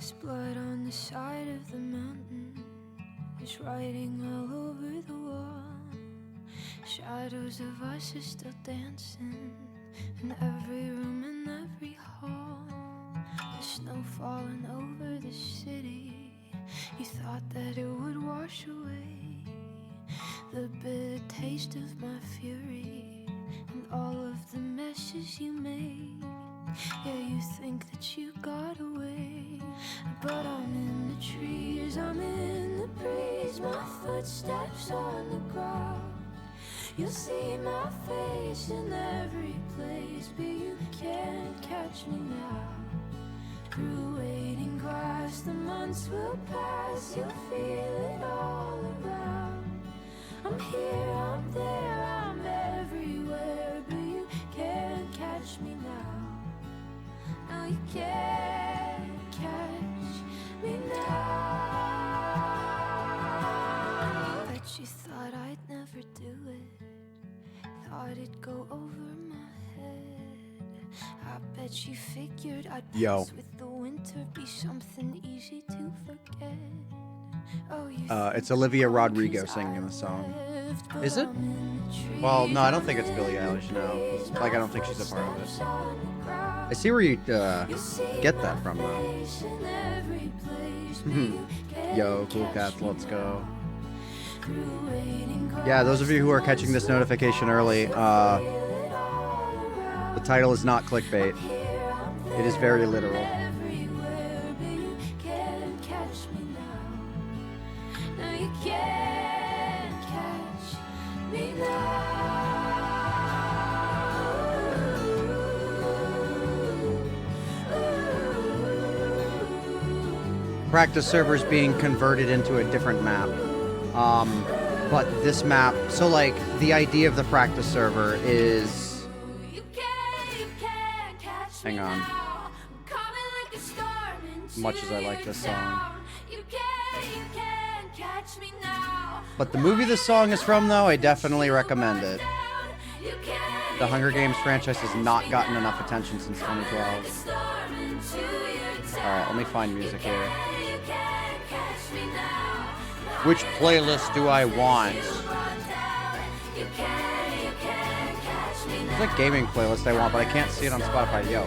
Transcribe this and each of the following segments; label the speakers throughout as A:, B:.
A: There's blood on the side of the mountain. There's writing all over the wall. Shadows of us are still dancing in every room and every hall. The snow falling over the city. You thought that it would wash away the bitter taste of my fury and all of the messes you made. Yeah, you think that you got away, but I'm in the trees, I'm in the breeze, my footsteps on the ground. You'll see my face in every place, but you can't catch me now. Through waiting grass, the months will pass, you'll feel it all around. I'm here, I'm there, I'm everywhere, but you can't catch me now. No, you can't catch me now. Bet you thought I'd never do it, thought it'd go over my head. I bet you figured I'd pass with the winter, be something easy to forget. Oh,
B: it's Olivia Rodrigo singing the song. Is it? Well, no, I don't think it's Billie Eilish, no. Like, I don't think she's a part of it. I see where you get that from, though. Yo, cool cats, let's go. Yeah, those of you who are catching this notification early, the title is not clickbait. It is very literal. Practice servers being converted into a different map. But this map, so like the idea of the practice server is, hang on, much as I like this song. But the movie this song is from, though, I definitely recommend it. The Hunger Games franchise has not gotten enough attention since 2012. Alright, let me find music here. Which playlist do I want? There's a gaming playlist I want, but I can't see it on Spotify. Yo.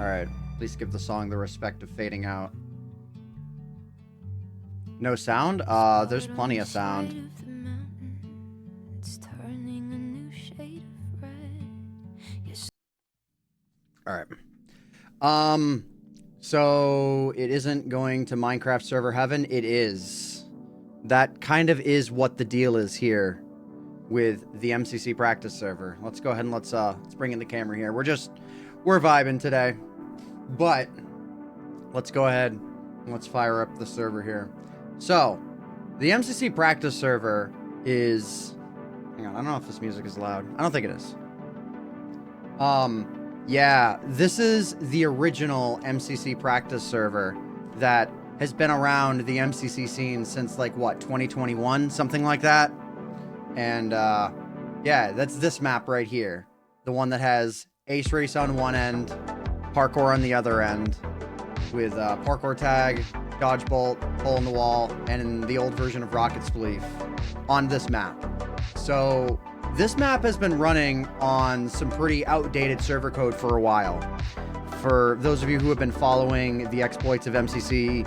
B: Alright, please give the song the respect of fading out. No sound? There's plenty of sound. Alright. So it isn't going to Minecraft server heaven. It is. That kind of is what the deal is here with the MCC practice server. Let's go ahead and let's bring in the camera here. We're vibing today. But let's go ahead and let's fire up the server here. So, the MCC practice server is, hang on, I don't know if this music is loud. I don't think it is. Yeah, this is the original MCC practice server that has been around the MCC scene since, like, what, 2021? Something like that. And, yeah, that's this map right here. The one that has Ace Race on one end, parkour on the other end, with parkour tag, dodge bolt, hole in the wall, and in the old version of Rocket Spleef on this map. So this map has been running on some pretty outdated server code for a while. For those of you who have been following the exploits of MCC,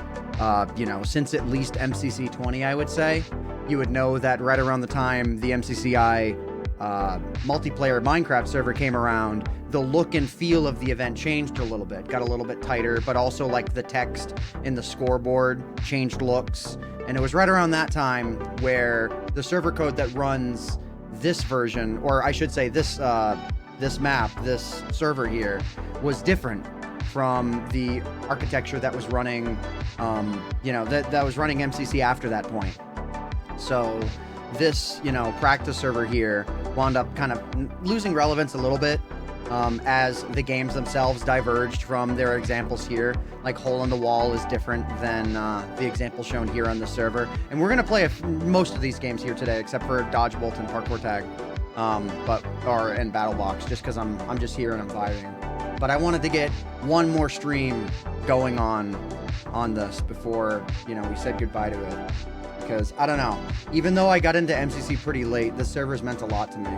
B: you know, since at least MCC 20, I would say, you would know that right around the time the MCCI multiplayer Minecraft server came around, the look and feel of the event changed a little bit, got a little bit tighter, but also like the text in the scoreboard changed looks. And it was right around that time where the server code that runs this version, or I should say this map, this server here, was different from the architecture that was running, you know, that was running MCC after that point. So this, you know, practice server here wound up kind of losing relevance a little bit as the games themselves diverged from their examples here. Like Hole in the Wall is different than the example shown here on the server. And we're going to play most of these games here today, except for Dodge Bolt and Parkour Tag. in Battle Box, just because I'm just here and I'm vibing. But I wanted to get one more stream going on this before, you know, we said goodbye to it. Because, I don't know, even though I got into MCC pretty late, this server's meant a lot to me.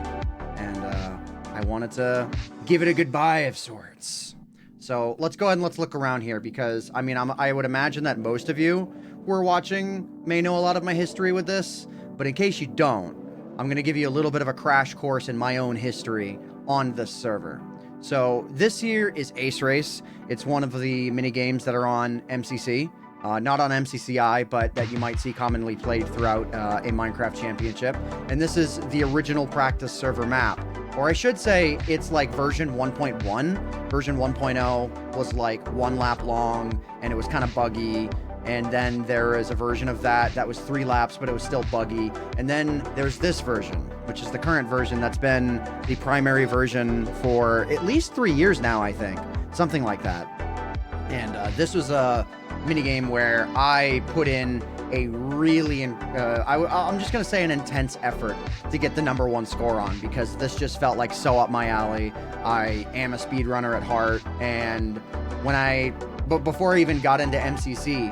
B: And I wanted to give it a goodbye of sorts. So let's go ahead and let's look around here, because, I mean, I would imagine that most of you who are watching may know a lot of my history with this. But in case you don't, I'm going to give you a little bit of a crash course in my own history on this server. So this here is Ace Race. It's one of the mini games that are on MCC. Not on MCCI, but that you might see commonly played throughout a Minecraft championship. And this is the original practice server map. Or I should say, it's like version 1.1. Version 1.0 was like 1 lap long, and it was kind of buggy. And then there is a version of that was 3 laps, but it was still buggy. And then there's this version, which is the current version that's been the primary version for at least 3 years now, I think. Something like that. And this was a minigame where I put in a really, I'm just going to say an intense effort to get the #1 score on, because this just felt like so up my alley. I am a speedrunner at heart, and but before I even got into MCC,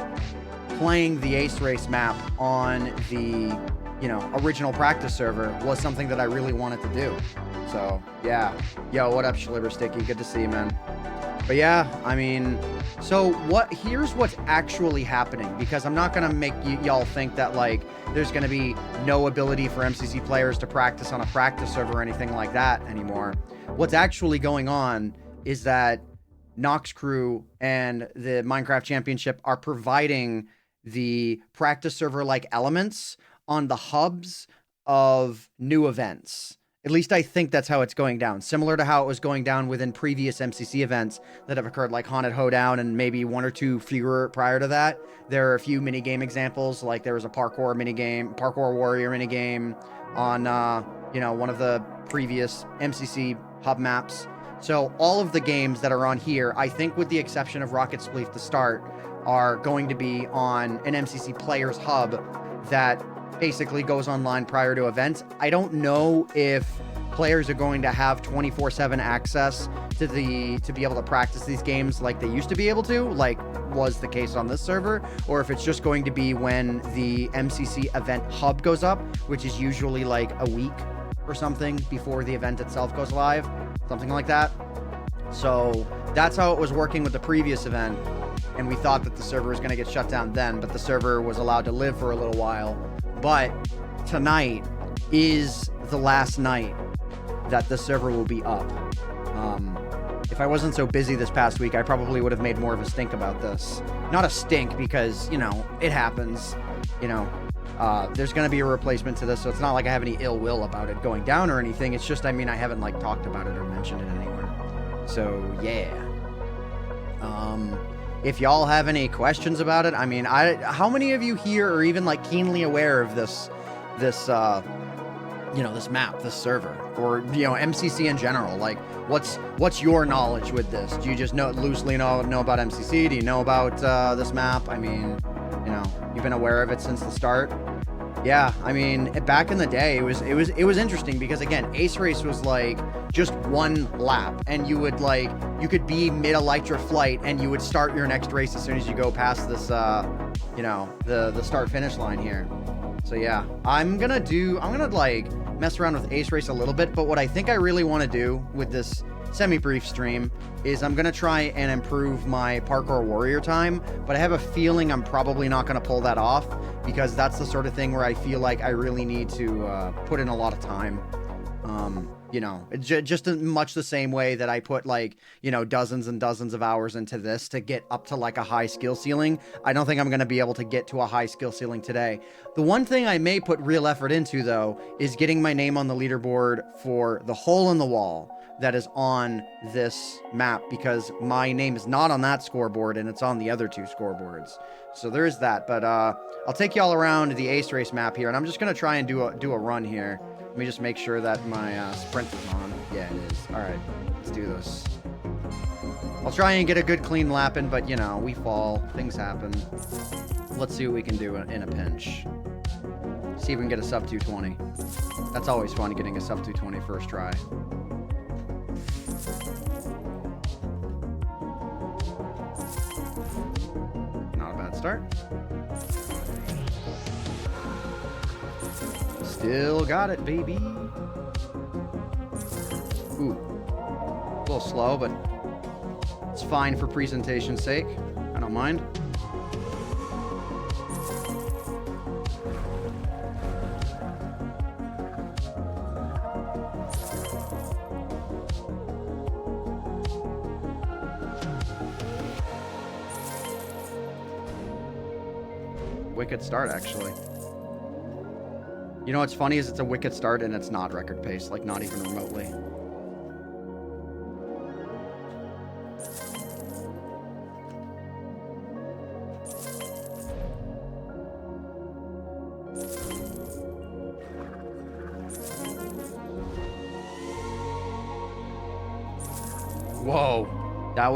B: playing the Ace Race map on the, you know, original practice server was something that I really wanted to do. So, yeah. Yo, what up, Schliber Sticky? Good to see you, man. But yeah, I mean, so here's what's actually happening, because I'm not going to make y'all think that, like, there's going to be no ability for MCC players to practice on a practice server or anything like that anymore. What's actually going on is that Nox Crew and the Minecraft Championship are providing the practice server-like elements on the hubs of new events. At least I think that's how it's going down. Similar to how it was going down within previous MCC events that have occurred, like Haunted Hoedown and maybe 1 or 2 fewer prior to that. There are a few minigame examples, like there was a Parkour Warrior minigame on, you know, one of the previous MCC hub maps. So all of the games that are on here, I think with the exception of Rocket Spleef to start, are going to be on an MCC players hub that basically goes online prior to events. I don't know if players are going to have 24/7 access to be able to practice these games like they used to be able to, like was the case on this server, or if it's just going to be when the MCC event hub goes up, which is usually like a week or something before the event itself goes live, something like that. So that's how it was working with the previous event, and we thought that the server was going to get shut down then, but the server was allowed to live for a little while. But tonight is the last night that the server will be up. If I wasn't so busy this past week, I probably would have made more of a stink about this. Not a stink because, you know, it happens. You know, there's going to be a replacement to this, so it's not like I have any ill will about it going down or anything. It's just, I mean, I haven't, like, talked about it or mentioned it anywhere. So, yeah. If y'all have any questions about it, I mean, how many of you here are even, like, keenly aware of this, you know, this map, this server, or, you know, MCC in general? Like, what's your knowledge with this? Do you just loosely know about MCC? Do you know about this map? I mean, you know, you've been aware of it since the start. Yeah, I mean, back in the day, it was interesting because, again, Ace Race was like just 1 lap, and you could be mid-Elytra flight and you would start your next race as soon as you go past this, you know, the start-finish line here. So yeah, I'm gonna like mess around with Ace Race a little bit, but what I think I really want to do with this semi-brief stream is I'm gonna try and improve my Parkour Warrior time, but I have a feeling I'm probably not gonna pull that off, because that's the sort of thing where I feel like I really need to put in a lot of time. You know, just in much the same way that I put, like, you know, dozens and dozens of hours into this to get up to, like, a high skill ceiling. I don't think I'm going to be able to get to a high skill ceiling today. The one thing I may put real effort into, though, is getting my name on the leaderboard for the hole in the wall that is on this map, because my name is not on that scoreboard and it's on the other 2 scoreboards. So there is that. But I'll take y'all around the Ace Race map here, and I'm just going to try and do a run here. Let me just make sure that my sprint is on. Yeah, it is. All right, let's do this. I'll try and get a good clean lap in, but, you know, we fall. Things happen. Let's see what we can do in a pinch. See if we can get a sub 220. That's always fun, getting a sub 220 first try. Not a bad start. Still got it, baby. Ooh. A little slow, but it's fine for presentation's sake. I don't mind. Wicked start, actually. You know what's funny is it's a wicked start and it's not record pace, like not even remotely. Whoa. That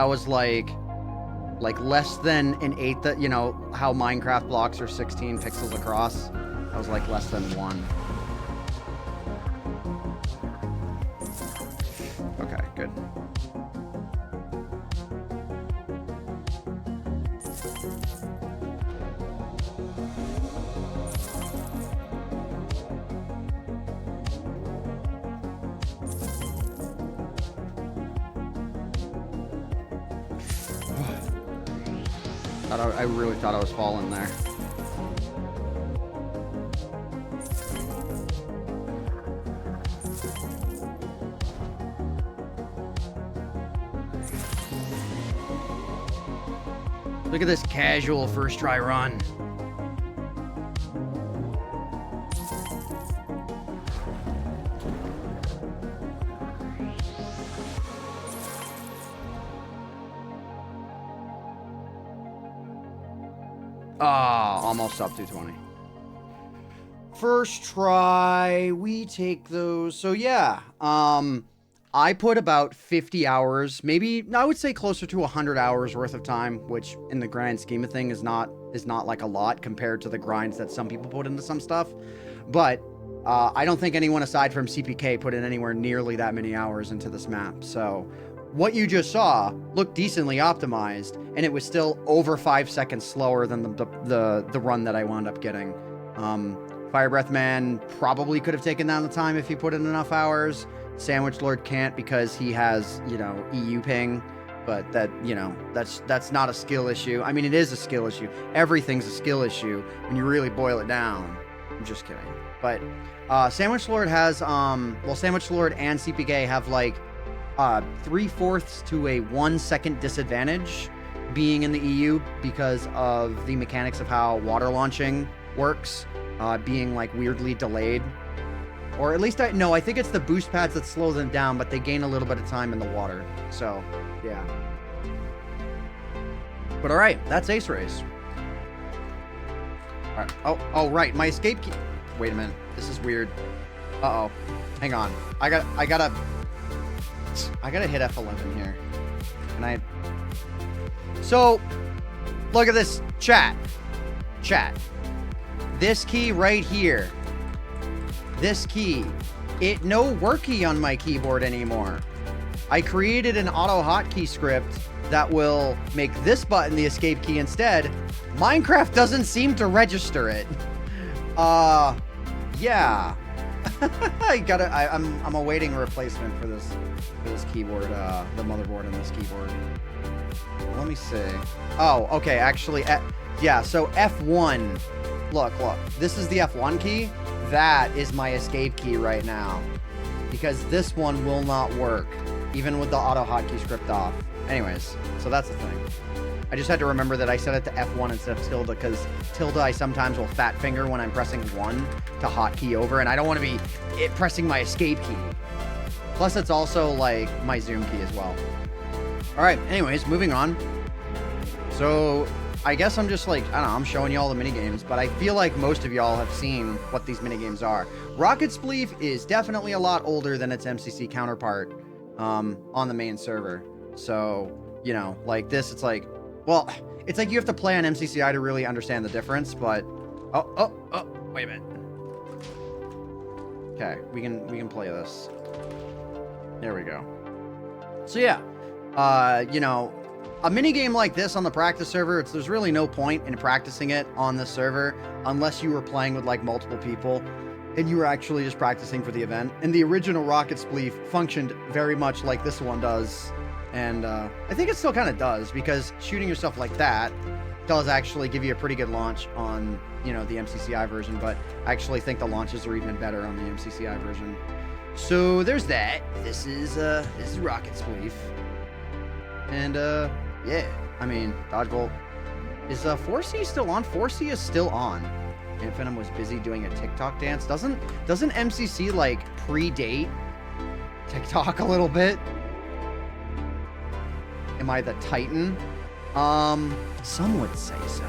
B: was like less than an eighth, that, you know, how Minecraft blocks are 16 pixels across. That was like less than 1. Okay, good. I really thought I was falling there. Look at this casual first try run. Ah, almost up 220. First try, we take those. So yeah, I put about 50 hours, maybe I would say closer to 100 hours worth of time, which in the grand scheme of things is not like a lot compared to the grinds that some people put into some stuff. But I don't think anyone aside from CPK put in anywhere nearly that many hours into this map. So what you just saw looked decently optimized, and it was still over 5 seconds slower than the run that I wound up getting. Fire Breath Man probably could have taken down the time if he put in enough hours. Sandwich Lord can't because he has, you know, EU ping, but that, you know, that's not a skill issue. I mean, it is a skill issue. Everything's a skill issue when you really boil it down. I'm just kidding. But Sandwich Lord has, well, Sandwich Lord and CPK have like 3/4 to a 1 second disadvantage being in the EU because of the mechanics of how water launching works, being like weirdly delayed. Or at least I think it's the boost pads that slow them down, but they gain a little bit of time in the water. So, yeah. But all right, that's Ace Race. All right. Oh, right, my escape key. Wait a minute, this is weird. Uh-oh, hang on. I gotta hit F11 here. Can I? So, look at this, chat. This key right here. This key, no work key on my keyboard anymore. I created an auto hotkey script that will make this button the escape key instead. Minecraft doesn't seem to register it. Yeah. I'm awaiting a replacement for this keyboard, the motherboard in this keyboard. Let me see. Oh, okay, actually, yeah, so F1. Look, this is the F1 key. That is my escape key right now, because this one will not work, even with the auto hotkey script off. Anyways, so that's the thing. I just had to remember that I set it to F1 instead of tilde, because tilde I sometimes will fat finger when I'm pressing 1 to hotkey over, and I don't want to be pressing my escape key. Plus, it's also like my zoom key as well. All right, anyways, moving on. So I guess I'm just like, I don't know, I'm showing you all the minigames, but I feel like most of y'all have seen what these minigames are. Rocket Spleef is definitely a lot older than its MCC counterpart on the main server. So, you know, like this, it's like, well, it's like you have to play on MCCI to really understand the difference, but... Oh, wait a minute. Okay, we can play this. There we go. So yeah, you know, a mini game like this on the practice server, there's really no point in practicing it on the server unless you were playing with like multiple people and you were actually just practicing for the event. And the original Rocket Spleef functioned very much like this one does. And I think it still kind of does, because shooting yourself like that does actually give you a pretty good launch on, you know, the MCCI version, but I actually think the launches are even better on the MCCI version. So there's that. This is Rocket Spleef. And yeah, I mean, Dodgeball. Is 4C still on? 4C is still on. AntVenom was busy doing a TikTok dance. Doesn't MCC like predate TikTok a little bit? Am I the Titan? Some would say so.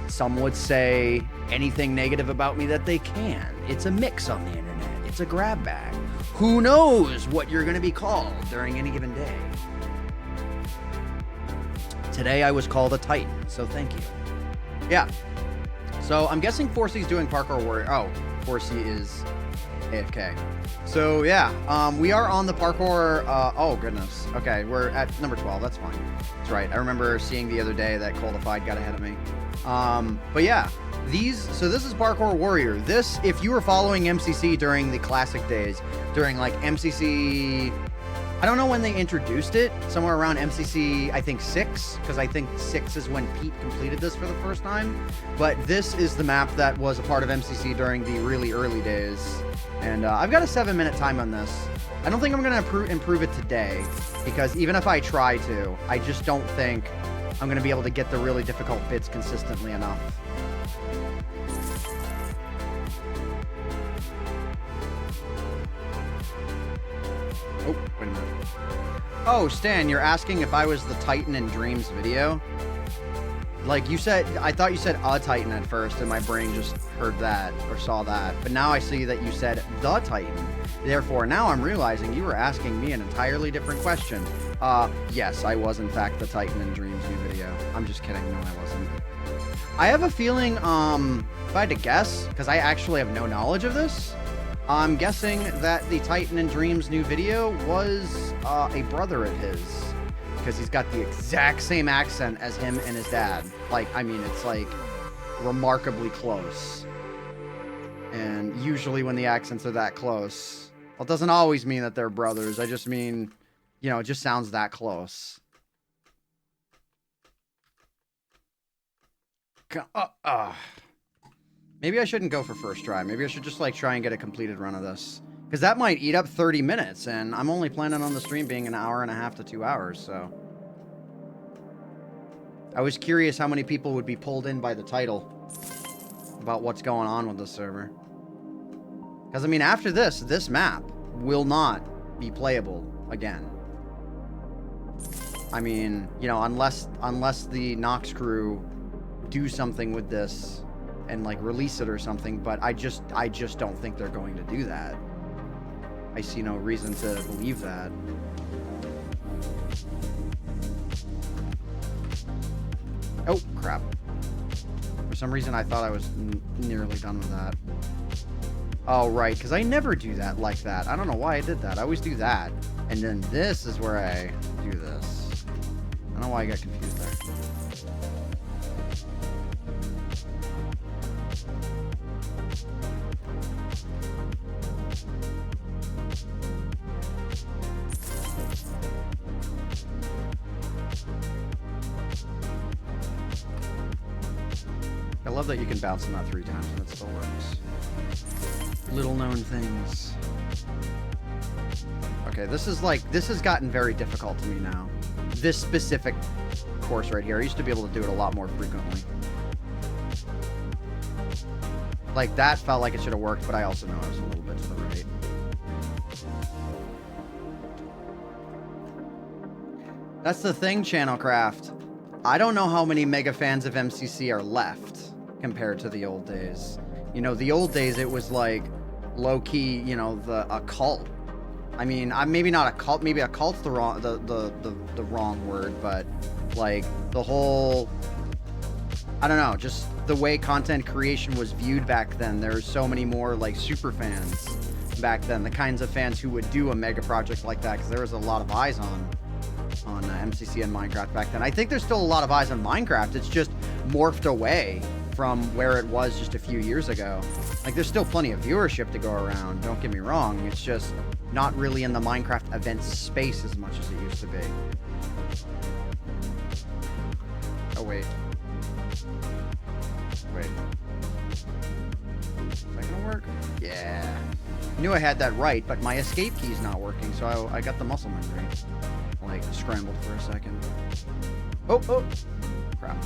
B: Some would say anything negative about me that they can. It's a mix on the internet. It's a grab bag. Who knows what you're going to be called during any given day? Today I was called a Titan, so thank you. Yeah. So I'm guessing 4C's doing Parkour Warrior. Oh, 4C is AFK. So yeah, we are on the Parkour. Oh goodness. Okay, we're at number 12. That's fine. That's right. I remember seeing the other day that Coldified got ahead of me. But yeah, so this is Parkour Warrior. This, if you were following MCC during the classic days, during like MCC, I don't know when they introduced it, somewhere around MCC, I think 6, because I think 6 is when Pete completed this for the first time. But this is the map that was a part of MCC during the really early days. And I've got a 7-minute time on this. I don't think I'm going to improve it today, because even if I try to, I just don't think I'm going to be able to get the really difficult bits consistently enough. Oh, wait a minute. Oh, Stan, you're asking if I was the Titan in Dreams video? Like you said, I thought you said a Titan at first, and my brain just heard that, or saw that. But now I see that you said the Titan. Therefore, now I'm realizing you were asking me an entirely different question. Yes, I was in fact the Titan in Dreams new video. I'm just kidding, no I wasn't. I have a feeling, if I had to guess, because I actually have no knowledge of this, I'm guessing that the Titan in Dreams new video was a brother of his, because he's got the exact same accent as him and his dad. Like, I mean, it's like remarkably close. And usually when the accents are that close, well, it doesn't always mean that they're brothers. I just mean, you know, it just sounds that close. Maybe I shouldn't go for first try. Maybe I should just like try and get a completed run of this, because that might eat up 30 minutes, and I'm only planning on the stream being an hour and a half to 2 hours, so. I was curious how many people would be pulled in by the title about what's going on with the server. Because, I mean, after this map will not be playable again. I mean, you know, unless the Nox crew do something with this and like release it or something, but I just don't think they're going to do that. I see no reason to believe that. Oh, crap. For some reason, I thought I was nearly done with that. Oh, right, because I never do that like that. I don't know why I did that. I always do that. And then this is where I do this. I don't know why I got confused there. I love that you can bounce on that 3 times and it still works. Little known things. Okay, this has gotten very difficult to me now. This specific course right here. I used to be able to do it a lot more frequently. Like, that felt like it should have worked, but I also know I was a little bit to the right. That's the thing, Channelcraft. I don't know how many mega fans of MCC are left compared to the old days. You know, the old days, it was like low-key, you know, a cult. I mean, maybe not a cult, maybe a cult's the wrong word, but like the whole, I don't know, just the way content creation was viewed back then. There were so many more like super fans back then, the kinds of fans who would do a mega project like that, because there was a lot of eyes on MCC and Minecraft back then. I think there's still a lot of eyes on Minecraft. It's just morphed away from where it was just a few years ago. Like, there's still plenty of viewership to go around, don't get me wrong. It's just not really in the Minecraft event space as much as it used to be. Oh, wait. Wait. Is that gonna work? Yeah. I knew I had that right, but my escape key's not working, so I got the muscle memory. Like, scrambled for a second. Oh, crap.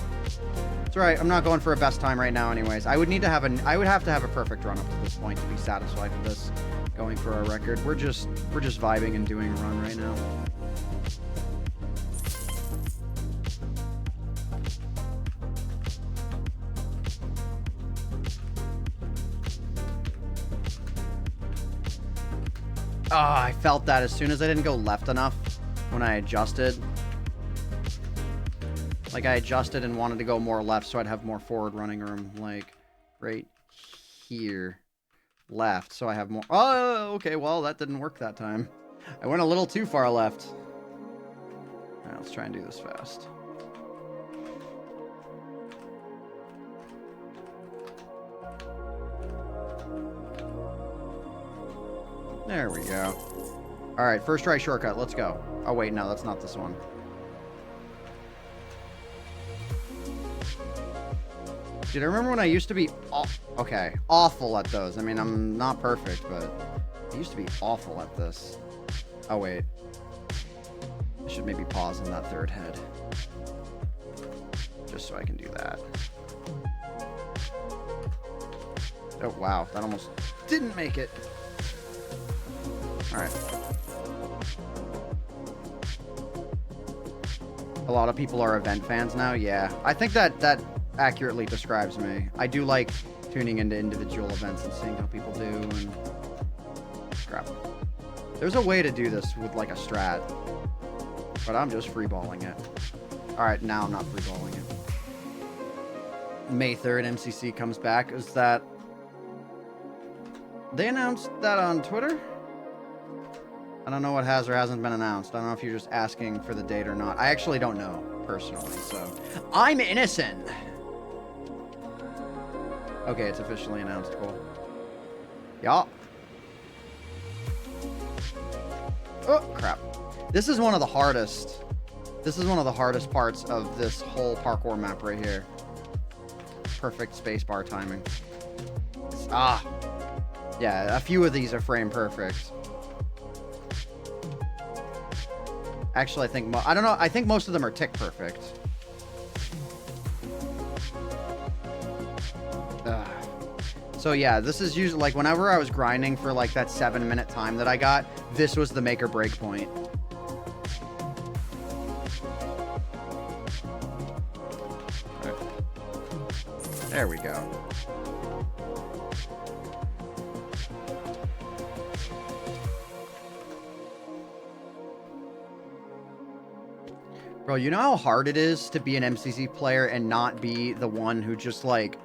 B: It's alright, I'm not going for a best time right now anyways. I would have to have a perfect run up to this point to be satisfied with this, going for a record. We're just vibing and doing a run right now. Oh, I felt that as soon as I didn't go left enough when I adjusted. Like, I adjusted and wanted to go more left so I'd have more forward running room. Like, right here. Left, so I have more... Oh, okay, well, that didn't work that time. I went a little too far left. Alright, let's try and do this fast. There we go. Alright, first try shortcut. Let's go. Oh, wait, no, that's not this one. Dude, I remember when I used to be... awful at those. I mean, I'm not perfect, but I used to be awful at this. Oh, wait. I should maybe pause in that third head. Just so I can do that. Oh, wow. That almost didn't make it. Alright. A lot of people are event fans now. Yeah. I think that accurately describes me. I do like tuning into individual events and seeing how people do and... Crap. There's a way to do this with, like, a strat. But I'm just freeballing it. Alright, now I'm not freeballing it. May 3rd, MCC comes back. Is that... They announced that on Twitter? I don't know what has or hasn't been announced. I don't know if you're just asking for the date or not. I actually don't know, personally, so... I'm innocent! Okay, it's officially announced. Cool. Yeah. Oh, crap. This is one of the hardest... This is one of the hardest parts of this whole parkour map right here. Perfect spacebar timing. Yeah, a few of these are frame perfect. Actually, I think... I don't know. I think most of them are tick perfect. So yeah, this is usually... Like, whenever I was grinding for, like, that 7-minute time that I got, this was the make or break point. Okay. There we go. Bro, you know how hard it is to be an MCC player and not be the one who just, like,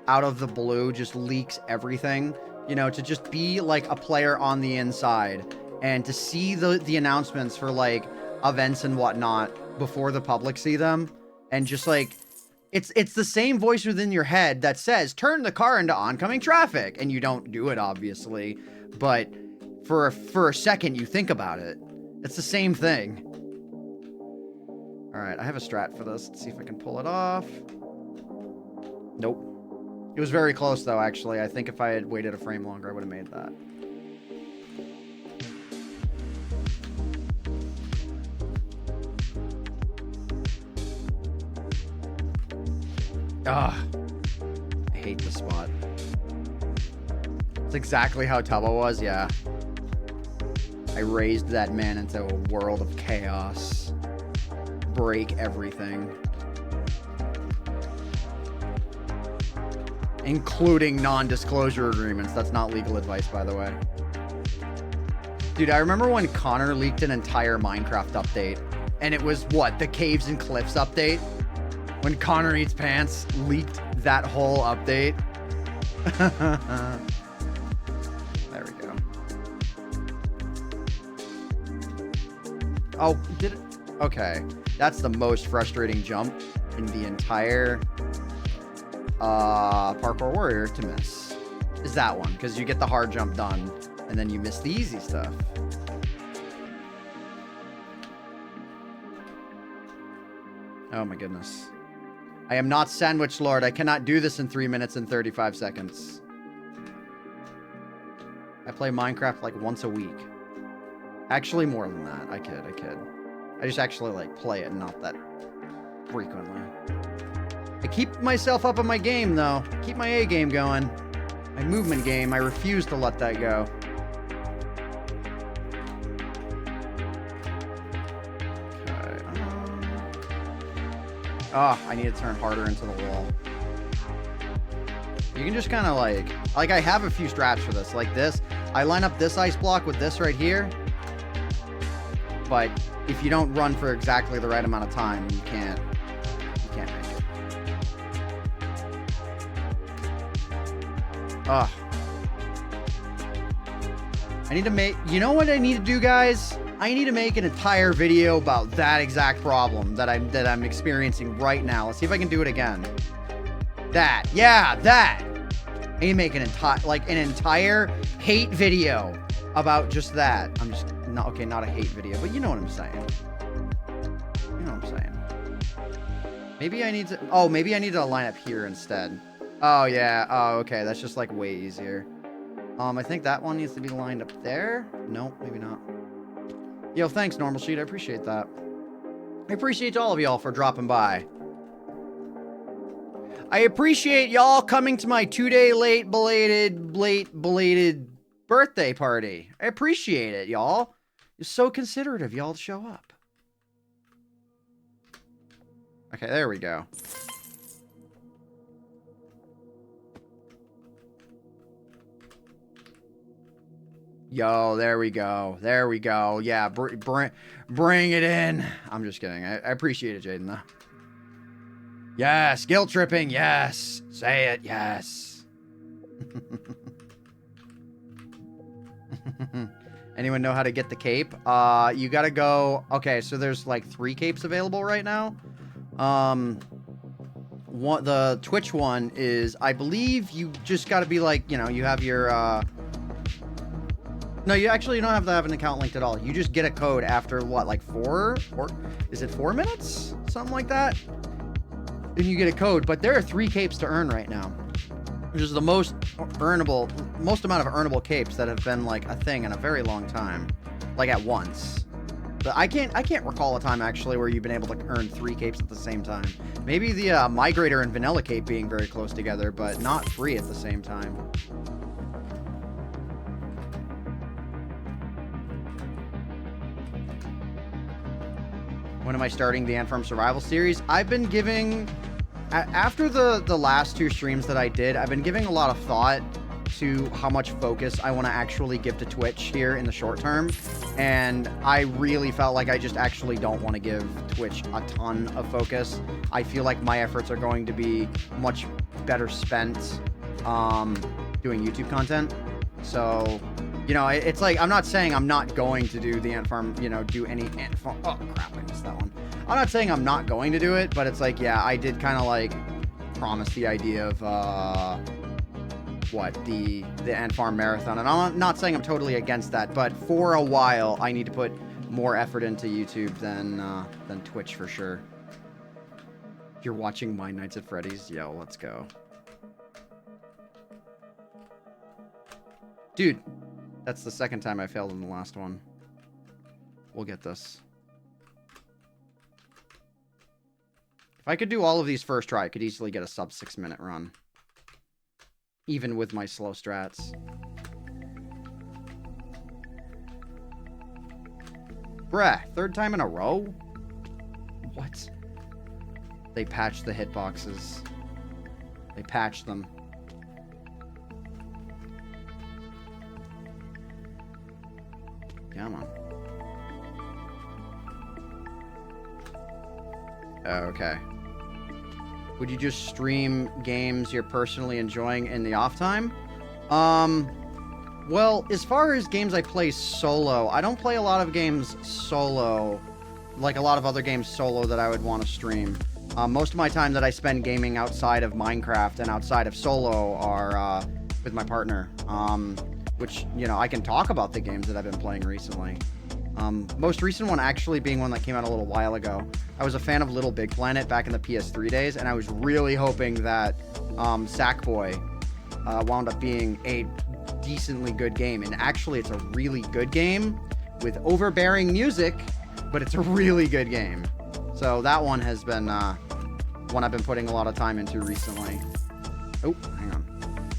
B: out of the blue just leaks everything? You know, to just be, like, a player on the inside and to see the announcements for, like, events and whatnot before the public see them. And just, like, it's the same voice within your head that says, turn the car into oncoming traffic. And you don't do it, obviously. But for a second, you think about it. It's the same thing. Alright, I have a strat for this. Let's see if I can pull it off. Nope. It was very close, though, actually. I think if I had waited a frame longer, I would have made that. I hate this spot. It's exactly how Tubbo was, yeah. I raised that man into a world of chaos. Break everything. Including non-disclosure agreements. That's not legal advice, by the way. Dude, I remember when Connor leaked an entire Minecraft update. And it was, what, the Caves and Cliffs update? When Connor Eats Pants leaked that whole update. There we go. Oh, did it? Okay. That's the most frustrating jump in the entire Parkour Warrior to miss. Is that one. Because you get the hard jump done, and then you miss the easy stuff. Oh my goodness. I am not Sandwich Lord. I cannot do this in 3 minutes and 35 seconds. I play Minecraft like once a week. Actually, more than that. I kid. I just actually like play it, not that frequently. I keep myself up on my game, though. Keep my A game going. My movement game. I refuse to let that go. Oh, I need to turn harder into the wall. You can just kind of like I have a few strats for this, like this. I line up this ice block with this right here. But if you don't run for exactly the right amount of time, you can't make it. Ugh. I need to make, you know what I need to do, guys? I need to make an entire video about that exact problem that I'm experiencing right now. Let's see if I can do it again. That. Yeah, that. I need to make an entire hate video about just that. I'm just not okay, not a hate video, but you know what I'm saying. You know what I'm saying. Maybe I need to maybe I need to line up here instead. Oh yeah. Oh, okay. That's just like way easier. I think that one needs to be lined up there. Nope, maybe not. Yo, thanks, Normal Sheet. I appreciate that. I appreciate all of y'all for dropping by. I appreciate y'all coming to my 2-day late belated birthday party. I appreciate it, y'all. You're so considerate of y'all to show up. Okay, there we go. Yo, there we go. There we go. Yeah, bring it in. I'm just kidding. I appreciate it, Jaden, though. Yes, guilt tripping. Yes. Say it. Yes. Anyone know how to get the cape? You gotta go... Okay, so there's like 3 capes available right now. The Twitch one is... I believe you just gotta be like, you know, you have your... No, you don't have to have an account linked at all. You just get a code after, what, like 4? Or is it 4 minutes? Something like that? Then you get a code. But there are 3 capes to earn right now. Which is the most amount of earnable capes that have been, like, a thing in a very long time. Like, at once. But I can't recall a time, actually, where you've been able to earn 3 capes at the same time. Maybe the Migrator and Vanilla cape being very close together, but not 3 at the same time. When am I starting the Ant Farm Survival series? I've been giving... After the last 2 streams that I did, I've been giving a lot of thought to how much focus I want to actually give to Twitch here in the short term. And I really felt like I just actually don't want to give Twitch a ton of focus. I feel like my efforts are going to be much better spent doing YouTube content. So... You know, it's like, I'm not saying I'm not going to do the Ant Farm, you know, do any Ant Farm. Oh, crap, I missed that one. I'm not saying I'm not going to do it, but it's like, yeah, I did kind of like promise the idea of, the Ant Farm Marathon. And I'm not saying I'm totally against that, but for a while, I need to put more effort into YouTube than Twitch for sure. You're watching My Nights at Freddy's? Yo, let's go. Dude. That's the second time I failed in the last one. We'll get this. If I could do all of these first try, I could easily get a sub 6-minute run. Even with my slow strats. Bruh, 3rd time in a row? What? They patched the hitboxes. They patched them. Come on. Okay. Would you just stream games you're personally enjoying in the off time? Well, as far as games I play solo, I don't play a lot of games solo, like a lot of other games solo that I would want to stream. Most of my time that I spend gaming outside of Minecraft and outside of solo are with my partner, which, you know, I can talk about the games that I've been playing recently. Most recent one actually being one that came out a little while ago. I was a fan of Little Big Planet back in the PS3 days, and I was really hoping that Sackboy wound up being a decently good game. And actually, it's a really good game with overbearing music, but it's a really good game. So that one has been one I've been putting a lot of time into recently. Oh, hang on.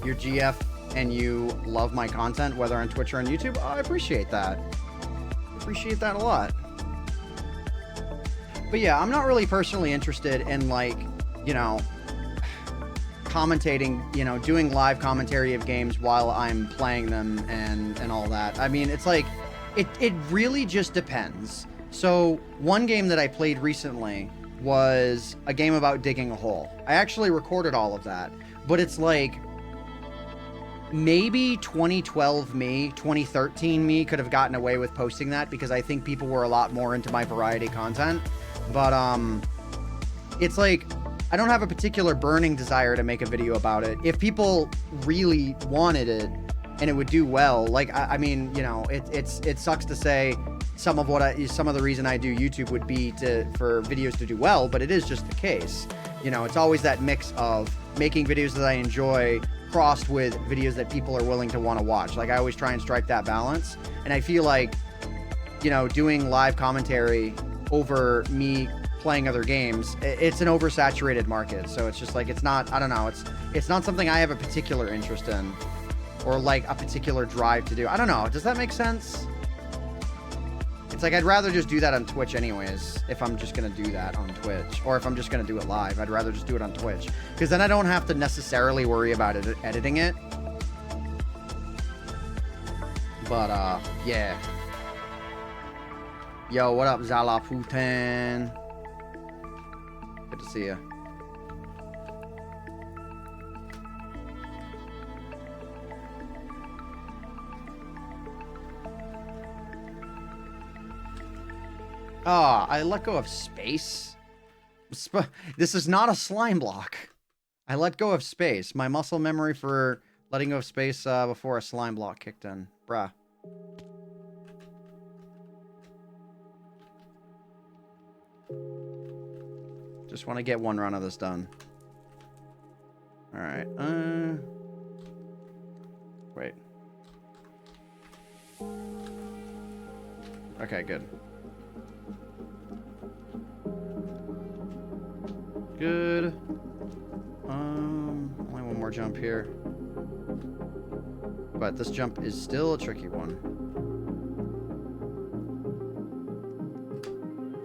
B: You're GF and you love my content, whether on Twitch or on YouTube. Oh, I appreciate that. Appreciate that a lot. But yeah, I'm not really personally interested in, like, you know, commentating, you know, doing live commentary of games while I'm playing them and all that. I mean, it's like, it really just depends. So one game that I played recently was a game about digging a hole. I actually recorded all of that, but it's like, maybe 2012 me, 2013 me could have gotten away with posting that because I think people were a lot more into my variety content. But it's like, I don't have a particular burning desire to make a video about it. If people really wanted it and it would do well, like, I mean, you know, it sucks to say some of the reason I do YouTube would be for videos to do well, but it is just the case. You know, it's always that mix of making videos that I enjoy crossed with videos that people are willing to want to watch. Like, I always try and strike that balance. And I feel like, you know, doing live commentary over me playing other games, it's an oversaturated market. So it's just like, it's not, I don't know, it's not something I have a particular interest in or like a particular drive to do. I don't know. Does that make sense? It's like, I'd rather just do that on Twitch anyways, if I'm just going to do that on Twitch, or if I'm just going to do it live, I'd rather just do it on Twitch, because then I don't have to necessarily worry about editing it. But, yeah. Yo, what up, Zala Putin? Good to see you. Ah, I let go of space. This is not a slime block. I let go of space. My muscle memory for letting go of space before a slime block kicked in. Bruh. Just want to get one run of this done. Alright. Wait. Okay, good. Good. Only one more jump here. But this jump is still a tricky one.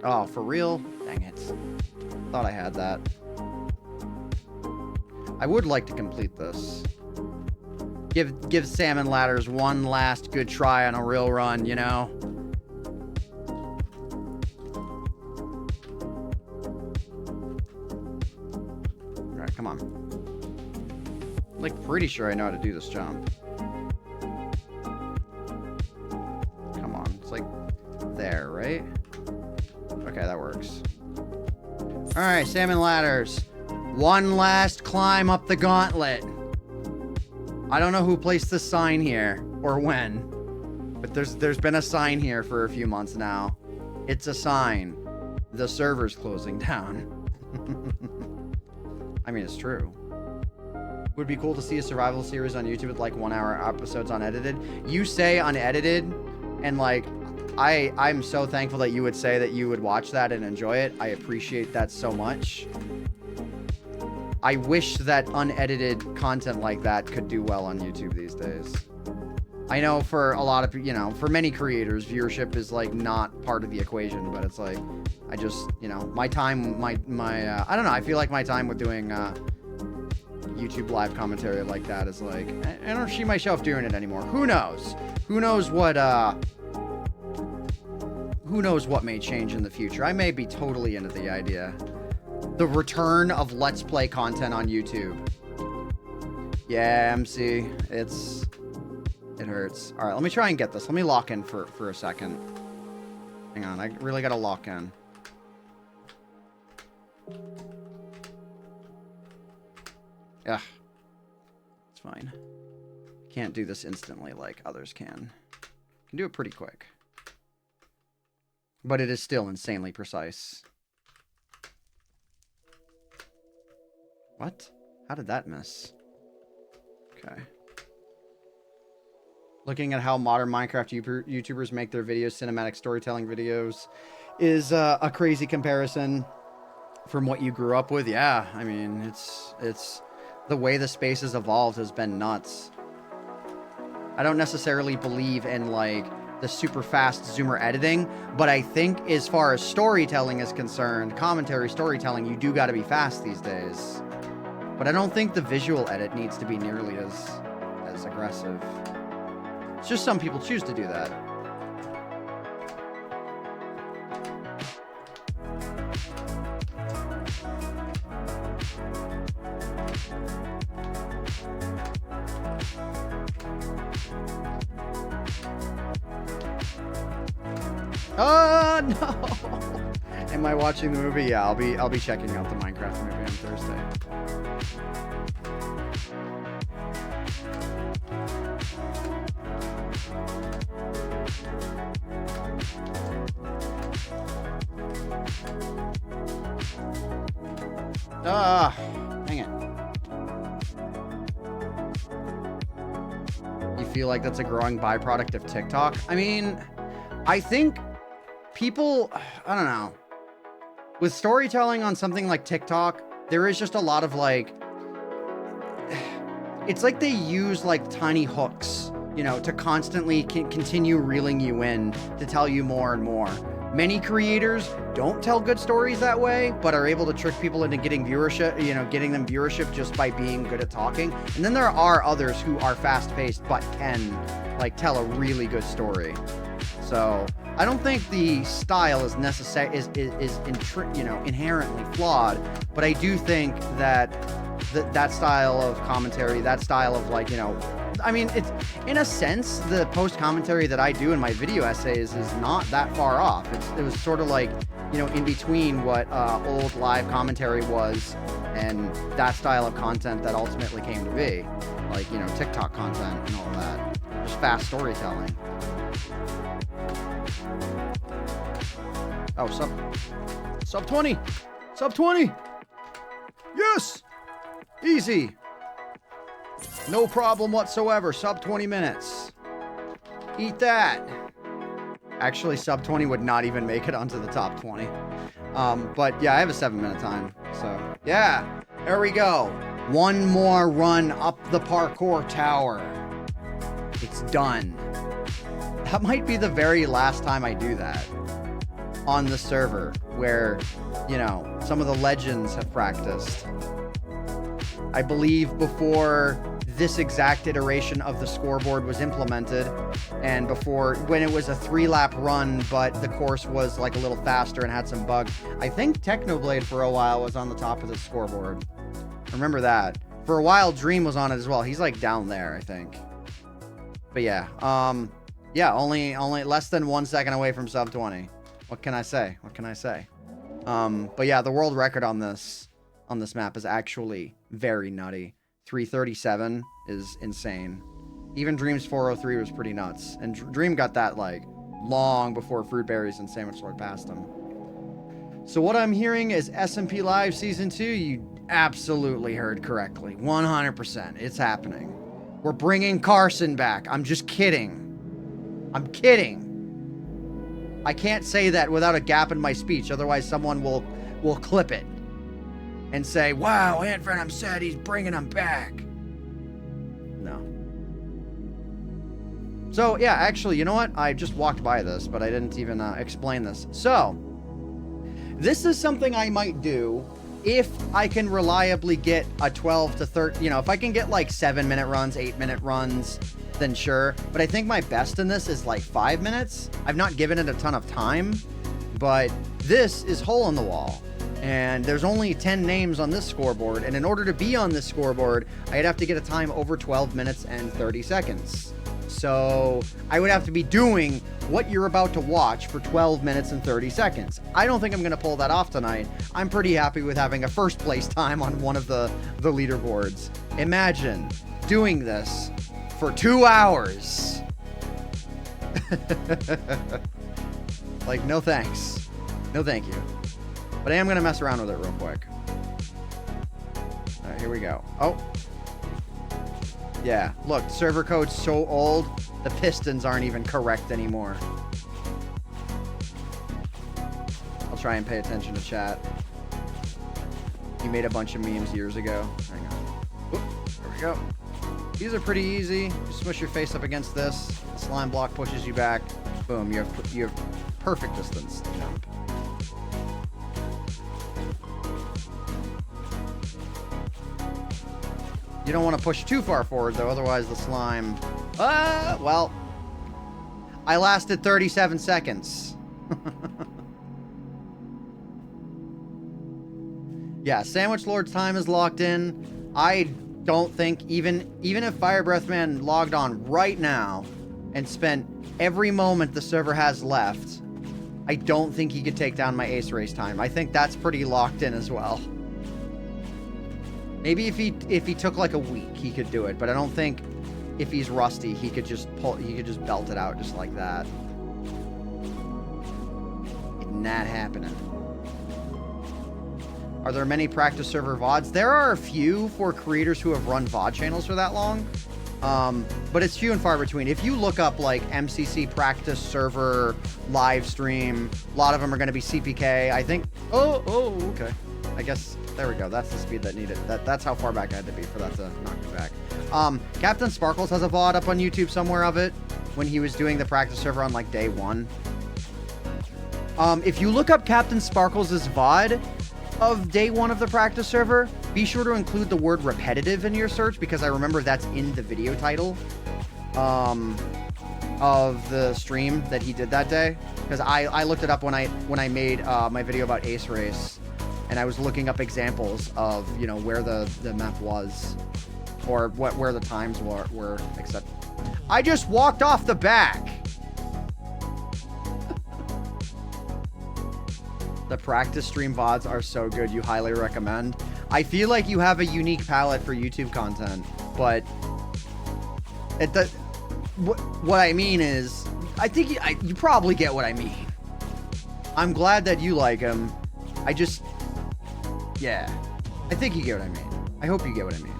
B: Oh, for real? Dang it. Thought I had that. I would like to complete this. Give Salmon Ladders one last good try on a real run, you know? Come on. I'm like pretty sure I know how to do this jump. Come on. It's like there, right? Okay, that works. Alright, Salmon Ladders. One last climb up the gauntlet. I don't know who placed this sign here or when, but there's been a sign here for a few months now. It's a sign. The server's closing down. I mean, it's true. Would be cool to see a survival series on YouTube with like 1 hour episodes unedited. You say unedited, and like, I'm so thankful that you would say that you would watch that and enjoy it. I appreciate that so much. I wish that unedited content like that could do well on YouTube these days. I know for a lot of, you know, for many creators, viewership is like not part of the equation, but it's like, I just, you know, my time, I don't know, I feel like my time with doing YouTube live commentary like that is like, I don't see myself doing it anymore. Who knows? Who knows what may change in the future? I may be totally into the idea The return of Let's Play content on YouTube. Yeah, MC, it hurts. All right, let me try and get this. Let me lock in for a second. Hang on, I really gotta lock in. Yeah, it's fine. Can't do this instantly like others can. Can do it pretty quick. But it is still insanely precise. What? How did that miss? Okay. Looking at how modern Minecraft YouTubers make their videos, cinematic storytelling videos, is a crazy comparison from what you grew up with. Yeah, I mean, it's the way the space has evolved has been nuts. I don't necessarily believe in, like, the super fast zoomer editing, but I think as far as storytelling is concerned, commentary storytelling, you do got to be fast these days. But I don't think the visual edit needs to be nearly as aggressive. It's just some people choose to do that. Oh no! Am I watching the movie? Yeah, I'll be checking out the Minecraft movie on Thursday. Dang it. You feel like that's a growing byproduct of TikTok? I mean, I think people, I don't know. With storytelling on something like TikTok, there is just a lot of, like, it's like they use, like, tiny hooks, you know, to constantly continue reeling you in to tell you more and more. Many creators don't tell good stories that way, but are able to trick people into getting viewership, you know, getting them viewership just by being good at talking. And then there are others who are fast-paced but can, like, tell a really good story. So I don't think the style is necessary, you know, inherently flawed, but I do think that that style of commentary, that style of, like, you know, I mean, it's, in a sense, the post commentary that I do in my video essays is not that far off. It was sort of like, you know, in between what old live commentary was and that style of content that ultimately came to be, like, you know, TikTok content and all that, just fast storytelling. Oh, sub 20, sub 20. Yes, easy. No problem whatsoever. Sub 20 minutes. Eat that. Actually, sub 20 would not even make it onto the top 20. But yeah, I have a 7-minute time. So yeah, there we go. One more run up the parkour tower. It's done. That might be the very last time I do that on the server where, you know, some of the legends have practiced. I believe before this exact iteration of the scoreboard was implemented, and before, when it was a 3-lap run, but the course was like a little faster and had some bugs, I think Technoblade for a while was on the top of the scoreboard. Remember that. For a while, Dream was on it as well. He's like down there, I think. But yeah, yeah, only less than 1 second away from sub 20. What can I say? What can I say? But yeah, the world record on this map is actually very nutty. 337 is insane. Even Dream's 403 was pretty nuts. And Dream got that, like, long before Fruitberries and Sandwich Sword passed him. So what I'm hearing is SMP Live Season 2. You absolutely heard correctly. 100%. It's happening. We're bringing Carson back. I'm just kidding. I'm kidding. I can't say that without a gap in my speech. Otherwise, someone will clip it and say, wow, AntVenom said he's bringing him back. No. So, yeah, actually, you know what? I just walked by this, but I didn't even explain this. So, this is something I might do if I can reliably get a 12 to 13, you know, if I can get like 7-minute runs, 8-minute runs, then sure. But I think my best in this is like 5 minutes. I've not given it a ton of time, but this is Hole in the Wall. And there's only 10 names on this scoreboard, and in order to be on this scoreboard, I'd have to get a time over 12 minutes and 30 seconds. So I would have to be doing what you're about to watch for 12 minutes and 30 seconds. I don't think I'm going to pull that off tonight. I'm pretty happy with having a first place time on one of the leaderboards. Imagine doing this for 2 hours. Like, no thanks. No thank you. But I am going to mess around with it real quick. All right, here we go. Oh. Yeah, look, server code's so old, the pistons aren't even correct anymore. I'll try and pay attention to chat. He made a bunch of memes years ago. Hang on. Oop, there we go. These are pretty easy. You smush your face up against this. The slime block pushes you back. Boom, you have perfect distance to jump. You don't want to push too far forward, though, otherwise the slime... well... I lasted 37 seconds. Yeah, Sandwich Lord's time is locked in. I don't think, even if Fire Breath Man logged on right now and spent every moment the server has left, I don't think he could take down my Ace Race time. I think that's pretty locked in as well. Maybe if he took like a week, he could do it, but I don't think if he's rusty, he could just belt it out just like that. It's not happening. Are there many practice server VODs? There are a few for creators who have run VOD channels for that long, but it's few and far between. If you look up like MCC practice server live stream, a lot of them are going to be CPK. I think. Oh, okay. I guess. There we go. That's the speed that needed. That's how far back I had to be for that to knock me back. Captain Sparkles has a VOD up on YouTube somewhere of it when he was doing the practice server on like day 1. If you look up Captain Sparkles' VOD of day 1 of the practice server, be sure to include the word repetitive in your search, because I remember that's in the video title of the stream that he did that day. Because I looked it up when I made my video about Ace Race. And I was looking up examples of, you know, where the map was, or where the times were, except I just walked off the back. The practice stream VODs are so good. You highly recommend. I feel like you have a unique palette for YouTube content, but what I mean is, I think you probably get what I mean. I'm glad that you like them. Yeah, I think you get what I mean. I hope you get what I mean.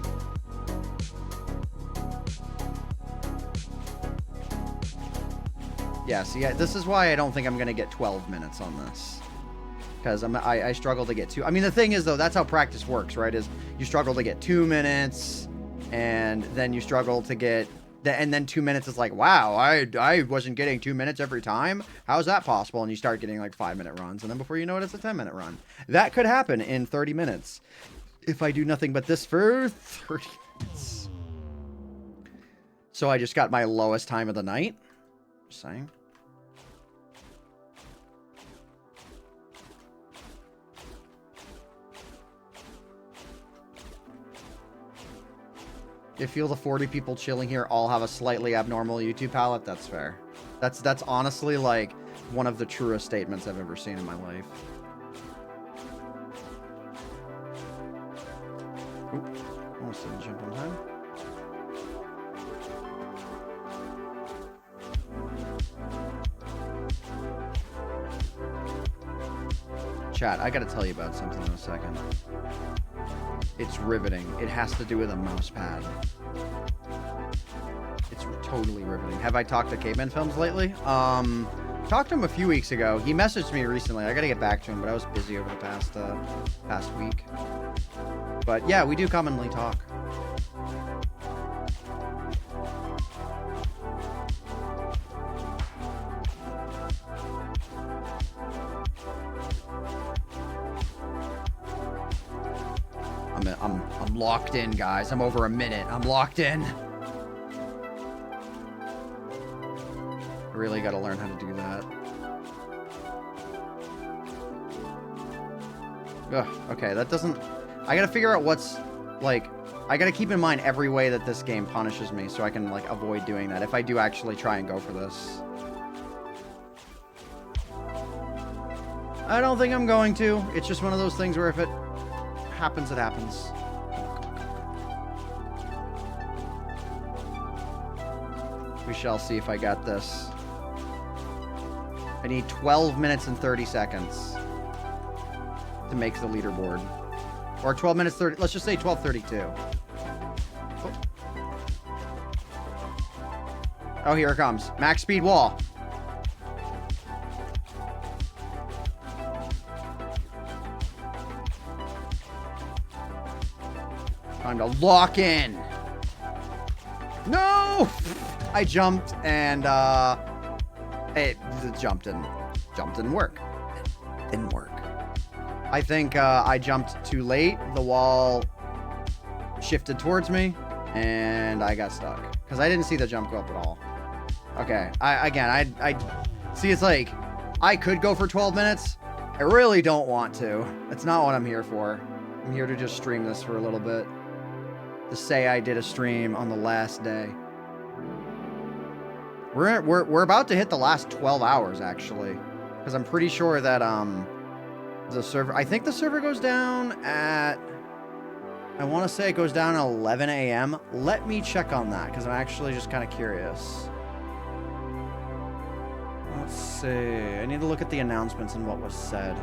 B: Yeah, see, this is why I don't think I'm going to get 12 minutes on this. Because I struggle to get 2. I mean, the thing is, though, that's how practice works, right? Is you struggle to get 2 minutes, and then you struggle to get... And then 2 minutes is like, wow, I wasn't getting 2 minutes every time. How's that possible? And you start getting like 5-minute runs. And then before you know it, it's a 10-minute run. That could happen in 30 minutes. If I do nothing but this for 30 minutes. So I just got my lowest time of the night. Just saying. If you feel the 40 people chilling here all have a slightly abnormal YouTube palette, that's fair. That's honestly like one of the truest statements I've ever seen in my life. Oop, almost didn't jump on time. Chat, I gotta tell you about something in a second. It's riveting. It has to do with a mouse pad. It's totally riveting. Have I talked to Caveman Films lately? Talked to him a few weeks ago. He messaged me recently. I gotta get back to him, but I was busy over the past week. But yeah, we do commonly talk. I'm locked in, guys. I'm over a minute. I'm locked in. I really gotta learn how to do that. Ugh, okay, that doesn't... I gotta figure out what's, like... I gotta keep in mind every way that this game punishes me so I can, like, avoid doing that if I do actually try and go for this. I don't think I'm going to. It's just one of those things where if it happens, it happens. We shall see if I got this. I need 12 minutes and 30 seconds to make the leaderboard. Or 12 minutes 30... Let's just say 12:32. Oh, here it comes. Max speed wall. Time to lock in. No! I jumped and the jump didn't work. It didn't work. I think I jumped too late. The wall shifted towards me and I got stuck because I didn't see the jump go up at all. Okay, I see. It's like I could go for 12 minutes. I really don't want to. That's not what I'm here for. I'm here to just stream this for a little bit. To say I did a stream on the last day. We're about to hit the last 12 hours actually, because I'm pretty sure that the server. I think the server goes down at. I want to say it goes down at 11 a.m. Let me check on that because I'm actually just kind of curious. Let's see. I need to look at the announcements and what was said.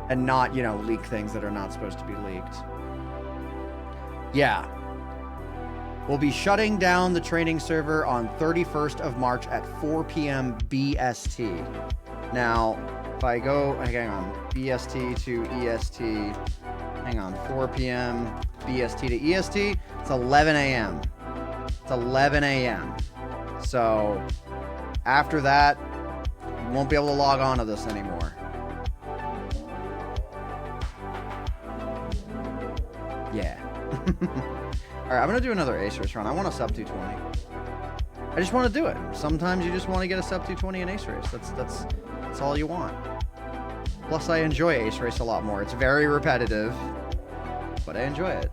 B: And not, you know, leak things that are not supposed to be leaked. Yeah. We'll be shutting down the training server on 31st of March at 4 p.m. BST. Now, if I go, hang on, BST to EST, hang on, 4 p.m. BST to EST, it's 11 a.m. It's 11 a.m. So, after that, you won't be able to log on to this anymore. Yeah. Alright, I'm going to do another Ace Race run. I want a sub 220. I just want to do it. Sometimes you just want to get a sub 220 in Ace Race. That's all you want. Plus, I enjoy Ace Race a lot more. It's very repetitive, but I enjoy it.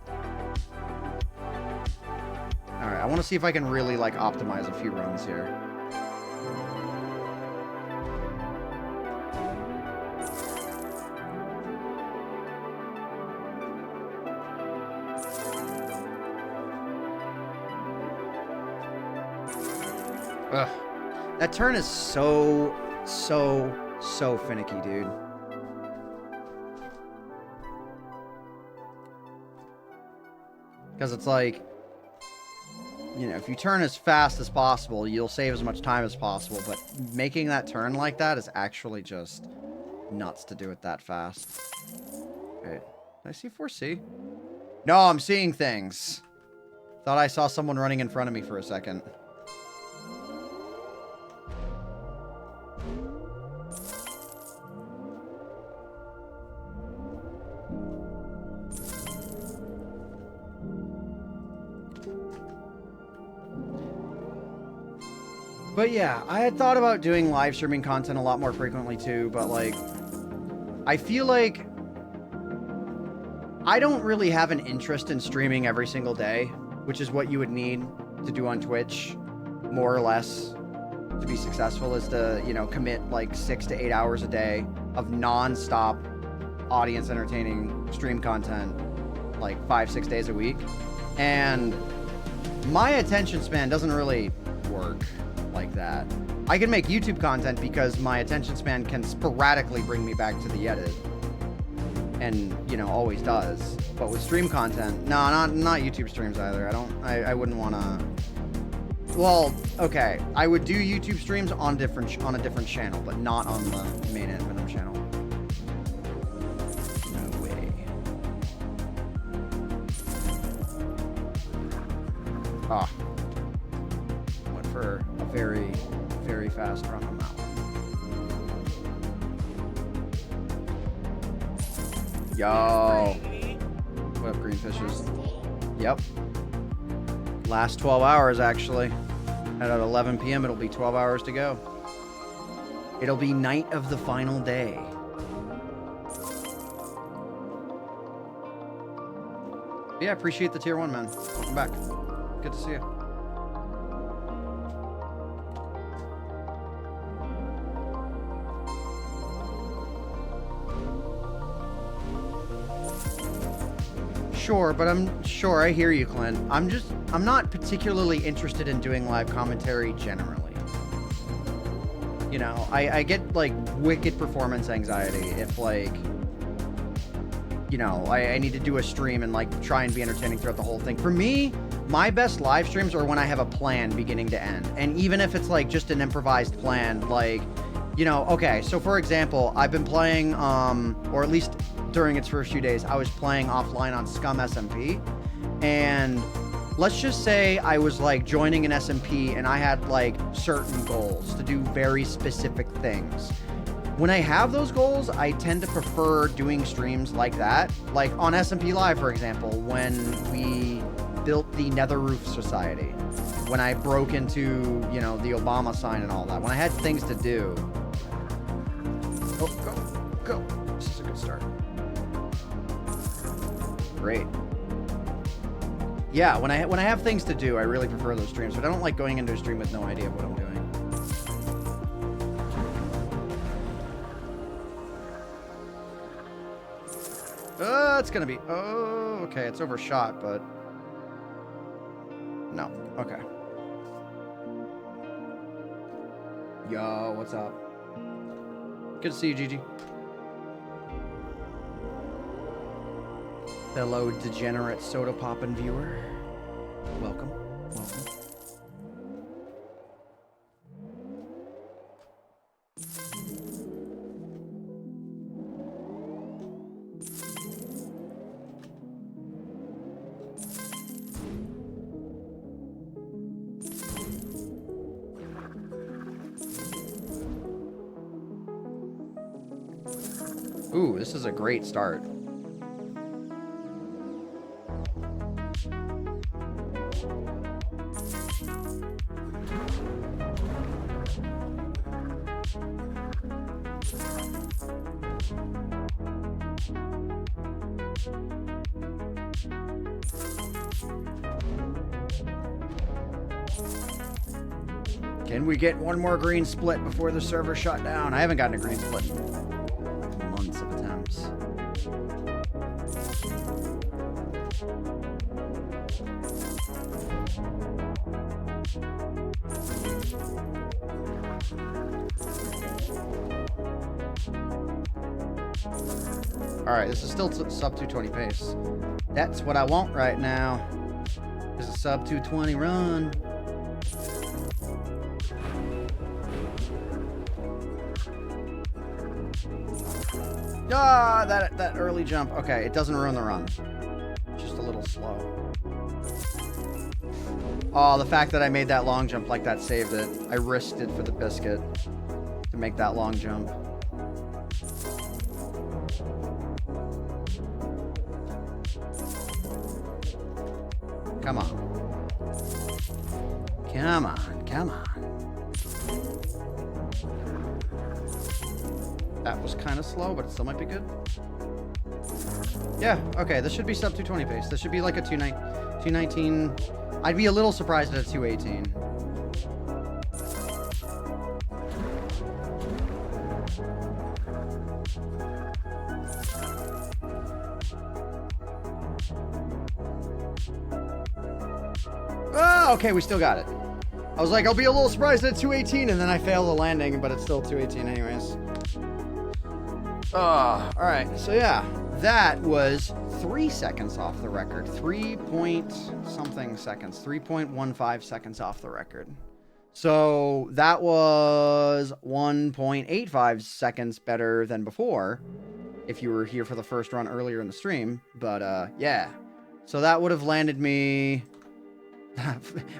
B: Alright, I want to see if I can really, like, optimize a few runs here. Ugh. That turn is so finicky, dude. Because it's like, you know, if you turn as fast as possible, you'll save as much time as possible. But making that turn like that is actually just nuts to do it that fast. Okay. Did I see 4C? No, I'm seeing things. Thought I saw someone running in front of me for a second. But yeah, I had thought about doing live streaming content a lot more frequently too, but like, I feel like I don't really have an interest in streaming every single day, which is what you would need to do on Twitch, more or less, to be successful, is to, you know, commit like 6 to 8 hours a day of non-stop audience entertaining stream content, like 5-6 days a week. And my attention span doesn't really work like that. I can make YouTube content because my attention span can sporadically bring me back to the edit, and you know, always does. But with stream content, no, not YouTube streams either. I wouldn't want to. Well, okay, I would do YouTube streams on a different channel, but not on the main AntVenom channel. No way. Ah. Went for a very, very fast run on that one. Yo. What up, green fishes? Yep. Last 12 hours, actually. At 11 p.m., it'll be 12 hours to go. It'll be night of the final day. Yeah, appreciate the tier 1, man. Welcome back. Good to see you. Sure, but I hear you, Clint. I'm not particularly interested in doing live commentary generally. You know, I get, like, wicked performance anxiety if, like, you know, I need to do a stream and, like, try and be entertaining throughout the whole thing. For me, my best live streams are when I have a plan beginning to end. And even if it's, like, just an improvised plan, like, you know, okay, so for example, I've been playing, or at least during its first few days, I was playing offline on Scum SMP, and let's just say I was, like, joining an SMP and I had, like, certain goals to do very specific things. When I have those goals, I tend to prefer doing streams like that. Like on SMP Live, for example, when we built the Nether Roof Society, when I broke into, you know, the Obama sign and all that, when I had things to do. Oh, go. This is a good start. Great. Yeah, when I have things to do, I really prefer those streams, but I don't like going into a stream with no idea what I'm doing. It's gonna be... Oh, okay, it's overshot, but... No, okay. Yo, what's up? Good to see you, Gigi. Fellow degenerate soda poppin' viewer. Welcome. Ooh, this is a great start. Can we get one more green split before the server shut down? I haven't gotten a green split in months of attempts. Alright, this is still sub 220 pace. That's what I want right now. Is a sub 220 run. Ah, that early jump. Okay, it doesn't ruin the run. Just a little slow. Oh, the fact that I made that long jump like that saved it. I risked it for the biscuit to make that long jump. Come on. Come on, come on. That was kind of slow, but it still might be good. Yeah, okay, this should be sub 220 pace. This should be like a 219. I'd be a little surprised at a 218. Oh, okay, we still got it. I was like, I'll be a little surprised at 218, and then I failed the landing, but it's still 218 anyways. Alright, so yeah, that was 3 seconds off the record. 3 point something seconds. 3.15 seconds off the record. So that was 1.85 seconds better than before, if you were here for the first run earlier in the stream. But, yeah. So that would have landed me...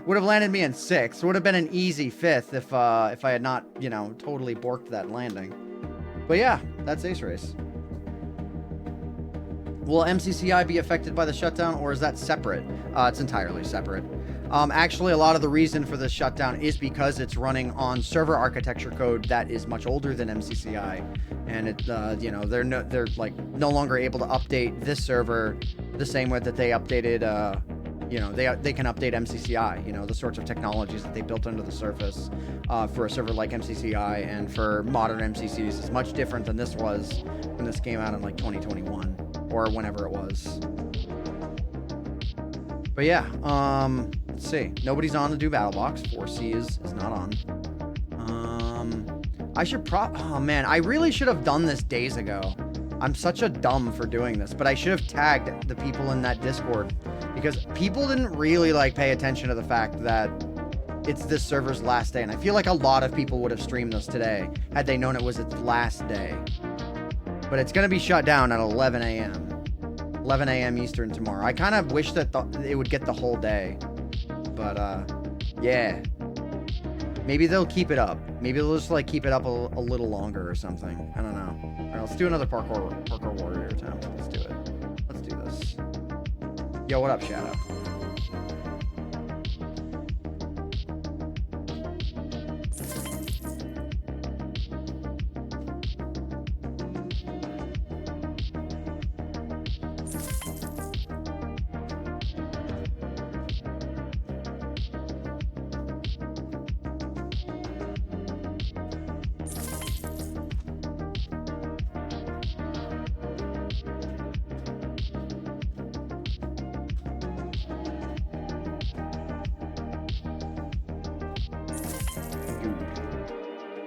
B: would have landed me in 6th. Would have been an easy 5th if I had not, you know, totally borked that landing. But yeah, that's Ace Race. Will MCCI be affected by the shutdown, or is that separate? It's entirely separate. Actually, a lot of the reason for the shutdown is because it's running on server architecture code that is much older than MCCI, and it, you know, they're like no longer able to update this server the same way that they updated, you know, they can update MCCI, you know, the sorts of technologies that they built under the surface for a server like MCCI and for modern MCCs is much different than this was when this came out in like 2021 or whenever it was. But yeah, let's see. Nobody's on to do BattleBox. 4C is not on. I should oh man, I really should have done this days ago. I'm such a dumb for doing this, but I should have tagged the people in that Discord because people didn't really like pay attention to the fact that it's this server's last day. And I feel like a lot of people would have streamed this today had they known it was its last day. But it's going to be shut down at 11 a.m. 11 a.m. Eastern tomorrow. I kind of wish that it would get the whole day. But, yeah. Maybe they'll keep it up. Maybe they'll just, like, keep it up a little longer or something. I don't know. All right, let's do another parkour warrior attempt. Let's do it. Let's do this. Yo, what up, Shadow?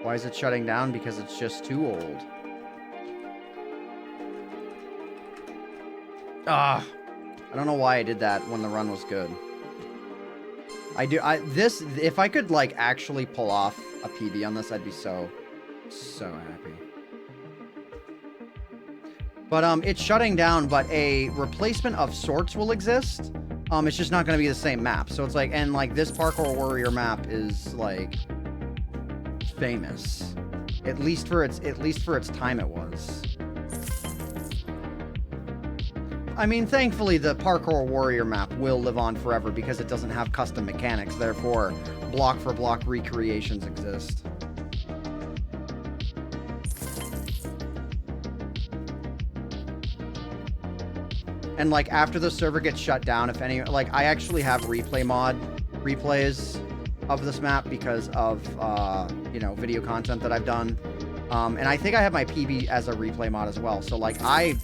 B: Why is it shutting down? Because it's just too old. Ah, I don't know why I did that when the run was good. If I could like actually pull off a PB on this, I'd be so happy. But it's shutting down, but a replacement of sorts will exist. It's just not going to be the same map. So it's like, and like this Parkour Warrior map is like famous, at least for its time it was. I mean, thankfully the Parkour Warrior map will live on forever because it doesn't have custom mechanics, therefore block for block recreations exist. And like after the server gets shut down, if any, like I actually have replays of this map because of you know, video content that I've done, and I think I have my PB as a replay mod as well. So like I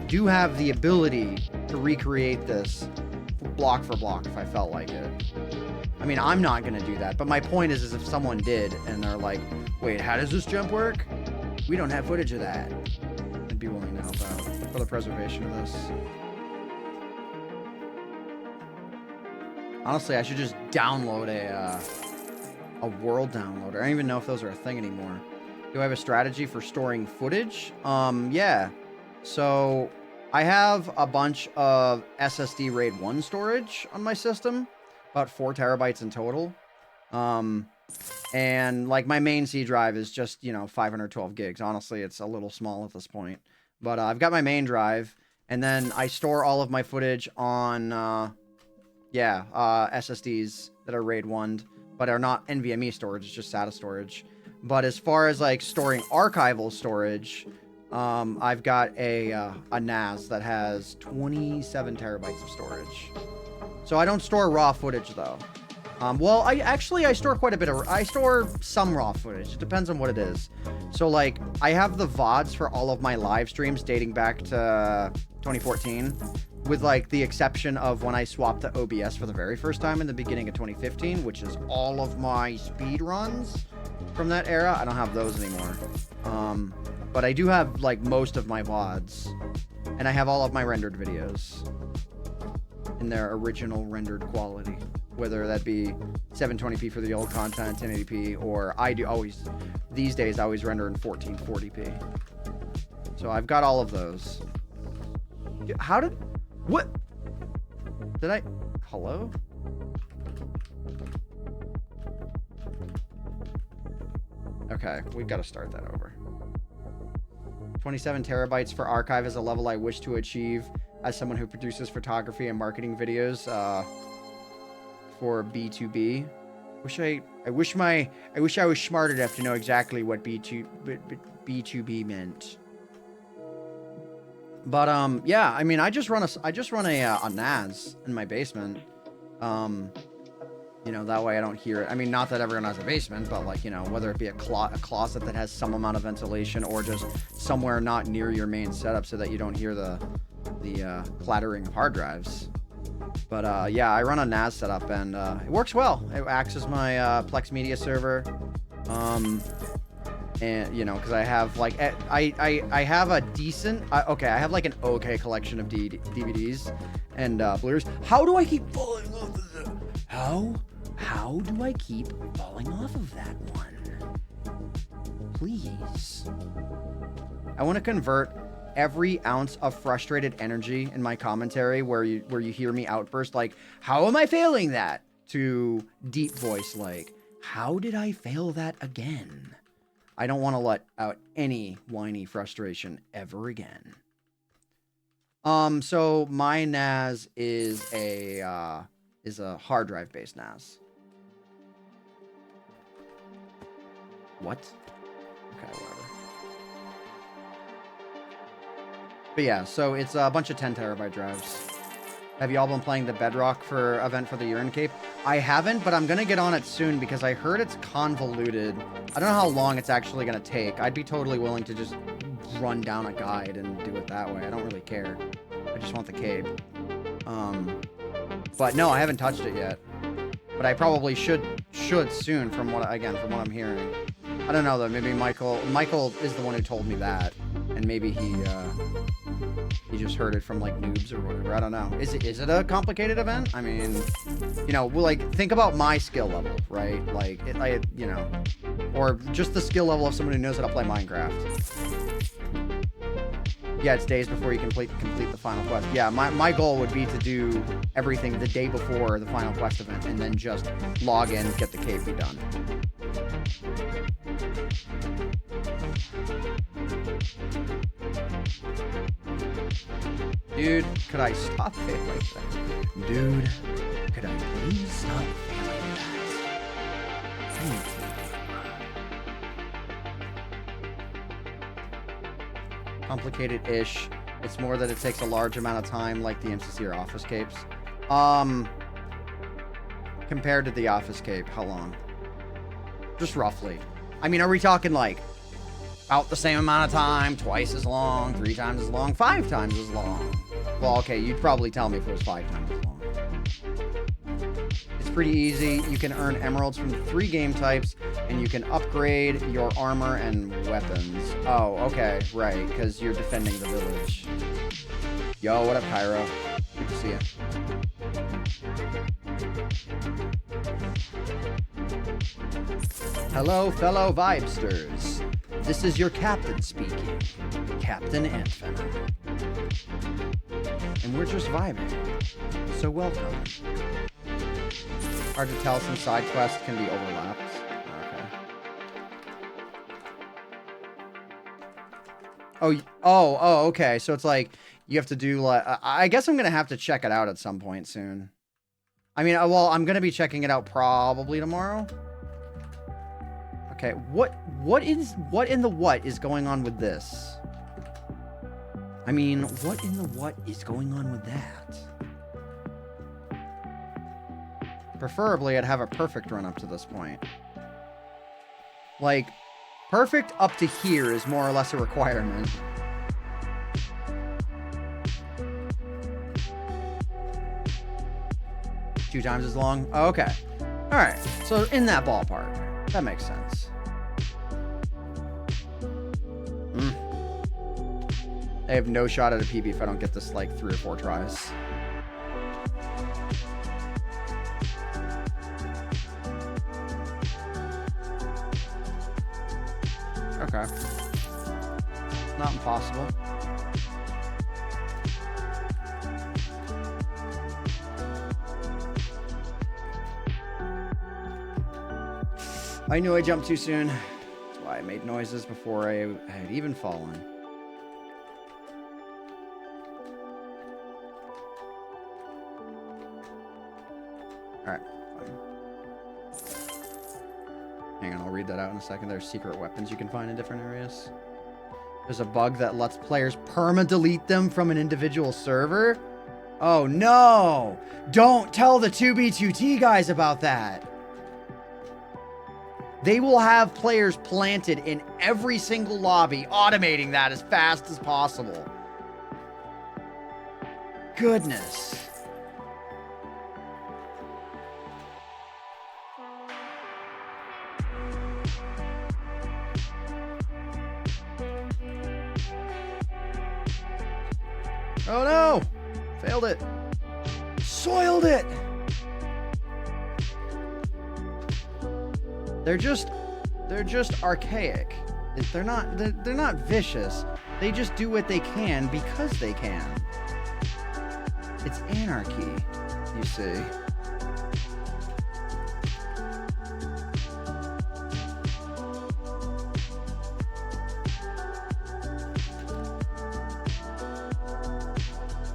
B: do have the ability to recreate this block for block if I felt like it. I mean, I'm not gonna do that, but my point is if someone did and they're like, wait, how does this jump work? We don't have footage of that. I'd be willing to help out for the preservation of this. Honestly, I should just download a world downloader. I don't even know if those are a thing anymore. Do I have a strategy for storing footage? Yeah. So I have a bunch of SSD RAID 1 storage on my system, about 4 terabytes in total. And like my main C drive is just, you know, 512 gigs. Honestly, it's a little small at this point, but I've got my main drive, and then I store all of my footage on, SSDs that are RAID 1'd, but are not NVMe storage, it's just SATA storage. But as far as like storing archival storage, I've got a NAS that has 27 terabytes of storage. So I don't store raw footage though. Well, I store quite a bit of, I store some raw footage. It depends on what it is. So like I have the VODs for all of my live streams dating back to 2014. With like the exception of when I swapped to OBS for the very first time in the beginning of 2015, which is all of my speed runs from that era. I don't have those anymore. But I do have like most of my VODs, and I have all of my rendered videos in their original rendered quality, whether that be 720p for the old content, 1080p, or these days I always render in 1440p. So I've got all of those. What? Hello? Okay, we've got to start that over. 27 terabytes for archive is a level I wish to achieve as someone who produces photography and marketing videos for B2B. I wish I was smart enough to know exactly what B2B meant. But yeah, I mean, I just run a NAS in my basement. You know, that way I don't hear it. I mean, not that everyone has a basement, but like, you know, whether it be a closet that has some amount of ventilation or just somewhere not near your main setup so that you don't hear the clattering of hard drives. But yeah, I run a NAS setup and it works well. It acts as my Plex media server. And you know, because I have like I have a decent okay, I have like an okay collection of DVDs and Blu-rays. How do I keep falling off of the how do I keep falling off of that one? Please. I want to convert every ounce of frustrated energy in my commentary where you hear me outburst like, how am I failing that? To deep voice like, how did I fail that again? I don't want to let out any whiny frustration ever again. So my NAS is a hard drive based NAS. What? Okay, whatever. But yeah, so it's a bunch of 10 terabyte drives. Have you all been playing the Bedrock event for the Urine Cape? I haven't, but I'm going to get on it soon because I heard it's convoluted. I don't know how long it's actually going to take. I'd be totally willing to just run down a guide and do it that way. I don't really care. I just want the cape. But no, I haven't touched it yet. But I probably should soon from what I'm hearing. I don't know though, maybe Michael is the one who told me that. And maybe he just heard it from like noobs or whatever. I don't know. Is it a complicated event? I mean, you know, like think about my skill level, right? Like you know, or just the skill level of someone who knows how to play Minecraft. Yeah, it's days before you complete the final quest. Yeah, my goal would be to do everything the day before the final quest event and then just log in, get the cape, be done. Dude, could I stop failing that? Dude, could I please stop failing that? Thank you. Complicated-ish. It's more that it takes a large amount of time, like the MCC or Office capes. Compared to the Office cape, how long? Just roughly. I mean, are we talking like about the same amount of time, twice as long, 3 times as long, 5 times as long? Well, okay, you'd probably tell me if it was 5 times as long. It's pretty easy. You can earn emeralds from 3 game types, and you can upgrade your armor and weapons. Oh, okay, right, because you're defending the village. Yo, what up, Cairo? Good to see you. Hello, fellow Vibesters. This is your captain speaking, Captain AntVenom. And we're just vibing, so welcome. Hard to tell since side quests can be overlapped. Okay. Oh, okay. So it's like you have to do like. I guess I'm gonna have to check it out at some point soon. I mean, well, I'm gonna be checking it out probably tomorrow. Okay, what is going on with this? I mean, what in the what is going on with that? Preferably, I'd have a perfect run up to this point. Like, perfect up to here is more or less a requirement. Two times as long? Oh, okay. Alright, so in that ballpark. That makes sense. I have no shot at a PB if I don't get this like 3 or 4 tries. Okay. Not impossible. I knew I jumped too soon. That's why I made noises before I had even fallen. Alright, fine. Hang on, I'll read that out in a second. There's secret weapons you can find in different areas. There's a bug that lets players perma-delete them from an individual server. Oh no! Don't tell the 2B2T guys about that. They will have players planted in every single lobby, automating that as fast as possible. Goodness. Oh no! Failed it. Soiled it! They're just archaic. They're not vicious. They just do what they can because they can. It's anarchy, you see.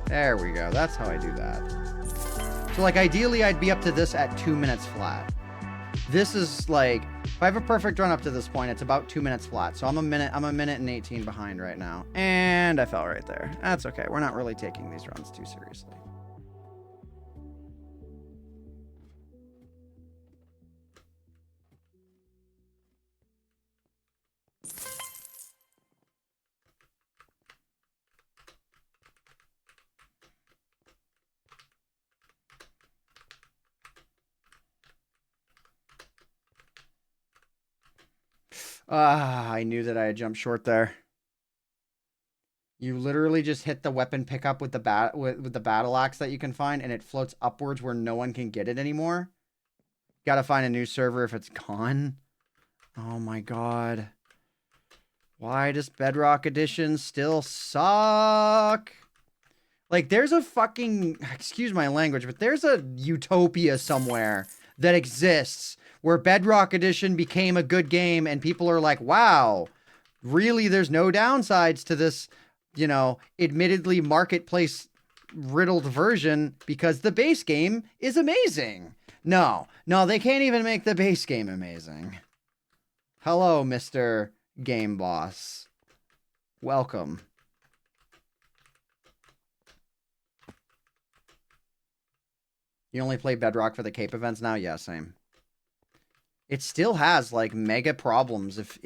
B: There we go. That's how I do that. So like ideally I'd be up to this at 2 minutes flat. This is like, if I have a perfect run up to this point, it's about 2 minutes flat. So I'm a minute and 18 behind right now. And I fell right there. That's okay. We're not really taking these runs too seriously. I knew that I had jumped short there. You literally just hit the weapon pickup with the with the battle axe that you can find, and it floats upwards where no one can get it anymore. Gotta find a new server if it's gone. Oh my god. Why does Bedrock Edition still suck? Like, there's a fucking, excuse my language, but there's a utopia somewhere that exists where Bedrock Edition became a good game and people are like, wow, really there's no downsides to this, you know, admittedly marketplace riddled version because the base game is amazing. No, they can't even make the base game amazing. Hello, Mr. Game Boss. Welcome. You only play Bedrock for the Cape events now? Yeah, same. It still has like mega problems if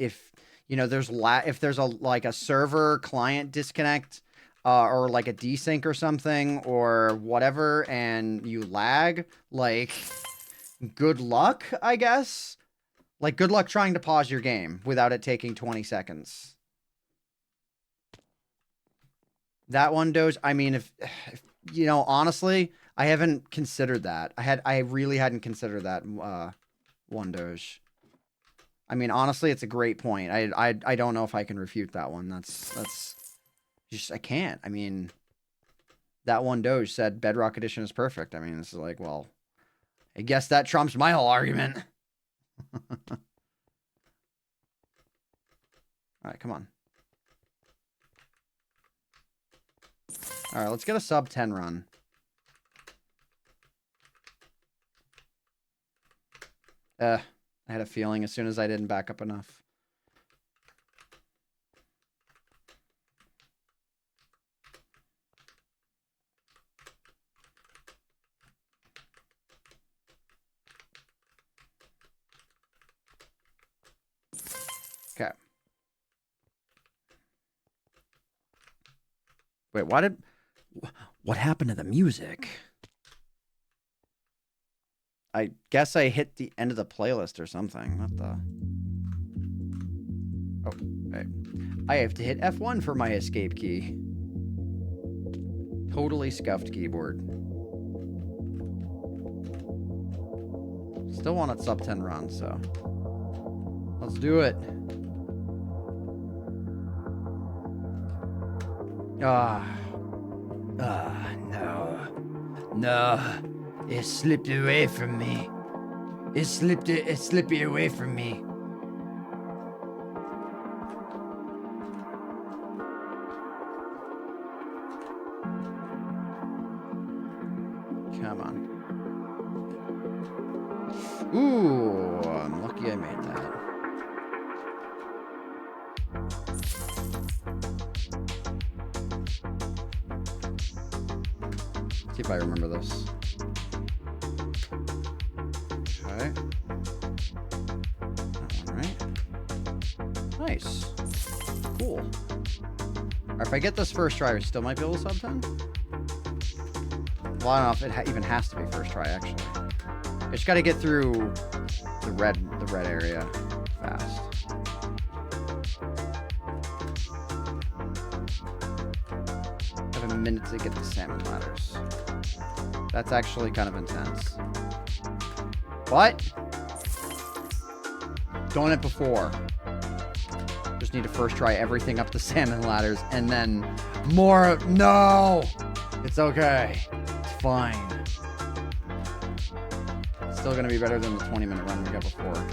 B: you know if there's a server client disconnect or like a desync or something or whatever and you lag, like good luck, I guess. Like good luck trying to pause your game without it taking 20 seconds. That one Doge, I mean if you know, honestly, I haven't considered that. I really hadn't considered that one Doge. I mean, honestly, it's a great point. I don't know if I can refute that one. That's just, I can't. I mean, that one Doge said Bedrock Edition is perfect. I mean, this is like, well, I guess that trumps my whole argument. All right, come on. All right, let's get a sub 10 run. I had a feeling as soon as I didn't back up enough. Okay. Wait, what happened to the music? I guess I hit the end of the playlist or something. What the? Oh, wait. I have to hit F1 for my escape key. Totally scuffed keyboard. Still want it sub 10 runs, so let's do it. No. It slipped away from me. It slipped away from me. Come on. Ooh, I'm lucky I made that. See if I remember this. Okay. That one, right? Nice. Cool. Or if I get this first try, I still might be able to sub 10. Well, I don't know if it even has to be first try, actually. I just got to get through the red area fast. I have a minute to get the salmon ladders. That's actually kind of intense. What? Done it before. Just need to first try everything up the salmon ladders and then more. No! It's okay. It's fine. It's still going to be better than the 20-minute run we got before.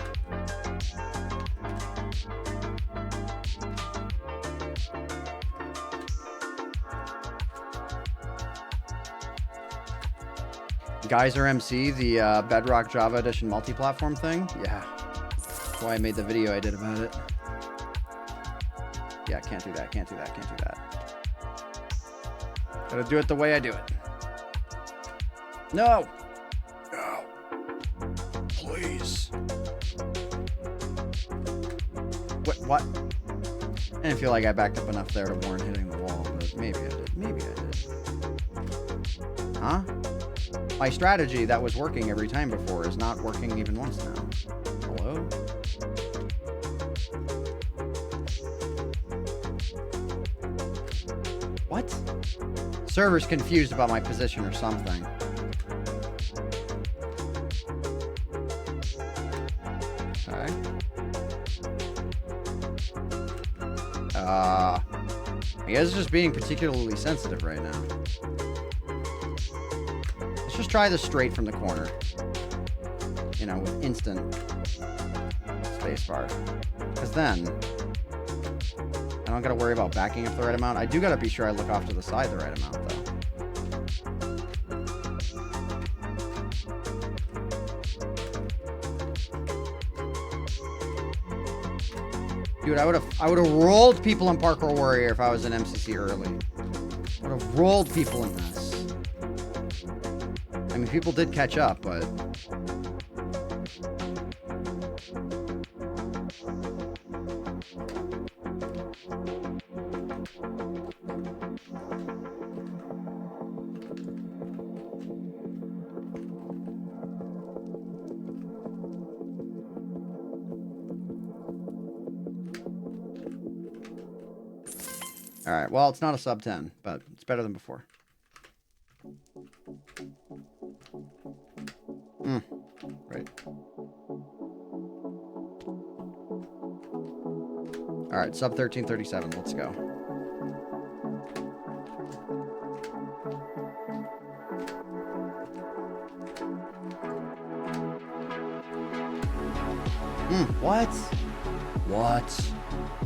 B: Geyser MC, the Bedrock Java Edition multi-platform thing? Yeah. That's why I made the video I did about it. Yeah, can't do that, can't do that, can't do that. Gotta do it the way I do it. No! No. Please. What? I didn't feel like I backed up enough there to warrant hitting the wall, but maybe I did. Maybe I did. Huh? My strategy that was working every time before is not working even once now. Hello? What? Server's confused about my position or something. Okay. I guess it's just being particularly sensitive right now. Let's just try this straight from the corner. You know, with instant spacebar. Because then I don't gotta worry about backing up the right amount. I do gotta be sure I look off to the side the right amount, though. Dude, I would have rolled people in Parkour Warrior if I was in MCC early. I would have rolled people in this. I mean, people did catch up, but all right, well, it's not a sub 10, but it's better than before. Right. All right, sub 1337, let's go. What? What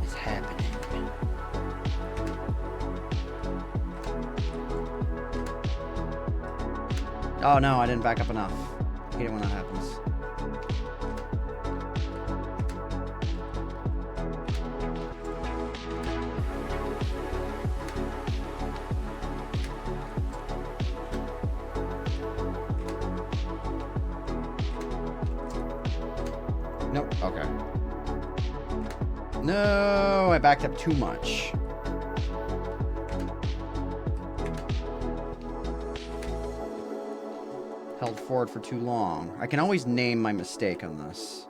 B: is happening? Oh no, I didn't back up enough. I hate it when that happens. Nope, okay. No, I backed up too much. Held forward for too long. I can always name my mistake on this.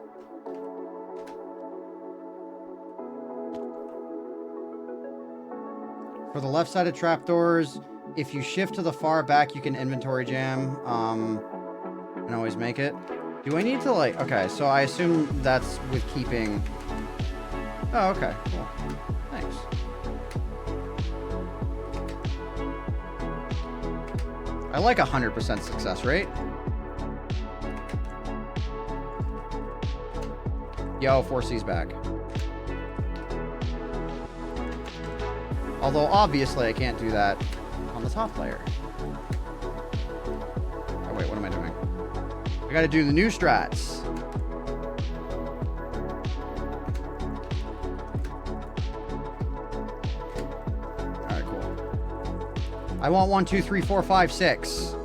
B: For the left side of trapdoors, if you shift to the far back, you can inventory jam and always make it. Do I need to, like... Okay, so I assume that's with keeping... Oh, okay. Cool. Thanks. I like 100% success rate. Yo, 4C's back. Although, obviously, I can't do that on the top layer. Oh, wait, what am I doing? I gotta do the new strats. Alright, cool. I want 1, 2, 3, 4, 5, 6.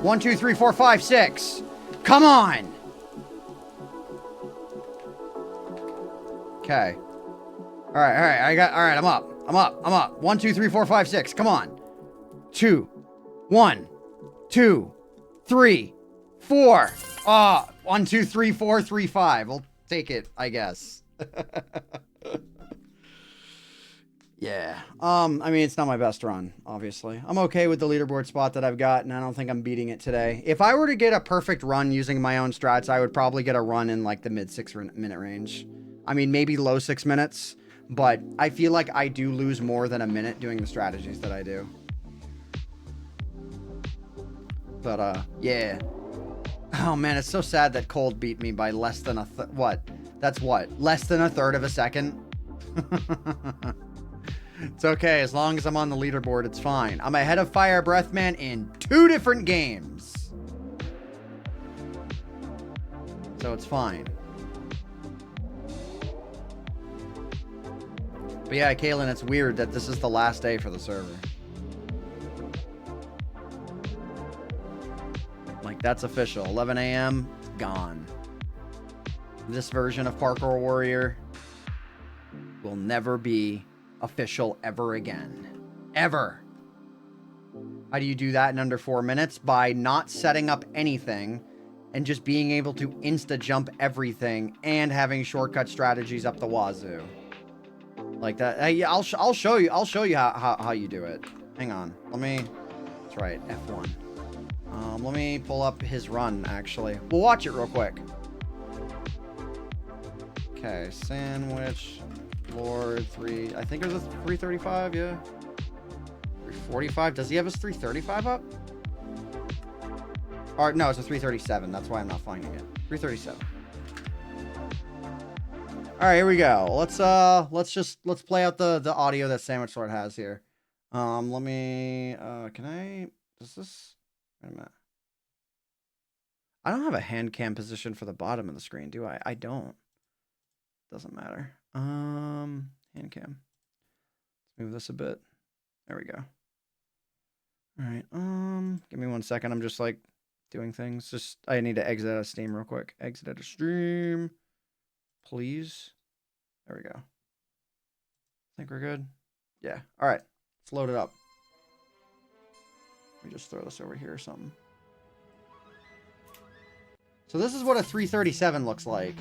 B: 1, 2, 3, 4, 5, 6. Come on. Okay. All right. All right. I'm up. 1, 2, 3, 4, 5, 6. Come on. 2, 1, 2, 3, 4. 1, 2, 3, 4, 3, 5. We'll take it, I guess. Yeah. I mean, it's not my best run, obviously. I'm okay with the leaderboard spot that I've got, and I don't think I'm beating it today. If I were to get a perfect run using my own strats, I would probably get a run in like the mid 6-minute range. I mean, maybe low 6 minutes, but I feel like I do lose more than a minute doing the strategies that I do. But, yeah. Oh, man, it's so sad that Cold beat me by less than what? That's what? Less than a third of a second? It's okay. As long as I'm on the leaderboard, it's fine. I'm ahead of Fire Breath Man in 2 different games. So it's fine. But yeah, Kaylin, it's weird that this is the last day for the server. Like, that's official. 11 a.m., gone. This version of Parkour Warrior will never be official ever again. Ever. How do you do that in under 4 minutes? By not setting up anything and just being able to insta-jump everything and having shortcut strategies up the wazoo. Like that. Hey, I'll show you how you do it. Hang on. That's right, F1. Let me pull up his run, actually. We'll watch it real quick. Okay, Sandwich Lord 3. I think it was a 335, yeah. 345. Does he have his 335 up? Or no, it's a 337. That's why I'm not finding it. 337. All right, here we go. Let's play out the audio that Sandwich Lord has here. Let me does this, wait a minute. I don't have a hand cam position for the bottom of the screen, do I? I don't. Doesn't matter. Hand cam. Let's move this a bit. There we go. All right. Give me 1 second. I'm just like doing things. I need to exit out of Steam real quick. Exit out of Stream, please. There we go. Think we're good? Yeah. All right. Let's load it up. Let me just throw this over here or something. So this is what a 337 looks like.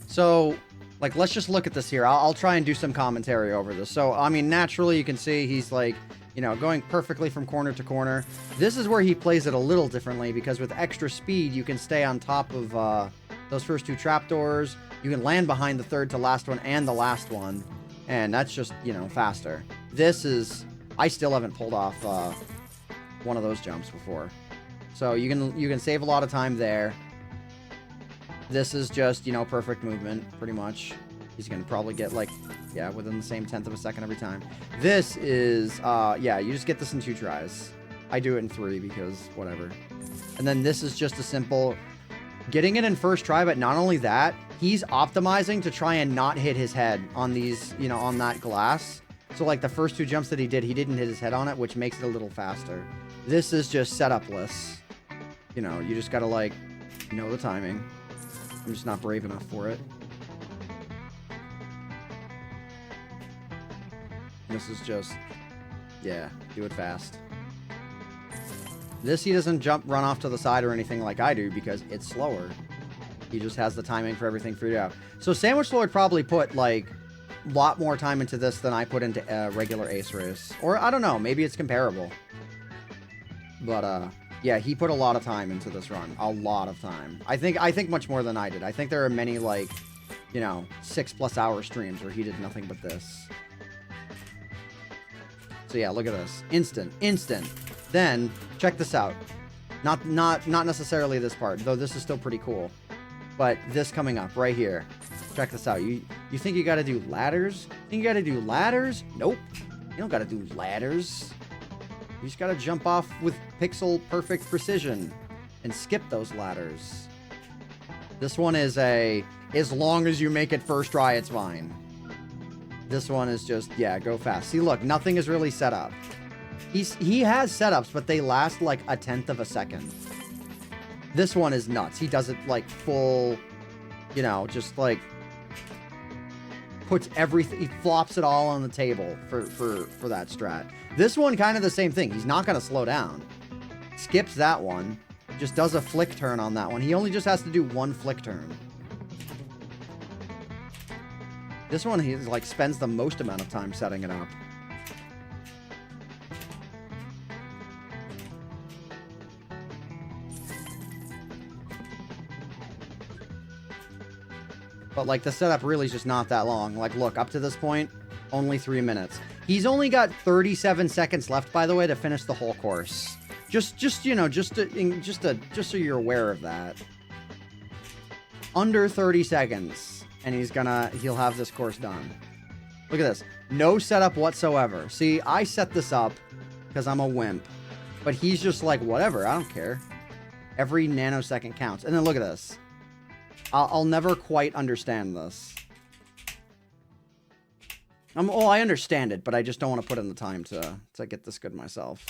B: So, like, let's just look at this here. I'll try and do some commentary over this. So, I mean, naturally, you can see he's, like, you know, going perfectly from corner to corner. This is where he plays it a little differently, because with extra speed, you can stay on top of those first 2 trapdoors. You can land behind the third to last one and the last one. And that's just, you know, faster. This is... I still haven't pulled off one of those jumps before. So, you can save a lot of time there. This is just, you know, perfect movement, pretty much. He's going to probably get, like, yeah, within the same 1/10 of a second every time. This is, yeah, you just get this in 2 tries. I do it in 3 because whatever. And then this is just a simple getting it in first try, but not only that, he's optimizing to try and not hit his head on these, you know, on that glass. So, like, the first 2 jumps that he didn't hit his head on it, which makes it a little faster. This is just setup-less. You know, you just got to, like, know the timing. I'm just not brave enough for it. This is just, yeah, do it fast. This, he doesn't run off to the side or anything like I do because it's slower. He just has the timing for everything figured out. So Sandwich Lord probably put, like, a lot more time into this than I put into a regular Ace Race. Or, I don't know, maybe it's comparable. But, yeah, he put a lot of time into this run. A lot of time. I think much more than I did. I think there are many, like, you know, 6+ hour streams where he did nothing but this. So yeah, look at this. Instant. Then, check this out. Not necessarily this part, though this is still pretty cool. But this coming up right here. Check this out. You think you gotta do ladders? Think you gotta do ladders? Nope. You don't gotta do ladders. You just gotta jump off with pixel perfect precision and skip those ladders. This one is as long as you make it first try, it's fine. This one is just, yeah, go fast. See, look, nothing is really set up. He has setups, but they last like a tenth of a second. This one is nuts. He does it like full, you know, just like puts everything, he flops it all on the table for that strat. This one kind of the same thing. He's not going to slow down. Skips that one. Just does a flick turn on that one. He only just has to do one flick turn. This one, he like spends the most amount of time setting it up. But like the setup really is just not that long. Like look, up to this point, only 3 minutes. He's only got 37 seconds left, by the way, to finish the whole course. Just you know, just so you're aware of that. Under 30 seconds, and he'll have this course done. Look at this. No setup whatsoever. See, I set this up because I'm a wimp. But he's just like, whatever, I don't care. Every nanosecond counts. And then look at this. I'll never quite understand this. I understand it, but I just don't want to put in the time to get this good myself.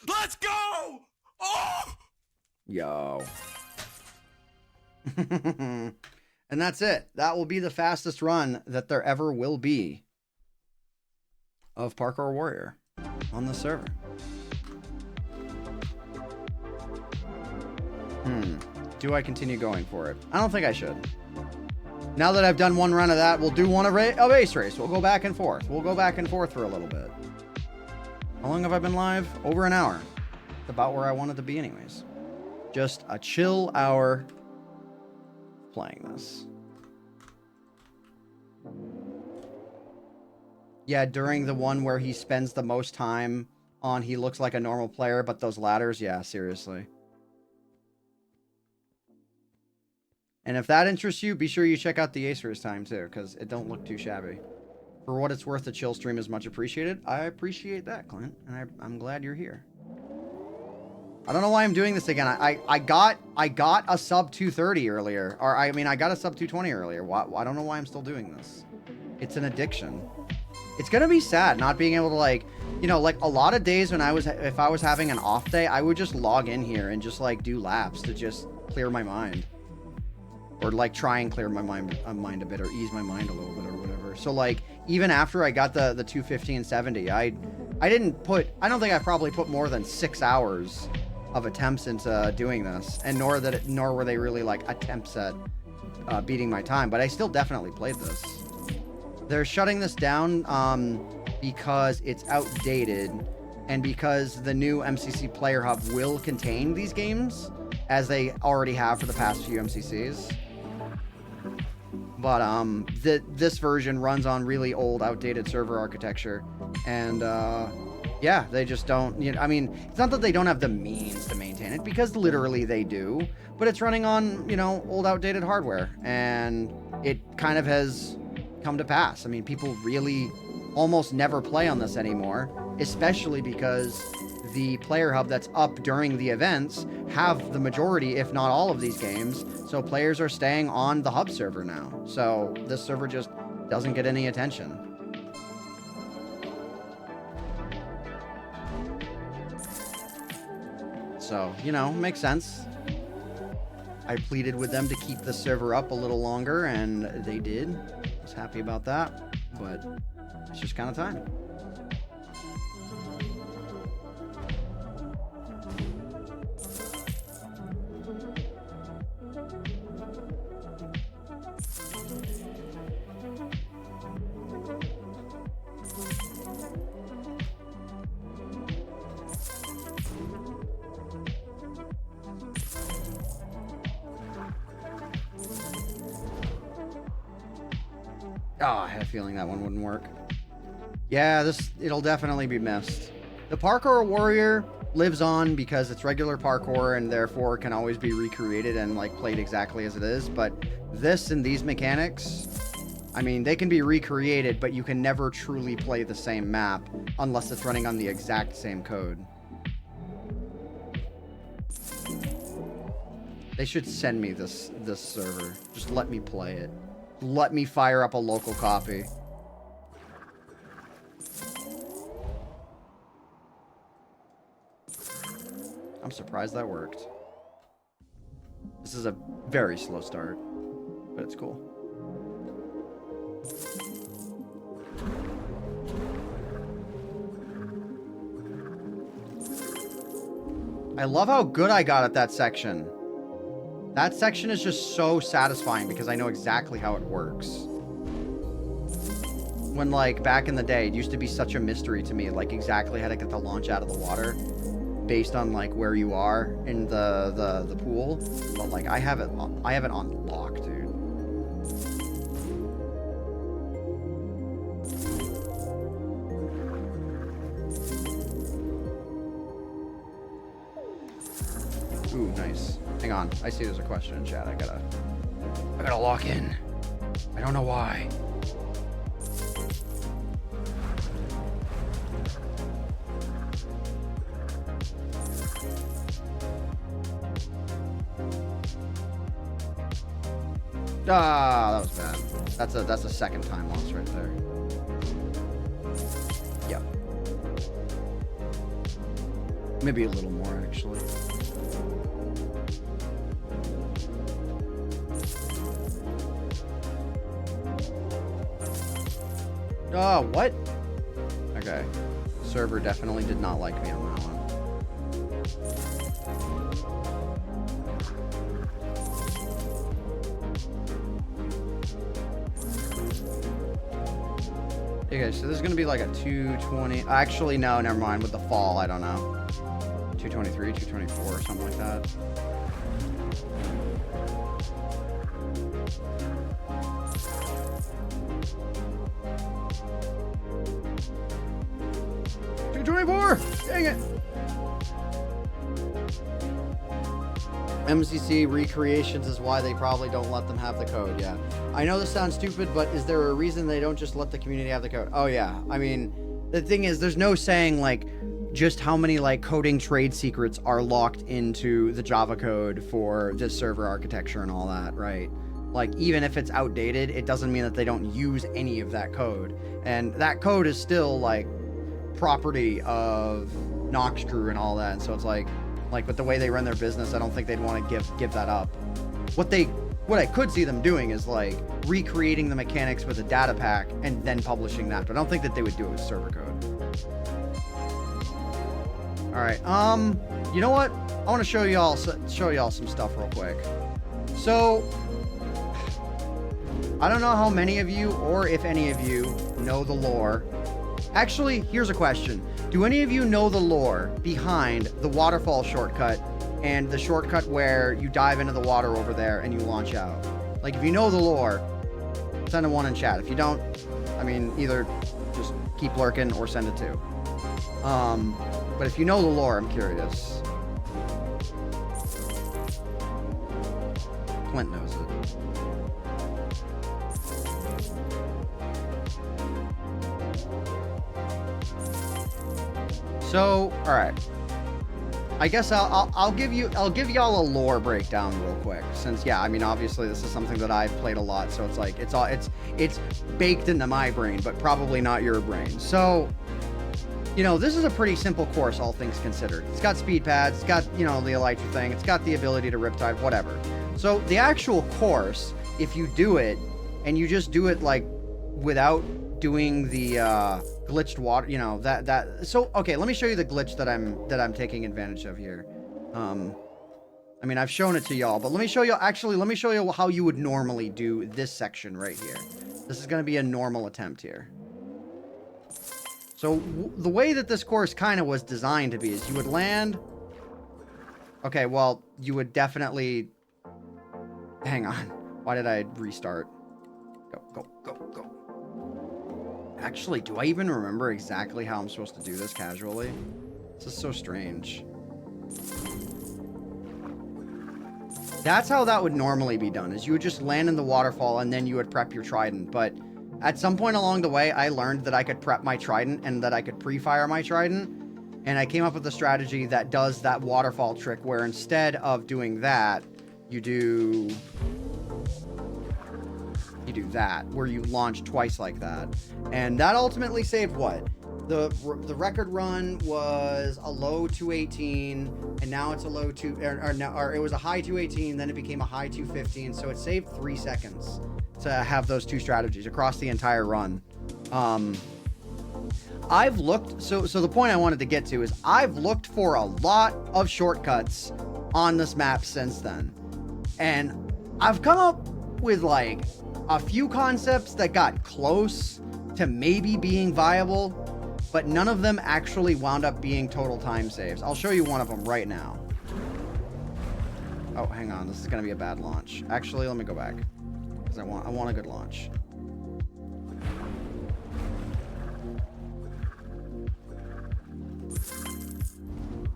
C: Let's go! Oh!
B: Yo. And that's it. That will be the fastest run that there ever will be of Parkour Warrior on the server. Do I continue going for it? I don't think I should. Now that I've done one run of that, we'll do one of Ace Race. We'll go back and forth. We'll go back and forth for a little bit. How long have I been live? Over an hour. It's about where I wanted to be anyways. Just a chill hour playing this. Yeah, during the one where he spends the most time on he looks like a normal player, but those ladders, yeah, seriously. And if that interests you, be sure you check out the Ace Race time too, because it don't look too shabby. For what it's worth, the chill stream is much appreciated. I appreciate that, Clint, and I'm glad you're here. I don't know why I'm doing this again. I got a sub 230 earlier, or I mean I got a sub 220 earlier. I don't know why I'm still doing this. It's an addiction. It's gonna be sad not being able to, like, you know, like a lot of days when if I was having an off day, I would just log in here and just like do laps to just clear my mind. Or like try and clear my mind a bit, or ease my mind a little bit, or whatever. So like even after I got the 250 and 70, I don't think I probably put more than 6 hours of attempts into doing this, and nor were they really like attempts at beating my time. But I still definitely played this. They're shutting this down because it's outdated, and because the new MCC Player Hub will contain these games, as they already have for the past few MCCs. But this version runs on really old, outdated server architecture, and yeah, they just don't. You know, I mean, it's not that they don't have the means to maintain it, because literally they do. But it's running on, you know, old, outdated hardware, and it kind of has come to pass. I mean, people really almost never play on this anymore, especially because the player hub that's up during the events have the majority, if not all, of these games. So players are staying on the hub server now. So this server just doesn't get any attention. So, you know, makes sense. I pleaded with them to keep the server up a little longer, and they did. I was happy about that, but it's just kind of time. Oh, I had a feeling that one wouldn't work. Yeah, it'll definitely be missed. The Parkour Warrior lives on because it's regular parkour and therefore can always be recreated and like played exactly as it is. But this and these mechanics, I mean, they can be recreated, but you can never truly play the same map unless it's running on the exact same code. They should send me this server. Just let me play it. Let me fire up a local copy. I'm surprised that worked. This is a very slow start, but it's cool. I love how good I got at that section. That section is just so satisfying because I know exactly how it works. When, like, back in the day, it used to be such a mystery to me, like, exactly how to get the launch out of the water based on, like, where you are in the pool. But, like, I have it on lock, dude. Ooh, nice. Hang on. I see there's a question in chat. I gotta lock in. I don't know why. Ah, that was bad. That's a second time loss right there. Yep. Maybe a little more, actually. Oh, what? Okay. Server definitely did not like me on that one. Okay, so this is gonna be like a 220. Actually, no, never mind. With the fall, I don't know. 223, 224, something like that. Dang it! MCC recreations is why they probably don't let them have the code, yeah. I know this sounds stupid, but is there a reason they don't just let the community have the code? Oh, yeah. I mean, the thing is, there's no saying, like, just how many, like, coding trade secrets are locked into the Java code for this server architecture and all that, right? Like, even if it's outdated, it doesn't mean that they don't use any of that code. And that code is still, like, property of Noxcrew and all that, and so it's like with the way they run their business, I don't think they'd want to give that up. What I could see them doing is like recreating the mechanics with a data pack and then publishing that, but I don't think that they would do it with server code. All right, you know what? I want to show y'all some stuff real quick. So I don't know how many of you, or if any of you, know the lore. Actually, here's a question. Do any of you know the lore behind the waterfall shortcut and the shortcut where you dive into the water over there and you launch out? Like, if you know the lore, send a 1 in chat. If you don't, I mean, either just keep lurking or send it 2. But if you know the lore, I'm curious. Clint knows it. So, all right. I guess I'll give y'all a lore breakdown real quick, since yeah, I mean obviously this is something that I've played a lot, so it's like it's baked into my brain, but probably not your brain. So, you know, this is a pretty simple course, all things considered. It's got speed pads, it's got, you know, the elytra thing, it's got the ability to riptide, whatever. So the actual course, if you do it and you just do it like without doing the glitched water, you know, so okay, let me show you the glitch that I'm taking advantage of here. I mean, I've shown it to y'all, but let me show you how you would normally do this section right here. This is going to be a normal attempt here. So the way that this course kind of was designed to be is you would land. Okay, well, you would definitely hang on. Why did I restart? Go. Actually, do I even remember exactly how I'm supposed to do this casually? This is so strange. That's how that would normally be done, is you would just land in the waterfall and then you would prep your trident. But at some point along the way, I learned that I could prep my trident and that I could pre-fire my trident. And I came up with a strategy that does that waterfall trick where instead of doing that, you do that, where you launch twice like that. And that ultimately saved what? The record run was a low 218, and now it's a low or it was a high 218, then it became a high 215. So it saved 3 seconds to have those two strategies across the entire run. I've looked, so the point I wanted to get to is I've looked for a lot of shortcuts on this map since then, and I've come up with like a few concepts that got close to maybe being viable, but none of them actually wound up being total time saves. I'll show you one of them right now. Oh, hang on, this is gonna be a bad launch. Actually, let me go back, because I want a good launch.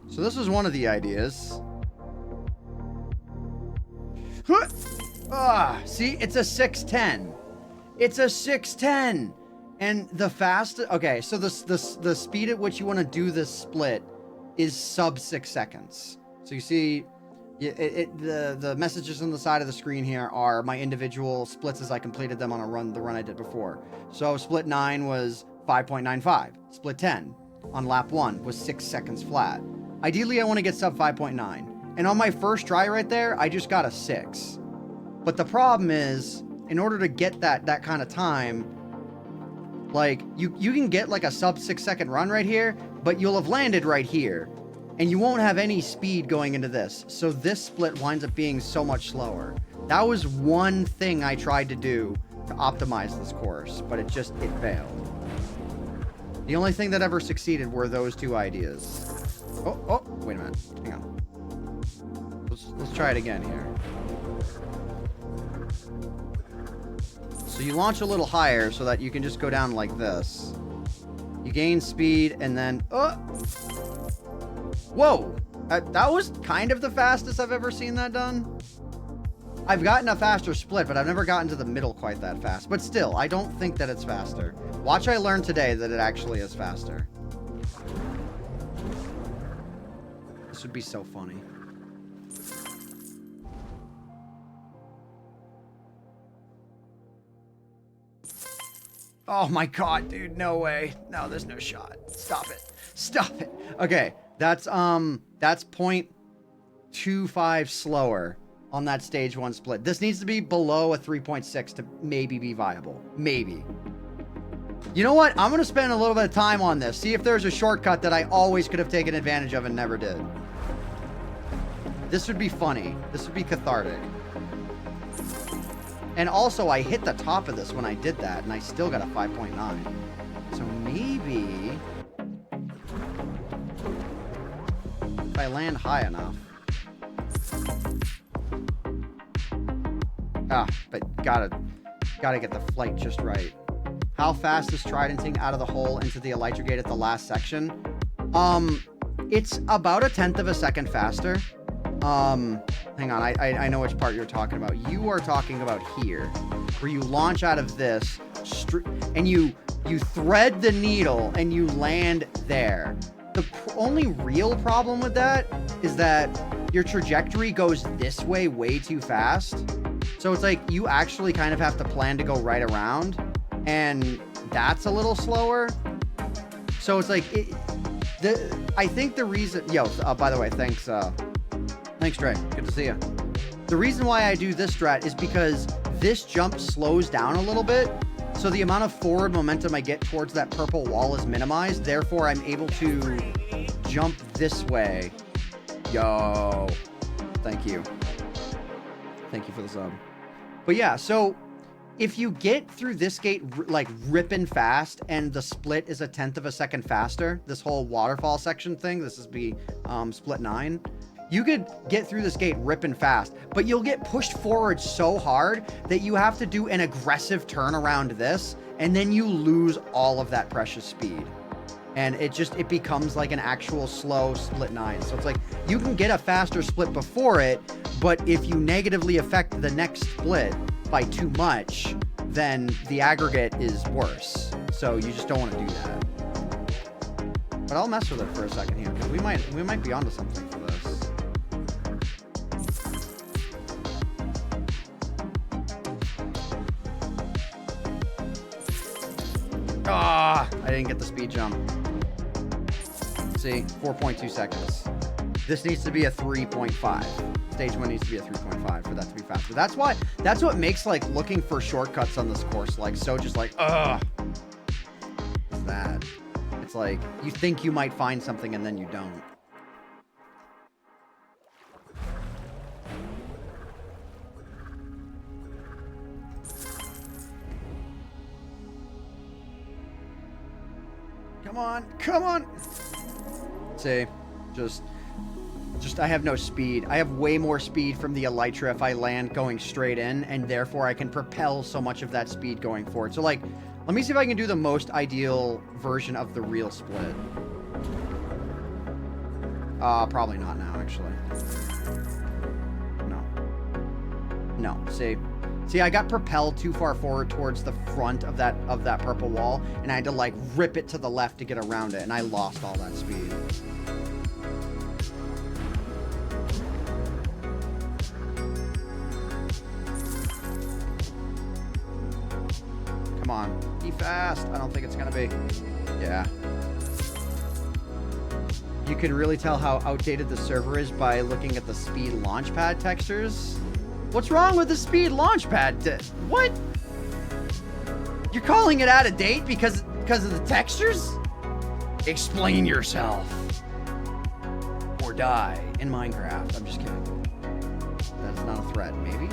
B: So this is one of the ideas. See, it's a 610. It's a 610. And the okay, so the speed at which you want to do this split is sub 6 seconds. So you see, the messages on the side of the screen here are my individual splits as I completed them on the run I did before. So split 9 was 5.95. Split 10 on lap 1 was 6 seconds flat. Ideally, I want to get sub 5.9. And on my first try right there, I just got a 6. But the problem is, in order to get that kind of time, like, you can get like a sub 6 second run right here, but you'll have landed right here. And you won't have any speed going into this. So this split winds up being so much slower. That was one thing I tried to do to optimize this course, but it failed. The only thing that ever succeeded were those two ideas. Oh, wait a minute. Hang on. Let's try it again here. So you launch a little higher so that you can just go down like this. You gain speed and then... Whoa! That was kind of the fastest I've ever seen that done. I've gotten a faster split, but I've never gotten to the middle quite that fast. But still, I don't think that it's faster. Watch, I learned today that it actually is faster. This would be so funny. Oh my god, dude, no way. No, there's no shot. Stop it. Stop it. Okay, that's 0.25 slower on that stage 1 split. This needs to be below a 3.6 to maybe be viable. Maybe. You know what? I'm going to spend a little bit of time on this. See if there's a shortcut that I always could have taken advantage of and never did. This would be funny. This would be cathartic. And also, I hit the top of this when I did that, and I still got a 5.9. So maybe... if I land high enough... but gotta get the flight just right. How fast is Tridenting out of the hole into the elytra gate at the last section? It's about 1/10 of a second faster. Hang on, I know which part you're talking about. You are talking about here, where you launch out of this, and you thread the needle, and you land there. The only real problem with that is that your trajectory goes this way way too fast. So it's like, you actually kind of have to plan to go right around, and that's a little slower. So it's like, I think the reason, by the way, thanks Dre, good to see you. The reason why I do this strat is because this jump slows down a little bit, so the amount of forward momentum I get towards that purple wall is minimized, therefore I'm able to jump this way. Yo, thank you. Thank you for the sub. But yeah, so if you get through this gate like ripping fast and the split is 1/10 of a second faster, this whole waterfall section thing, this is split 9, you could get through this gate ripping fast, but you'll get pushed forward so hard that you have to do an aggressive turn around this, and then you lose all of that precious speed. And it becomes like an actual slow split 9. So it's like, you can get a faster split before it, but if you negatively affect the next split by too much, then the aggregate is worse. So you just don't want to do that. But I'll mess with it for a second here, because we might be onto something for this. I didn't get the speed jump. See, 4.2 seconds. This needs to be a 3.5. Stage 1 needs to be a 3.5 for that to be faster. That's what makes like looking for shortcuts on this course like so just like ugh. It's that. It's like you think you might find something and then you don't. Come on, come on. See, just I have no speed. I have way more speed from the elytra if I land going straight in, and therefore I can propel so much of that speed going forward. So like, let me see if I can do the most ideal version of the real split. Probably not now, actually. No, see, I got propelled too far forward towards the front of that purple wall, and I had to like rip it to the left to get around it, and I lost all that speed. Come on, be fast. I don't think it's gonna be. Yeah. You can really tell how outdated the server is by looking at the speed launchpad textures. What's wrong with the speed launchpad? What? You're calling it out of date because of the textures? Explain yourself. Or die in Minecraft. I'm just kidding. That's not a threat, maybe?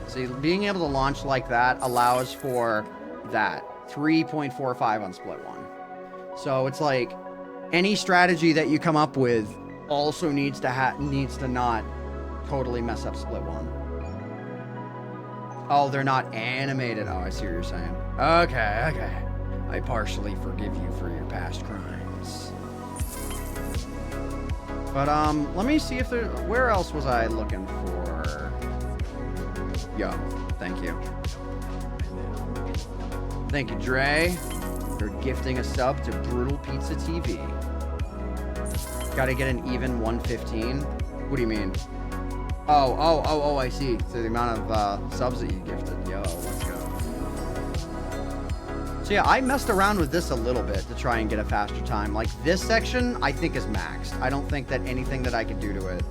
B: See, being able to launch like that allows for that 3.45 on split 1. So it's like any strategy that you come up with also needs to not totally mess up split 1. Oh, they're not animated. Oh, I see what you're saying. Okay. I partially forgive you for your past crimes. But let me see if there. Where else was I looking for? Yo, thank you. Thank you, Dre, for gifting a sub to Brutal Pizza TV. Gotta get an even 115. What do you mean? Oh, I see. So the amount of subs that you gifted. Yo, let's go. So yeah, I messed around with this a little bit to try and get a faster time. Like this section, I think is maxed. I don't think that anything that I could do to it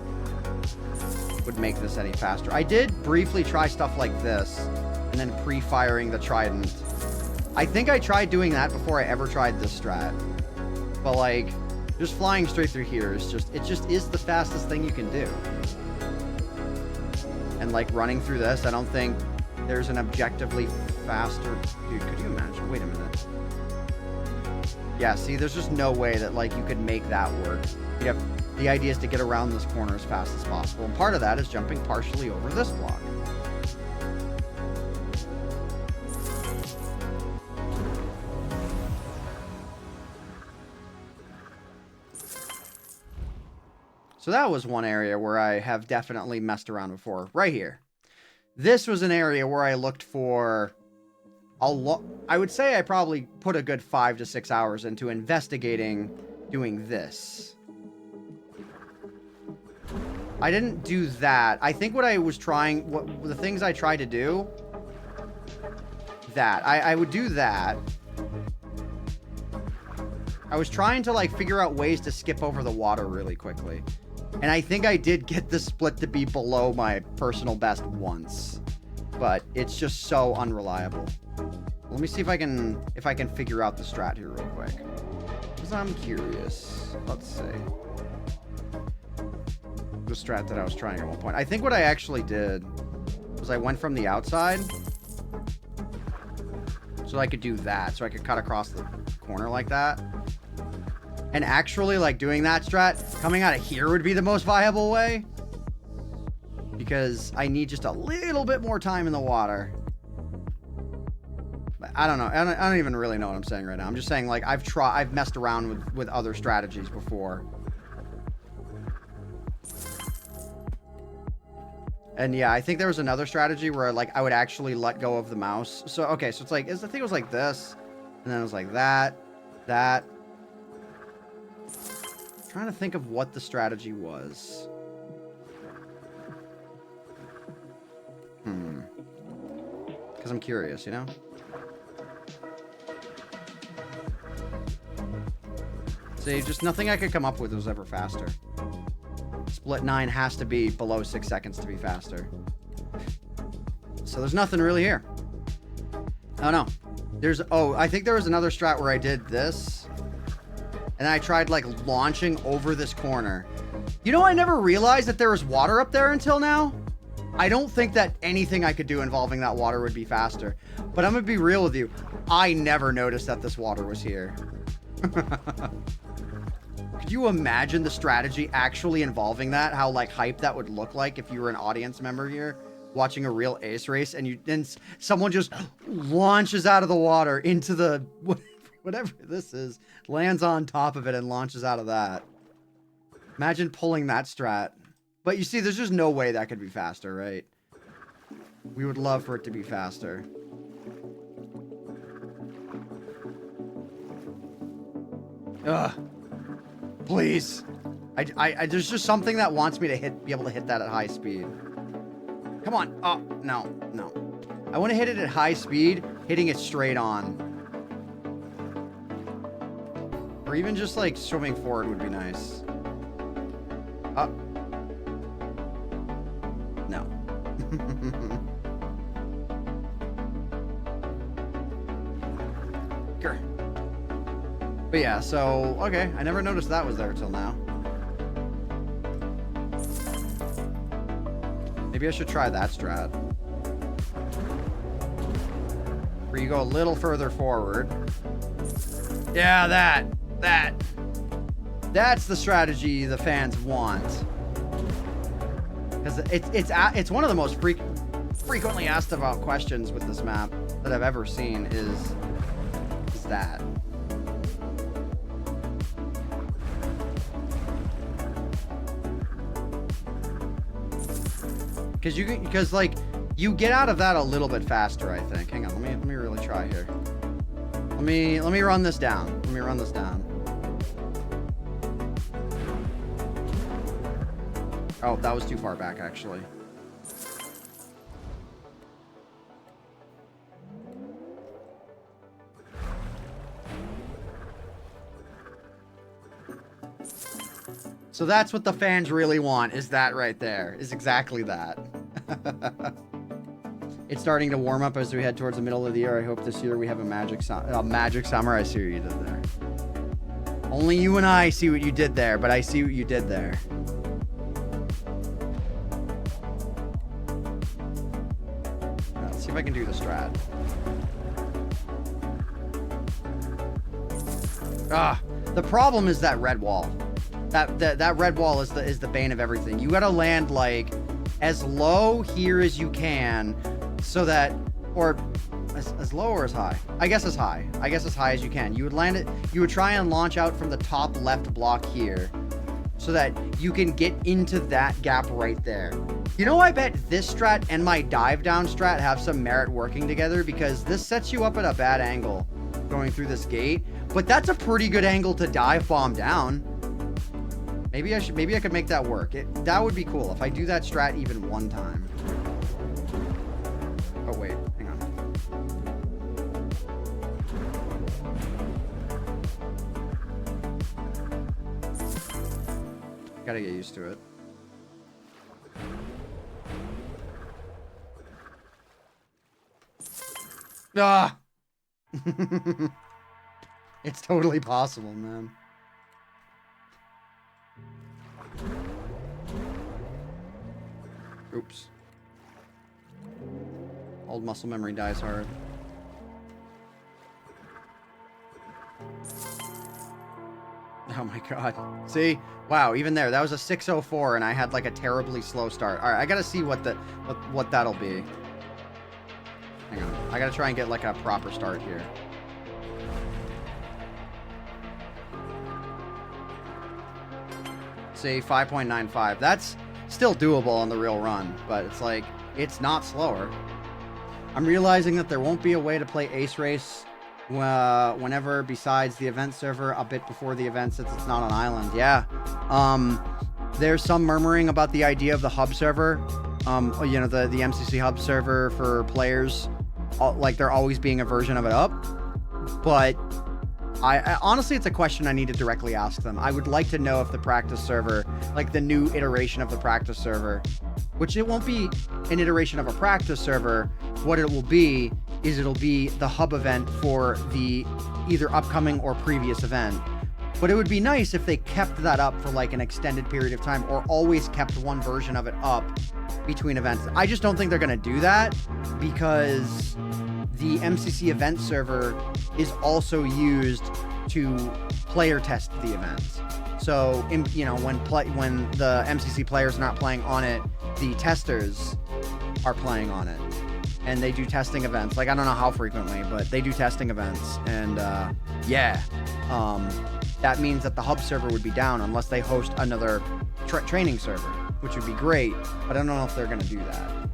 B: would make this any faster. I did briefly try stuff like this and then pre-firing the trident. I think I tried doing that before I ever tried this strat. But like, just flying straight through here is just is the fastest thing you can do. And like running through this, I don't think there's an objectively faster... Dude, could you imagine? Wait a minute. Yeah, see, there's just no way that like you could make that work. You have... The idea is to get around this corner as fast as possible, and part of that is jumping partially over this block. So that was one area where I have definitely messed around before, right here. This was an area where I looked for a lot. I would say I probably put a good 5 to 6 hours into investigating doing this. I didn't do that. I think what I was trying, the things I tried to do, that. I would do that. I was trying to like figure out ways to skip over the water really quickly. And I think I did get the split to be below my personal best once. But it's just so unreliable. Let me see if I can figure out the strat here real quick. Because I'm curious. Let's see. The strat that I was trying at one point. I think what I actually did was I went from the outside so I could do that. So I could cut across the corner like that. And actually, like, doing that strat, coming out of here would be the most viable way. Because I need just a little bit more time in the water. But I don't know. I don't even really know what I'm saying right now. I'm just saying, like, I've messed around with other strategies before. And yeah, I think there was another strategy where like I would actually let go of the mouse. So okay, so it's like I think it was like this, and then it was like that. I'm trying to think of what the strategy was. Because I'm curious, you know? See, just nothing I could come up with was ever faster. Split 9 has to be below 6 seconds to be faster. So there's nothing really here. Oh, no. I think there was another strat where I did this. And I tried, like, launching over this corner. You know, I never realized that there was water up there until now. I don't think that anything I could do involving that water would be faster. But I'm gonna be real with you. I never noticed that this water was here. Could you imagine the strategy actually involving that? How, like, hype that would look like if you were an audience member here watching a real ace race and someone just launches out of the water into the whatever this is, lands on top of it and launches out of that. Imagine pulling that strat. But you see, there's just no way that could be faster, right? We would love for it to be faster. Ugh. Please. There's just something that wants me to be able to hit that at high speed. Come on. Oh, no. I want to hit it at high speed, hitting it straight on. Or even just, like, swimming forward would be nice. Oh. No. Grr. But yeah, so, okay. I never noticed that was there till now. Maybe I should try that strat. Where you go a little further forward. Yeah, that's the strategy the fans want. Because it's one of the most frequently asked about questions with this map that I've ever seen is that. Because like you get out of that a little bit faster, I think. Hang on, let me really try here. Let me run this down. Let me run this down. Oh, that was too far back, actually. So that's what the fans really want, is that right there. Is exactly that. It's starting to warm up as we head towards the middle of the year. I hope this year we have a magic summer. I see what you did there. Only you and I see what you did there, but I see what you did there. Let's see if I can do the strat. The problem is that red wall. That red wall is the bane of everything. You gotta land like as low here as you can, so that, or as low or as high. I guess as high. I guess as high as you can. You would land it. You would try and launch out from the top left block here, so that you can get into that gap right there. You know, I bet this strat and my dive down strat have some merit working together, because this sets you up at a bad angle going through this gate. But that's a pretty good angle to dive bomb down. Maybe I could make that work. That would be cool if I do that strat even one time. Oh wait, hang on. Gotta get used to it. Ah! It's totally possible, man. Oops. Old muscle memory dies hard. Oh my god. See? Wow, even there. That was a 6:04 and I had like a terribly slow start. Alright, I gotta see what that'll be. Hang on. I gotta try and get like a proper start here. Say 5.95. That's still doable on the real run, but it's like, it's not slower. I'm realizing that there won't be a way to play Ace Race whenever besides the event server a bit before the event, since it's not an island. Yeah. There's some murmuring about the idea of the hub server You know, the MCC hub server for players, like there always being a version of it up. But I honestly, it's a question I need to directly ask them. I would like to know if the practice server, like the new iteration of the practice server, which it won't be an iteration of a practice server. What it will be is it'll be the hub event for the either upcoming or previous event. But it would be nice if they kept that up for like an extended period of time, or always kept one version of it up between events. I just don't think they're going to do that, because the MCC event server is also used to player test the events. So, you know, when the MCC players are not playing on it, the testers are playing on it. And they do testing events. Like, I don't know how frequently, but they do testing events. And, that means that the hub server would be down unless they host another training server, which would be great. But I don't know if they're going to do that.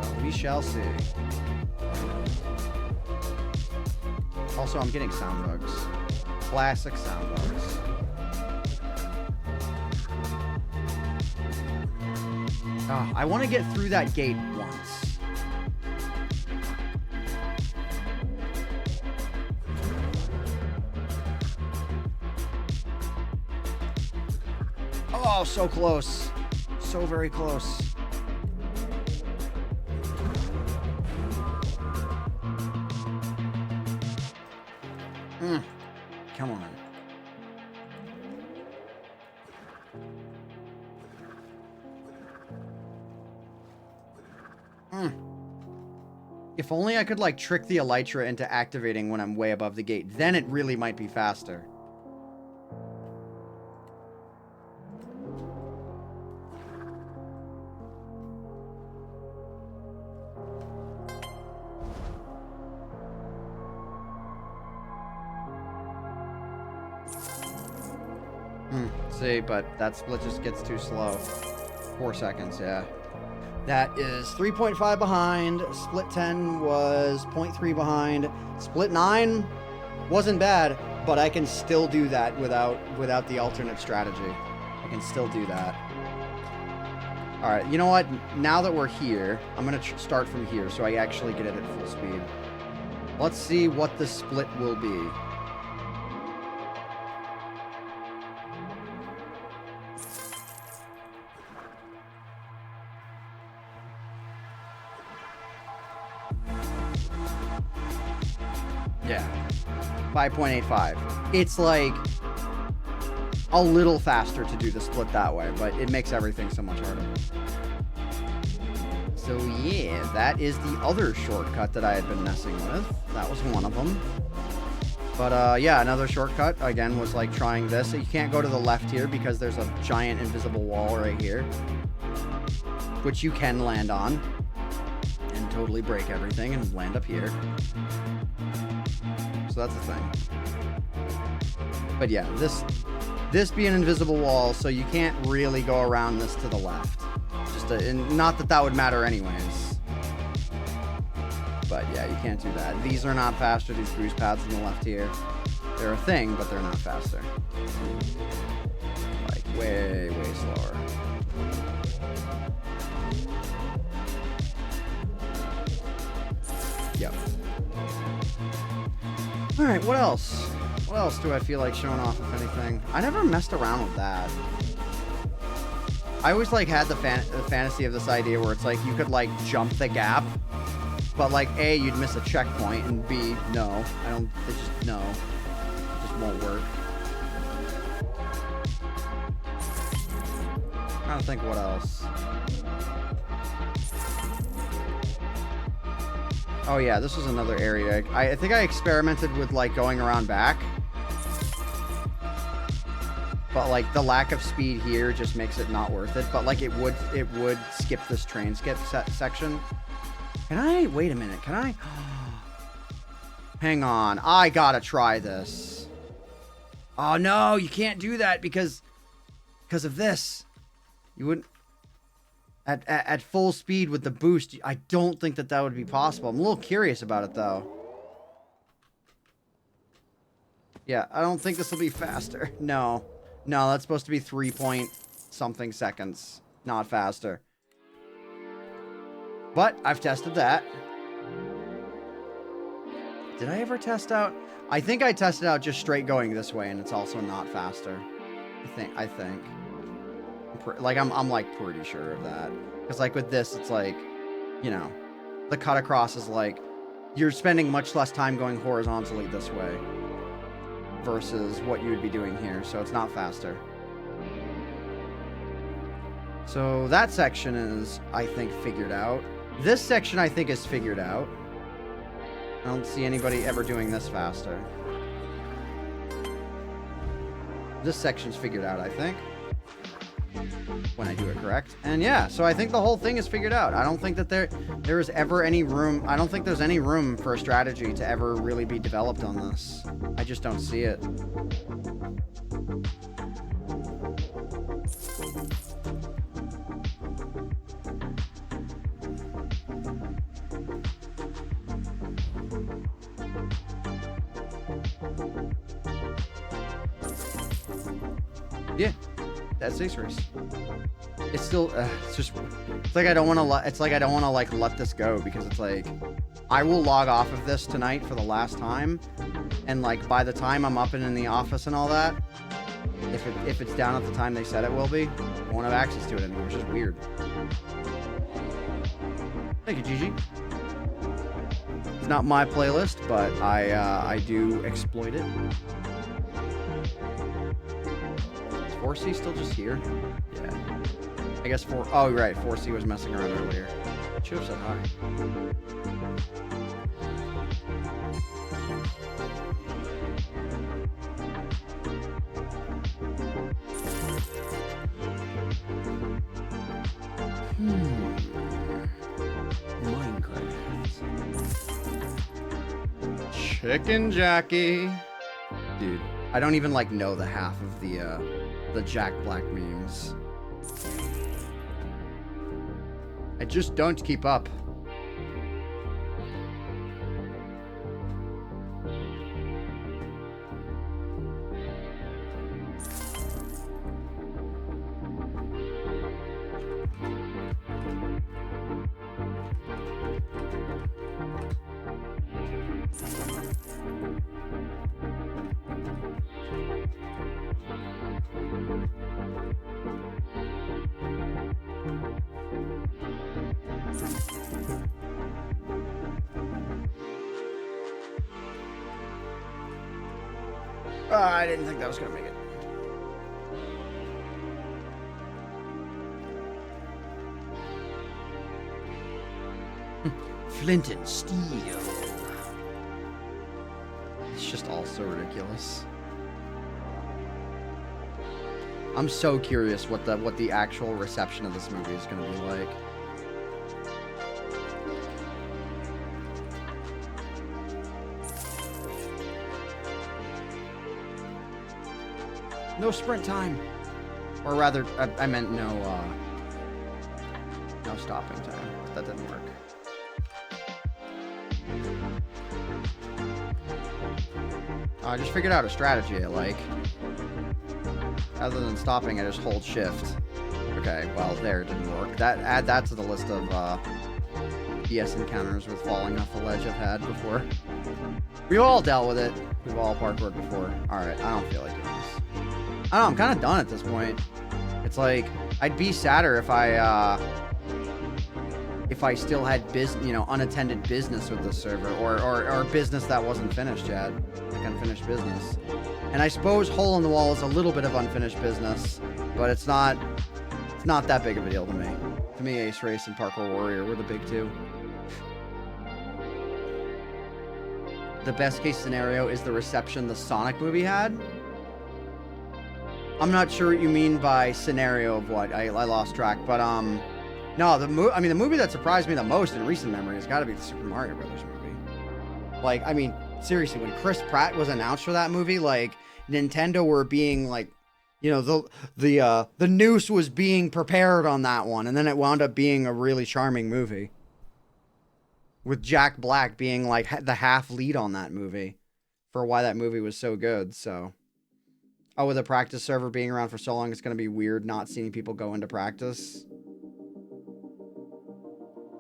B: So, we shall see. Also, I'm getting sound bugs. Classic sound bugs. Oh, I want to get through that gate once. Oh, so close. So very close. Come on. If only I could, like, trick the Elytra into activating when I'm way above the gate. Then it really might be faster. See, but that split just gets too slow. 4 seconds, yeah. That is 3.5 behind. Split 10 was 0.3 behind. Split 9 wasn't bad, but I can still do that without the alternate strategy. I can still do that. All right, you know what? Now that we're here, I'm going to start from here so I actually get it at full speed. Let's see what the split will be. Yeah, 5.85. It's like a little faster to do the split that way, but it makes everything so much harder. So yeah, that is the other shortcut that I had been messing with. That was one of them. But yeah, another shortcut, again, was like trying this. You can't go to the left here because there's a giant invisible wall right here, which you can land on and totally break everything and land up here. So that's the thing. But yeah, this being an invisible wall, so you can't really go around this to the left. And not that would matter anyways. But yeah, you can't do that. These are not faster, these boost pads on the left here. They're a thing, but they're not faster. Like, way, way slower. Yep. Alright, what else? What else do I feel like showing off, if anything? I never messed around with that. I always, like, had the fantasy of this idea where it's like you could, like, jump the gap, but, like, A, you'd miss a checkpoint, and B, no. It just won't work. I don't think what else. Oh yeah, this was another area. I think I experimented with, like, going around back. But, like, the lack of speed here just makes it not worth it. But, like, it would skip this train skip section. Can I? Wait a minute. Can I? Hang on. I gotta try this. Oh, no. You can't do that because of this. You wouldn't... At full speed with the boost, I don't think that would be possible. I'm a little curious about it, though. Yeah, I don't think this will be faster. No. No, that's supposed to be 3 point something seconds, not faster. But I've tested that. Did I ever test out? I think I tested out just straight going this way, and it's also not faster. I think. I'm like pretty sure of that. Because like with this, it's like, you know, the cut across is like, you're spending much less time going horizontally this way versus what you would be doing here. So it's not faster. So that section is, I think, figured out. This section, I think, is figured out. I don't see anybody ever doing this faster. This section's figured out, I think. When I do it correct. And yeah, so I think the whole thing is figured out. I don't think that there is ever any room. I don't think there's any room for a strategy to ever really be developed on this. I just don't see it. Yeah, that's Ace Race. It's still, it's like I don't want to, it's like I don't want to like let this go, because it's like, I will log off of this tonight for the last time, and like by the time I'm up and in the office and all that, if it's down at the time they said it will be, I won't have access to it anymore, which is weird. Thank you, Gigi. It's not my playlist, but I do exploit it. 4C still just here? Yeah. I guess oh, right. 4C was messing around earlier. Should have said hi. Minecraft. Chicken Jackie. Dude, I don't even like know the half of the Jack Black memes. I just don't keep up. I didn't think that was gonna make it. Flint and steel. It's just all so ridiculous. I'm so curious what the actual reception of this movie is gonna be like. No sprint time. Or rather, I meant no stopping time. That didn't work. I just figured out a strategy I like. Other than stopping, I just hold shift. Okay, well, there, it didn't work. Add that to the list of BS encounters with falling off the ledge I've had before. We've all dealt with it. We've all parkoured before. Alright, I don't feel like doing this. I don't know, I'm kind of done at this point. It's like, I'd be sadder if I still had unattended business with this server, or business that wasn't finished yet, like unfinished business. And I suppose Hole in the Wall is a little bit of unfinished business, but it's not that big of a deal to me. To me, Ace Race and Parkour Warrior were the big two. The best case scenario is the reception the Sonic movie had. I'm not sure what you mean by scenario of what. I lost track, but no, the movie that surprised me the most in recent memory has got to be the Super Mario Brothers movie. Like, I mean, seriously, when Chris Pratt was announced for that movie, like, Nintendo were being like, you know, the noose was being prepared on that one, and then it wound up being a really charming movie. With Jack Black being like the half lead on that movie for why that movie was so good, so. Oh, with a practice server being around for so long, it's going to be weird not seeing people go into practice.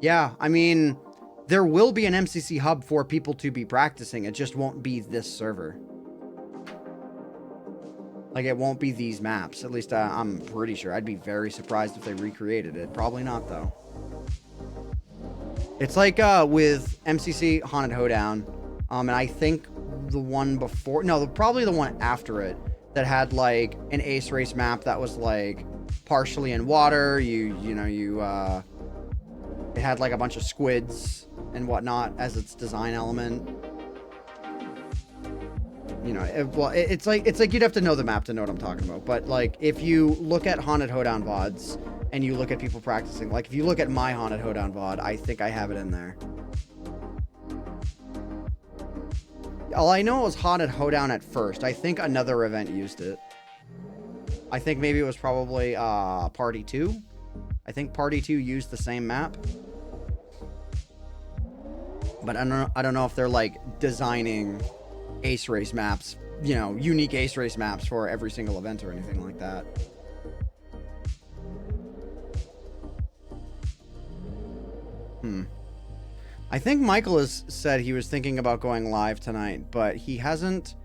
B: Yeah, I mean, there will be an MCC hub for people to be practicing. It just won't be this server. Like, it won't be these maps. At least I'm pretty sure. I'd be very surprised if they recreated it. Probably not, though. It's like with MCC Haunted Hoedown. And I think the one before... No, probably the one after it that had, like, an Ace Race map that was, like, partially in water. It had, like, a bunch of squids and whatnot as its design element. You know, it's like you'd have to know the map to know what I'm talking about. But, like, if you look at Haunted Hoedown VODs and you look at people practicing, like, if you look at my Haunted Hoedown VOD, I think I have it in there. All I know it was Haunted Hoedown at first. I think another event used it. I think maybe it was probably Party 2. I think Party 2 used the same map. But I don't know if they're, like, designing Ace Race maps, you know, unique Ace Race maps for every single event or anything like that. I think Michael has said he was thinking about going live tonight, but he hasn't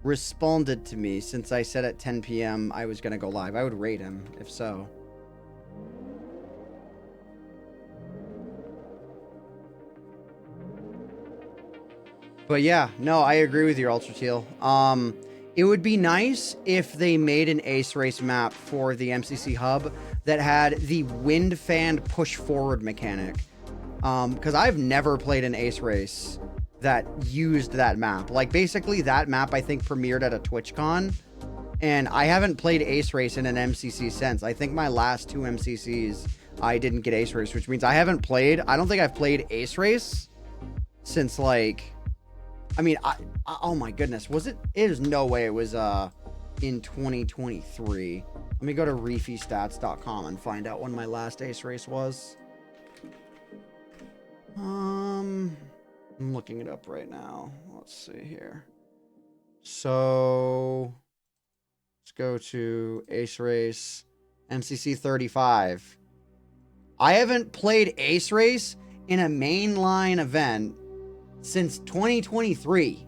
B: responded to me since I said at 10 p.m. I was going to go live. I would rate him if so. But yeah, no, I agree with you, Ultra Teal. It would be nice if they made an Ace Race map for the MCC hub that had the wind fan push forward mechanic. Because I've never played an Ace Race that used that map. Like, basically, that map, I think, premiered at a TwitchCon. And I haven't played Ace Race in an MCC since. I think my last 2 MCCs, I didn't get Ace Race, which means I don't think I've played Ace Race since, like... I mean, oh my goodness. There's no way it was in 2023. Let me go to reefystats.com and find out when my last Ace Race was. I'm looking it up right now. Let's see here. So let's go to Ace Race MCC 35. I haven't played Ace Race in a mainline event since 2023.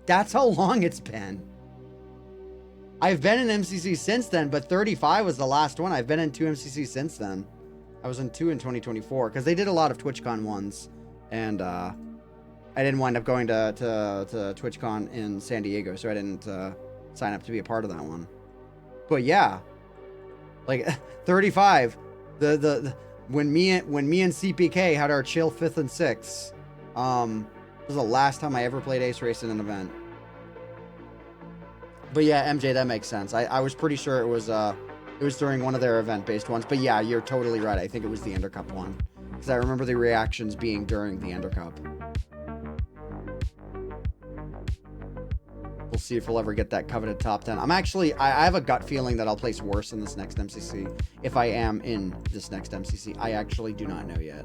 B: That's how long it's been. I've been in MCC since then, but 35 was the last one. I've been in 2 MCC since then. I was in 2 in 2024 because they did a lot of TwitchCon ones, and I didn't wind up going to TwitchCon in San Diego, so I didn't sign up to be a part of that one. But yeah, like 35. When me and CPK had our chill 5th and 6th. This was the last time I ever played Ace Race in an event. But yeah, MJ, that makes sense. I was pretty sure it was during one of their event-based ones. But yeah, you're totally right. I think it was the Ender Cup one. Because I remember the reactions being during the Ender Cup. We'll see if we'll ever get that coveted top 10. I have a gut feeling that I'll place worse in this next MCC. If I am in this next MCC. I actually do not know yet.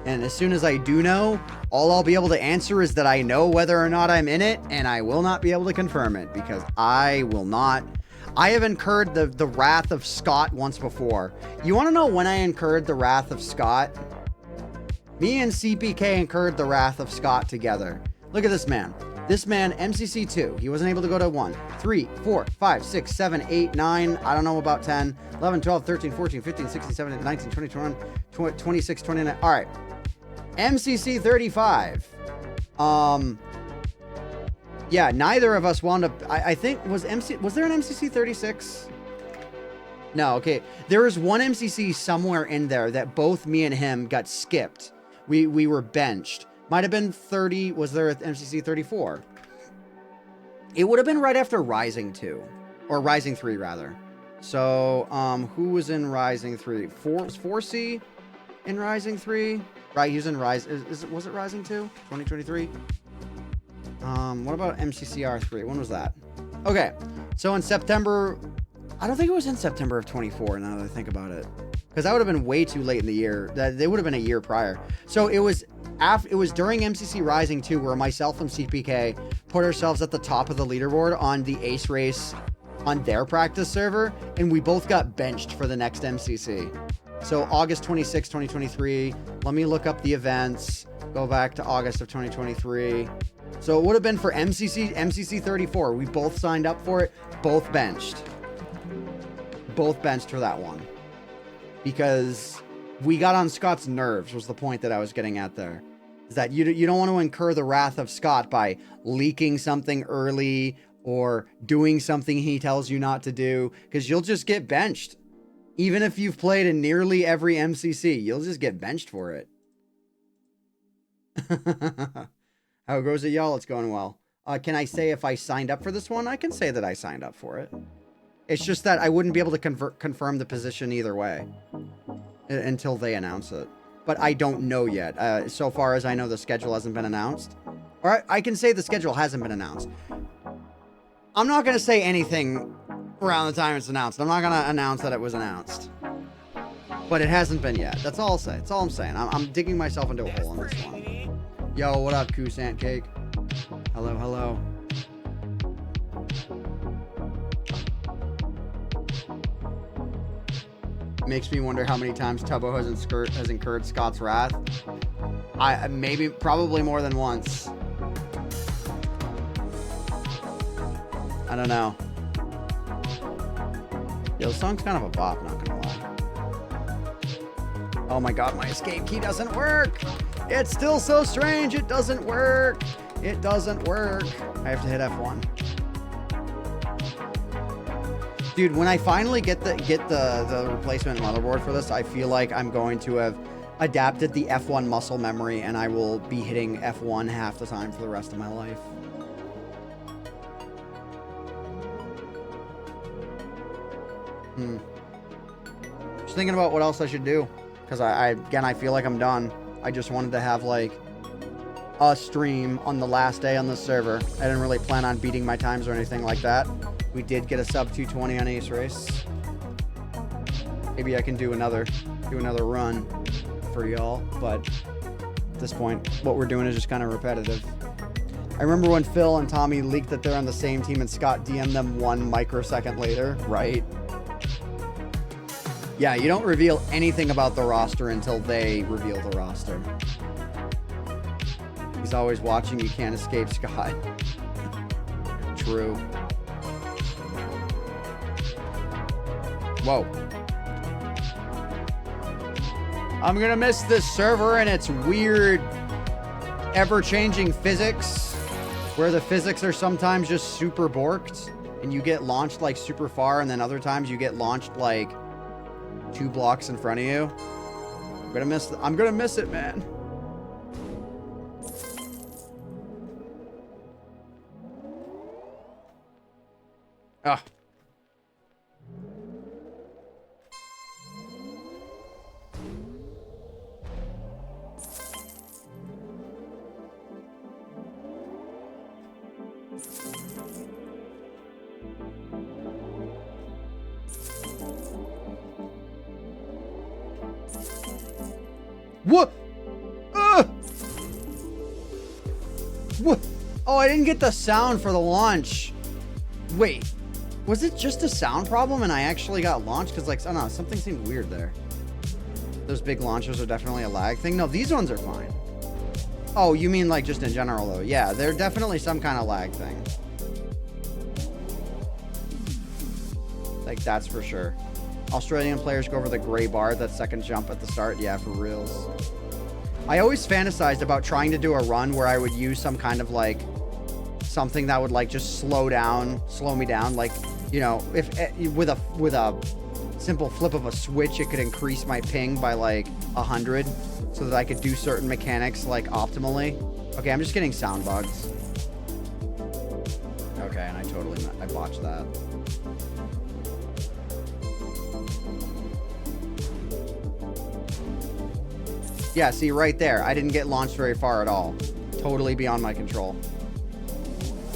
B: And as soon as I do know, all I'll be able to answer is that I know whether or not I'm in it, and I will not be able to confirm it, because I will not. I have incurred the wrath of Scott once before. You want to know when I incurred the wrath of Scott? Me and CPK incurred the wrath of Scott together. Look at this man. This man, MCC 2, he wasn't able to go to 1, 3, 4, 5, 6, 7, 8, 9, I don't know about 10, 11, 12, 13, 14, 15, 16, 17, 19, 20, 21, 26, 29. All right. MCC 35. Yeah, neither of us wound up. I think was there an MCC 36? No, okay. There was one MCC somewhere in there that both me and him got skipped. We were benched. Might have been 30. Was there an MCC 34? It would have been right after Rising 2. Or Rising 3, rather. So, who was in Rising 3? Was 4C in Rising 3? Right, he was in Rising. Was it Rising 2? 2023? What about MCCR 3? When was that? Okay, so in September... I don't think it was in September of 24, now that I think about it. Because that would have been way too late in the year. They would have been a year prior. So it was during MCC Rising 2 where myself and CPK put ourselves at the top of the leaderboard on the Ace Race on their practice server, and we both got benched for the next MCC. So August 26, 2023. Let me look up the events. Go back to August of 2023. So it would have been for MCC 34. We both signed up for it. Both benched. Both benched for that one. Because we got on Scott's nerves was the point that I was getting at there. Is that you don't want to incur the wrath of Scott by leaking something early or doing something he tells you not to do, because you'll just get benched. Even if you've played in nearly every MCC, you'll just get benched for it. How goes it, y'all? It's going well. Can I say if I signed up for this one? I can say that I signed up for it. It's just that I wouldn't be able to confirm the position either way until they announce it. But I don't know yet. So far as I know, the schedule hasn't been announced. Or I can say the schedule hasn't been announced. I'm not going to say anything around the time it's announced. I'm not going to announce that it was announced. But it hasn't been yet. That's all I'll say. That's all I'm saying. I'm digging myself into a hole on this one. Yo, what up, Koosant Cake? Hello, hello. Makes me wonder how many times Tubbo has incurred Scott's wrath. Probably more than once. I don't know. Yo, this song's kind of a bop, not gonna lie. Oh my god, my escape key doesn't work! It's still so strange, it doesn't work! It doesn't work. I have to hit F1. Dude, when I finally get the replacement motherboard for this, I feel like I'm going to have adapted the F1 muscle memory and I will be hitting F1 half the time for the rest of my life. Just thinking about what else I should do. Because I feel like I'm done. I just wanted to have, like, a stream on the last day on the server. I didn't really plan on beating my times or anything like that. We did get a sub 220 on Ace Race. Maybe I can do another run for y'all. But at this point, what we're doing is just kind of repetitive. I remember when Phil and Tommy leaked that they're on the same team and Scott DM'd them 1 microsecond later. Right. Yeah, you don't reveal anything about the roster until they reveal the roster. He's always watching. You can't escape Scott. True. Whoa. I'm gonna miss this server and its weird, ever-changing physics, where the physics are sometimes just super borked, and you get launched like super far, and then other times you get launched like 2 blocks in front of you. I'm gonna miss it, man. Ah. What? What? Oh, I didn't get the sound for the launch. Wait, was it just a sound problem and I actually got launched? Because, like, I don't know, something seemed weird there. Those big launchers are definitely a lag thing. No, these ones are fine. Oh, you mean like just in general, though? Yeah, they're definitely some kind of lag thing. Like, that's for sure. Australian players go over the gray bar, that second jump at the start. Yeah, for reals. I always fantasized about trying to do a run where I would use some kind of, like, something that would, like, just slow me down. Like, you know, if with a simple flip of a switch, it could increase my ping by, like, 100 so that I could do certain mechanics, like, optimally. Okay, I'm just getting sound bugs. Okay, and I botched that. Yeah, see, right there. I didn't get launched very far at all. Totally beyond my control.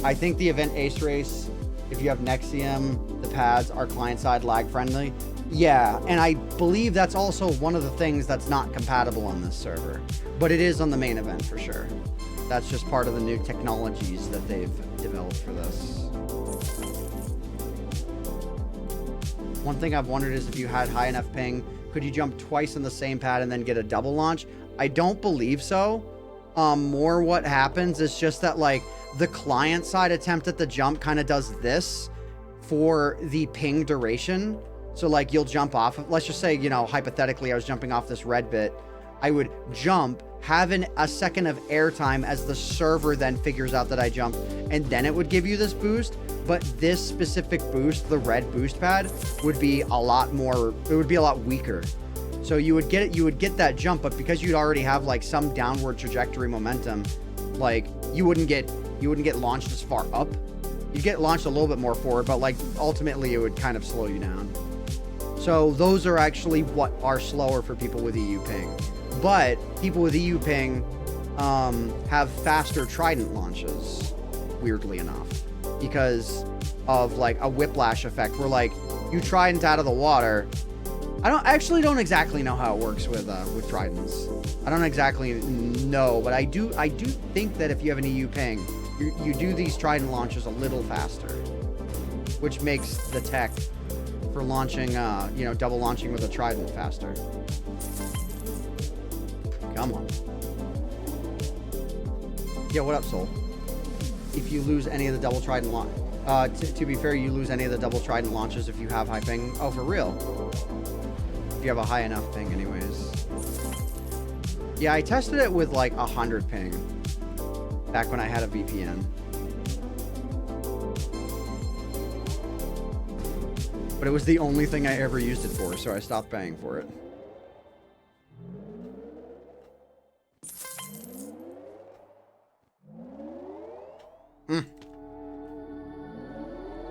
B: I think the event Ace Race, if you have Nexium, the pads are client-side lag-friendly. Yeah, and I believe that's also one of the things that's not compatible on this server. But it is on the main event for sure. That's just part of the new technologies that they've developed for this. One thing I've wondered is if you had high enough ping Could you jump twice in the same pad and then get a double launch? I don't believe so. More what happens is just that, like, the client side attempt at the jump kind of does this for the ping duration. So, like, you'll jump off of, let's just say, you know, hypothetically, I was jumping off this red bit. I would jump, have a second of airtime as the server then figures out that I jumped, and then it would give you this boost. But this specific boost, the red boost pad, would be a lot more, it would be a lot weaker. So you would get that jump, but because you'd already have like some downward trajectory momentum, like you wouldn't get launched as far up. You'd get launched a little bit more forward, but like ultimately it would kind of slow you down. So those are actually what are slower for people with EU ping. But people with EU ping have faster trident launches, weirdly enough, because of like a whiplash effect where like you trident out of the water. I don't exactly know how it works with tridents. I don't exactly know, but I do think that if you have an EU ping, you do these trident launches a little faster, which makes the tech for launching, you know, double launching with a trident faster. Come on. Yeah, what up, Soul? If you lose any of the double trident launch, to be fair, you lose any of the double trident launches if you have high ping. Oh, for real? If you have a high enough ping, anyways. Yeah, I tested it with like 100 ping back when I had a VPN. But it was the only thing I ever used it for, so I stopped paying for it.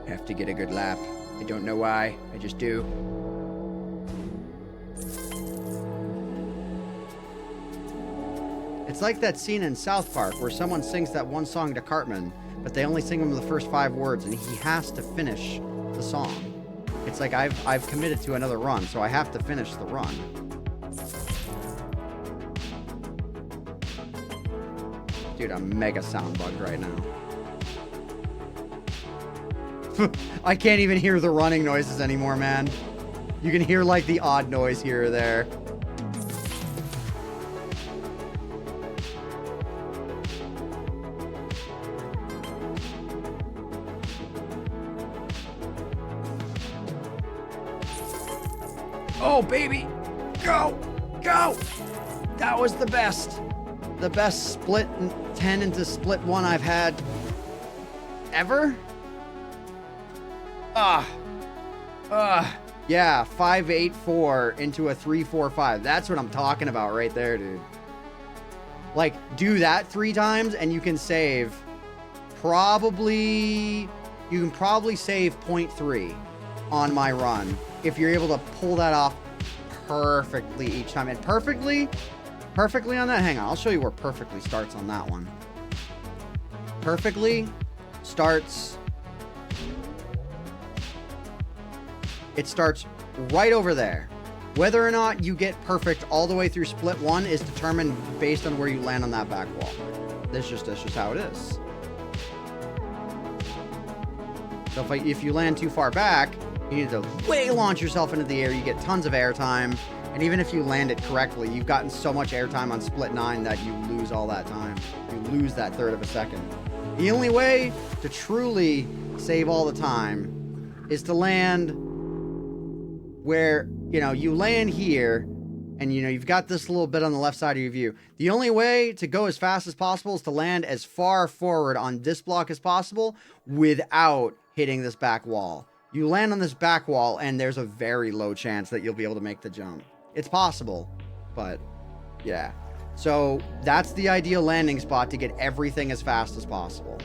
B: Have to get a good lap. I don't know why. I just do. It's like that scene in South Park where someone sings that one song to Cartman, but they only sing him the first 5 words, and he has to finish the song. It's like I've committed to another run, so I have to finish the run. Dude, I'm mega sound bugged right now. I can't even hear the running noises anymore, man. You can hear like the odd noise here or there. Oh, baby. Go. Go. That was the best. The best split 10 into split 1 I've had ever. Yeah, 5-8-4 into a 3-4-5. That's what I'm talking about right there, dude. Like, do that 3 times and you can save probably save 0.3 on my run if you're able to pull that off perfectly each time. And perfectly on that, hang on, I'll show you where perfectly starts on that one. Perfectly starts, it starts right over there. Whether or not you get perfect all the way through split 1 is determined based on where you land on that back wall. That's just how it is. So if you land too far back, you need to way launch yourself into the air. You get tons of airtime. And even if you land it correctly, you've gotten so much airtime on split 9 that you lose all that time. You lose that third of a second. The only way to truly save all the time is to land where, you know, you land here and, you know, you've got this little bit on the left side of your view. The only way to go as fast as possible is to land as far forward on this block as possible without hitting this back wall. You land on this back wall and there's a very low chance that you'll be able to make the jump. It's possible, but yeah. So that's the ideal landing spot to get everything as fast as possible.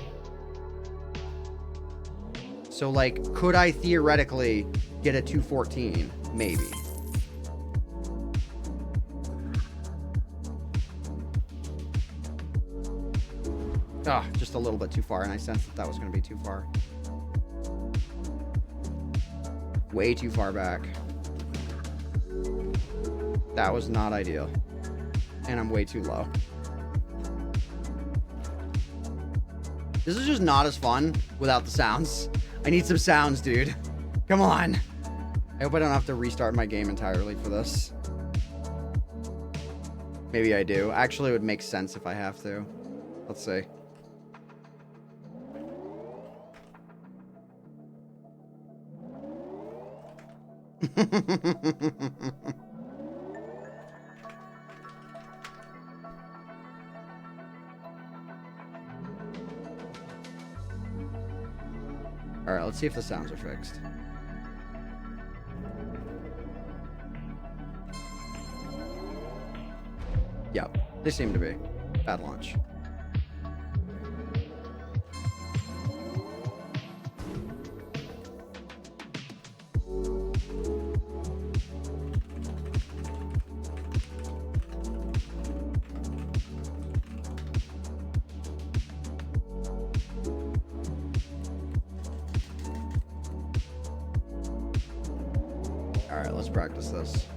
B: So like, could I theoretically get a 214? Maybe. Ah, just a little bit too far, and I sensed that was going to be too far. Way too far back. That was not ideal. And I'm way too low. This is just not as fun without the sounds. I need some sounds, dude. Come on. I hope I don't have to restart my game entirely for this. Maybe I do. Actually, it would make sense if I have to. Let's see. Alright, let's see if the sounds are fixed. Yep, they seem to be. Bad launch. Alright, let's practice this.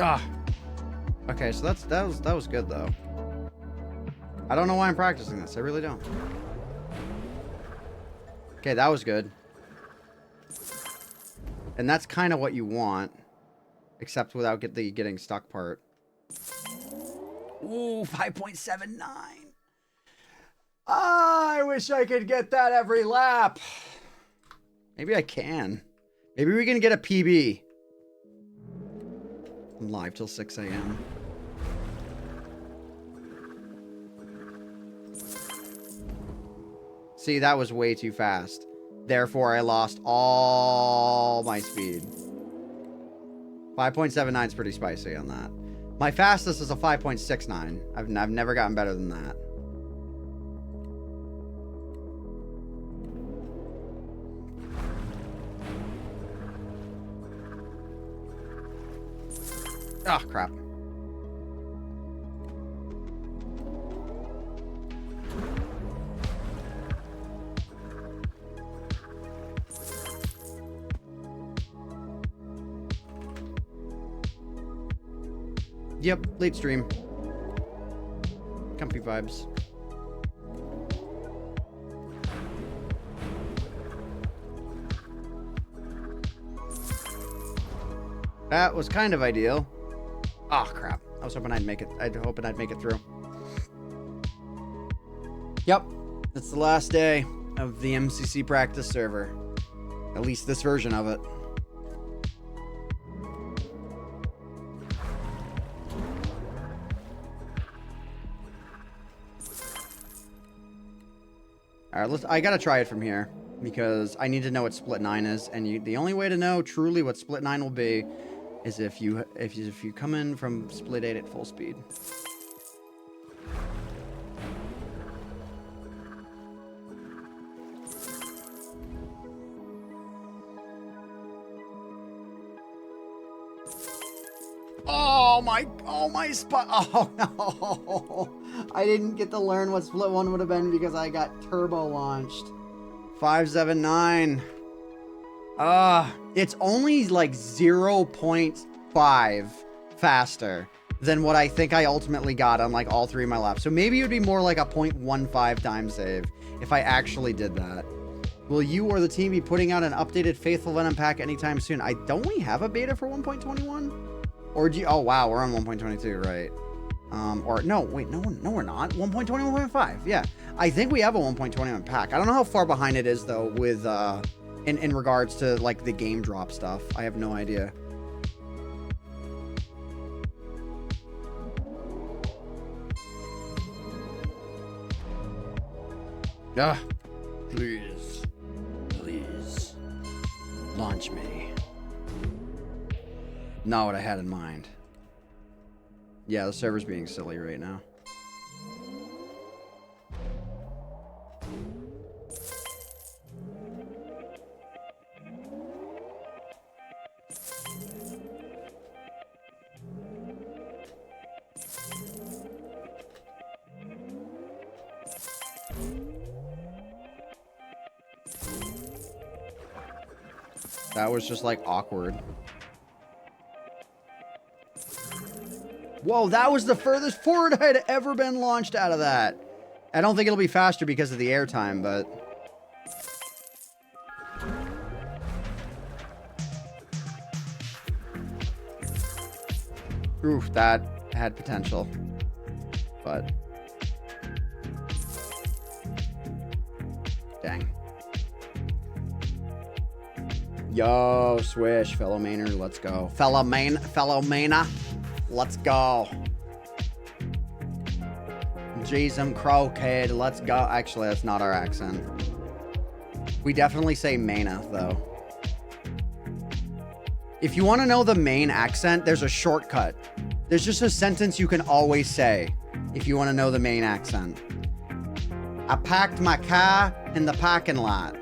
B: Ah. Okay, so that was good though. I don't know why I'm practicing this. I really don't. Okay, that was good. And that's kind of what you want, except without getting stuck part. Ooh, 5.79. I wish I could get that every lap. Maybe I can. Maybe we can get a PB. I'm live till 6 a.m. See, that was way too fast. Therefore, I lost all my speed. 5.79 is pretty spicy on that. My fastest is a 5.69. I've never gotten better than that. Oh, crap. Yep, late stream. Comfy vibes. That was kind of ideal. Oh, crap. I was hoping I'd make it. I'd make it through. Yep. It's the last day of the MCC practice server. At least this version of it. Alright, I gotta try it from here. Because I need to know what split 9 is. And the only way to know truly what split 9 will be is if you come in from split 8 at full speed. Oh my spot. Oh no. I didn't get to learn what split 1 would have been because I got turbo launched. 579. It's only like 0.5 faster than what I think I ultimately got on like all 3 of my laps. So maybe it would be more like a 0.15 time save if I actually did that. Will you or the team be putting out an updated Faithful Venom pack anytime soon? Don't we have a beta for 1.21? Or do you, oh wow, we're on 1.22, right? Or no, wait, no, we're not. 1.21.5, yeah. I think we have a 1.21 pack. I don't know how far behind it is though with, in regards to like the game drop stuff. I have no idea. Ah, please, please, launch me. Not what I had in mind. Yeah, the server's being silly right now. That was just like awkward. Whoa, that was the furthest forward I had ever been launched out of that. I don't think it'll be faster because of the airtime, but... Oof, that had potential. But... Dang. Yo, swish, fellow Mainer, let's go. Fellow Mainer, let's go. Jeezum croquet, let's go. Actually, that's not our accent. We definitely say Maina, though. If you want to know the Maine accent, there's a shortcut. There's just a sentence you can always say if you want to know the Maine accent. I parked my car in the parking lot.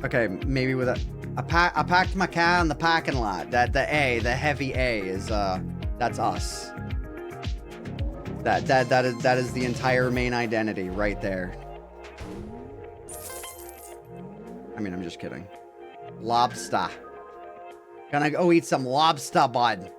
B: Okay, maybe with a... I parked my car in the parking lot. That the heavy A is that's us. That is the entire main identity right there. I mean, I'm just kidding. Lobster. Gonna go eat some lobster, bud.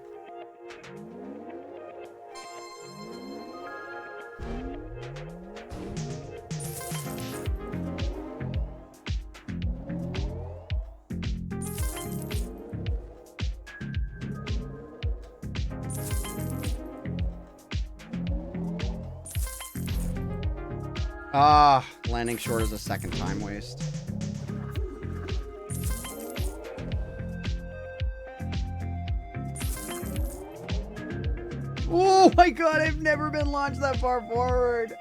B: Ah, landing short is a second time waste. Oh my god, I've never been launched that far forward.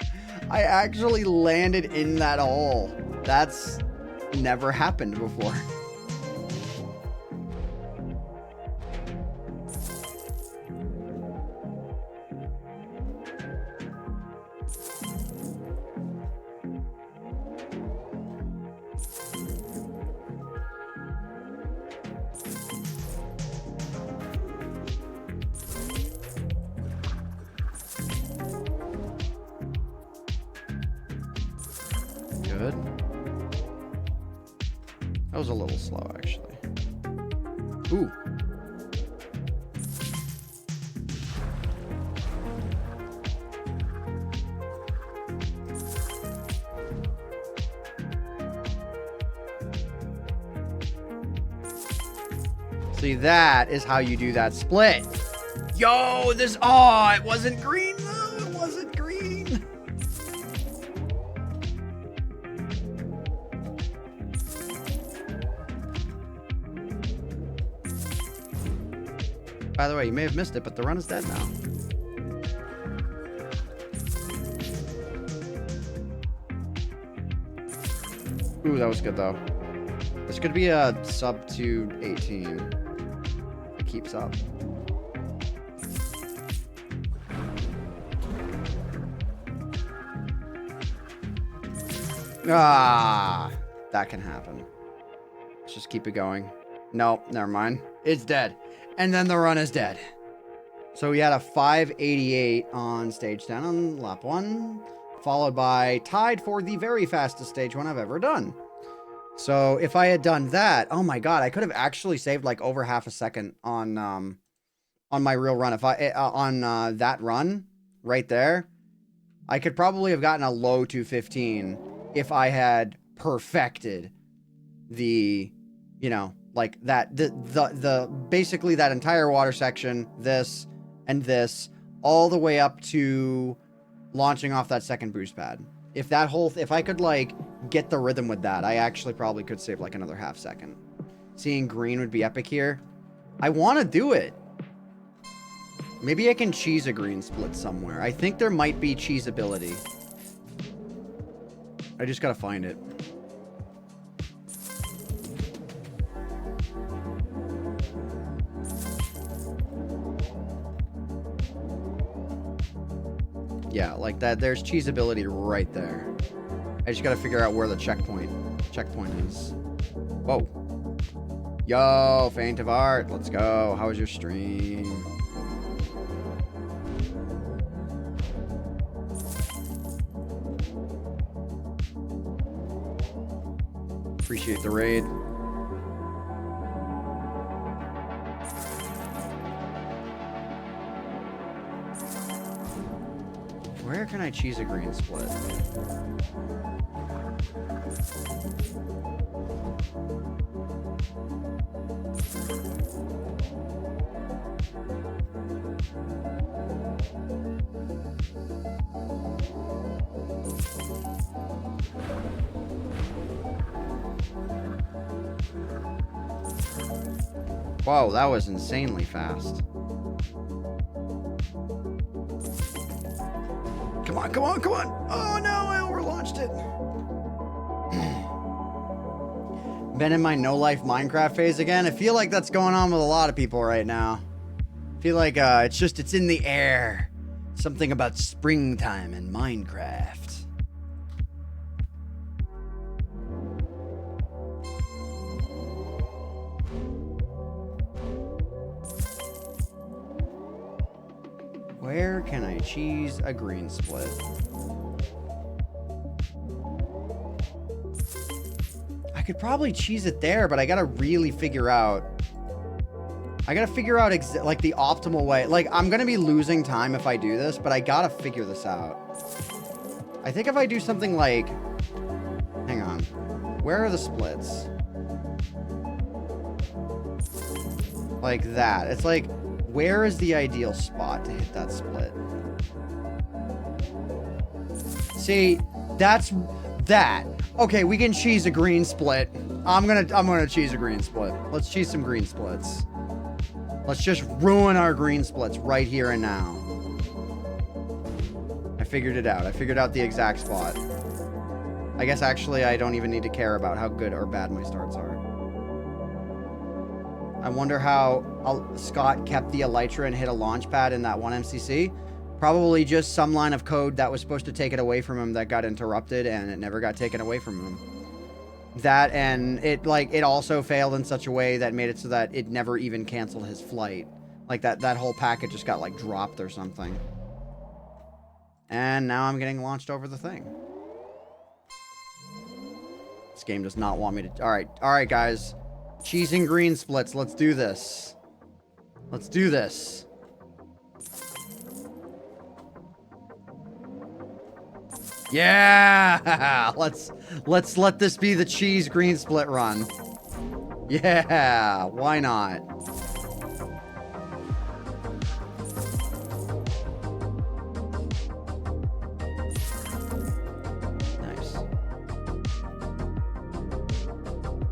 B: I actually landed in that hole. That's never happened before. Good. That was a little slow, actually. Ooh. See, that is how you do that split. Yo, this... Oh, it wasn't green, though. It wasn't green. By the way, you may have missed it, but the run is dead now. Ooh, that was good, though. This could be a sub to 18. It keeps up. Ah, that can happen. Let's just keep it going. Nope, never mind. It's dead. And then the run is dead. So we had a 588 on stage 10 on lap 1, followed by tied for the very fastest stage 1 I've ever done. So if I had done that, oh my god, I could have actually saved like over half a second on my real run. If I on that run right there, I could probably have gotten a low 215 if I had perfected the, you know, like that the basically that entire water section, this and this, all the way up to launching off that second boost pad. If that whole if I could like get the rhythm with that, I actually probably could save like another half second. Seeing green would be epic here. I want to do it. Maybe I can cheese a green split somewhere. I think there might be cheeseability. I just gotta find it. Yeah, like that. There's cheeseability right there. I just gotta figure out where the checkpoint is. Whoa. Yo, Faint of Art. Let's go. How was your stream? Appreciate the raid. Where can I cheese a green split? Whoa, that was insanely fast. Come on, come on, come on. Oh no, I overlaunched it. Been in my no-life Minecraft phase again. I feel like that's going on with a lot of people right now. I feel like it's in the air. Something about springtime in Minecraft. Where can I cheese a green split? I could probably cheese it there, but I gotta really figure out... like the optimal way. Like, I'm gonna be losing time if I do this, but I gotta figure this out. I think if I do something like... hang on. Where are the splits? Like that. It's like... where is the ideal spot to hit that split? See, that's that. Okay, we can cheese a green split. I'm gonna cheese a green split. Let's cheese some green splits. Let's just ruin our green splits right here and now. I figured it out. I figured out the exact spot. I guess actually I don't even need to care about how good or bad my starts are. I wonder how Scott kept the Elytra and hit a launch pad in that one MCC. Probably just some line of code that was supposed to take it away from him that got interrupted, and it never got taken away from him. That, and it also failed in such a way that made it so that it never even canceled his flight. Like that whole packet just got like dropped or something. And now I'm getting launched over the thing. This game does not want me to... Alright, guys. Cheesing green splits. Let's do this. Let's do this. Yeah! Let's let this be the cheese green split run. Yeah, why not? Nice.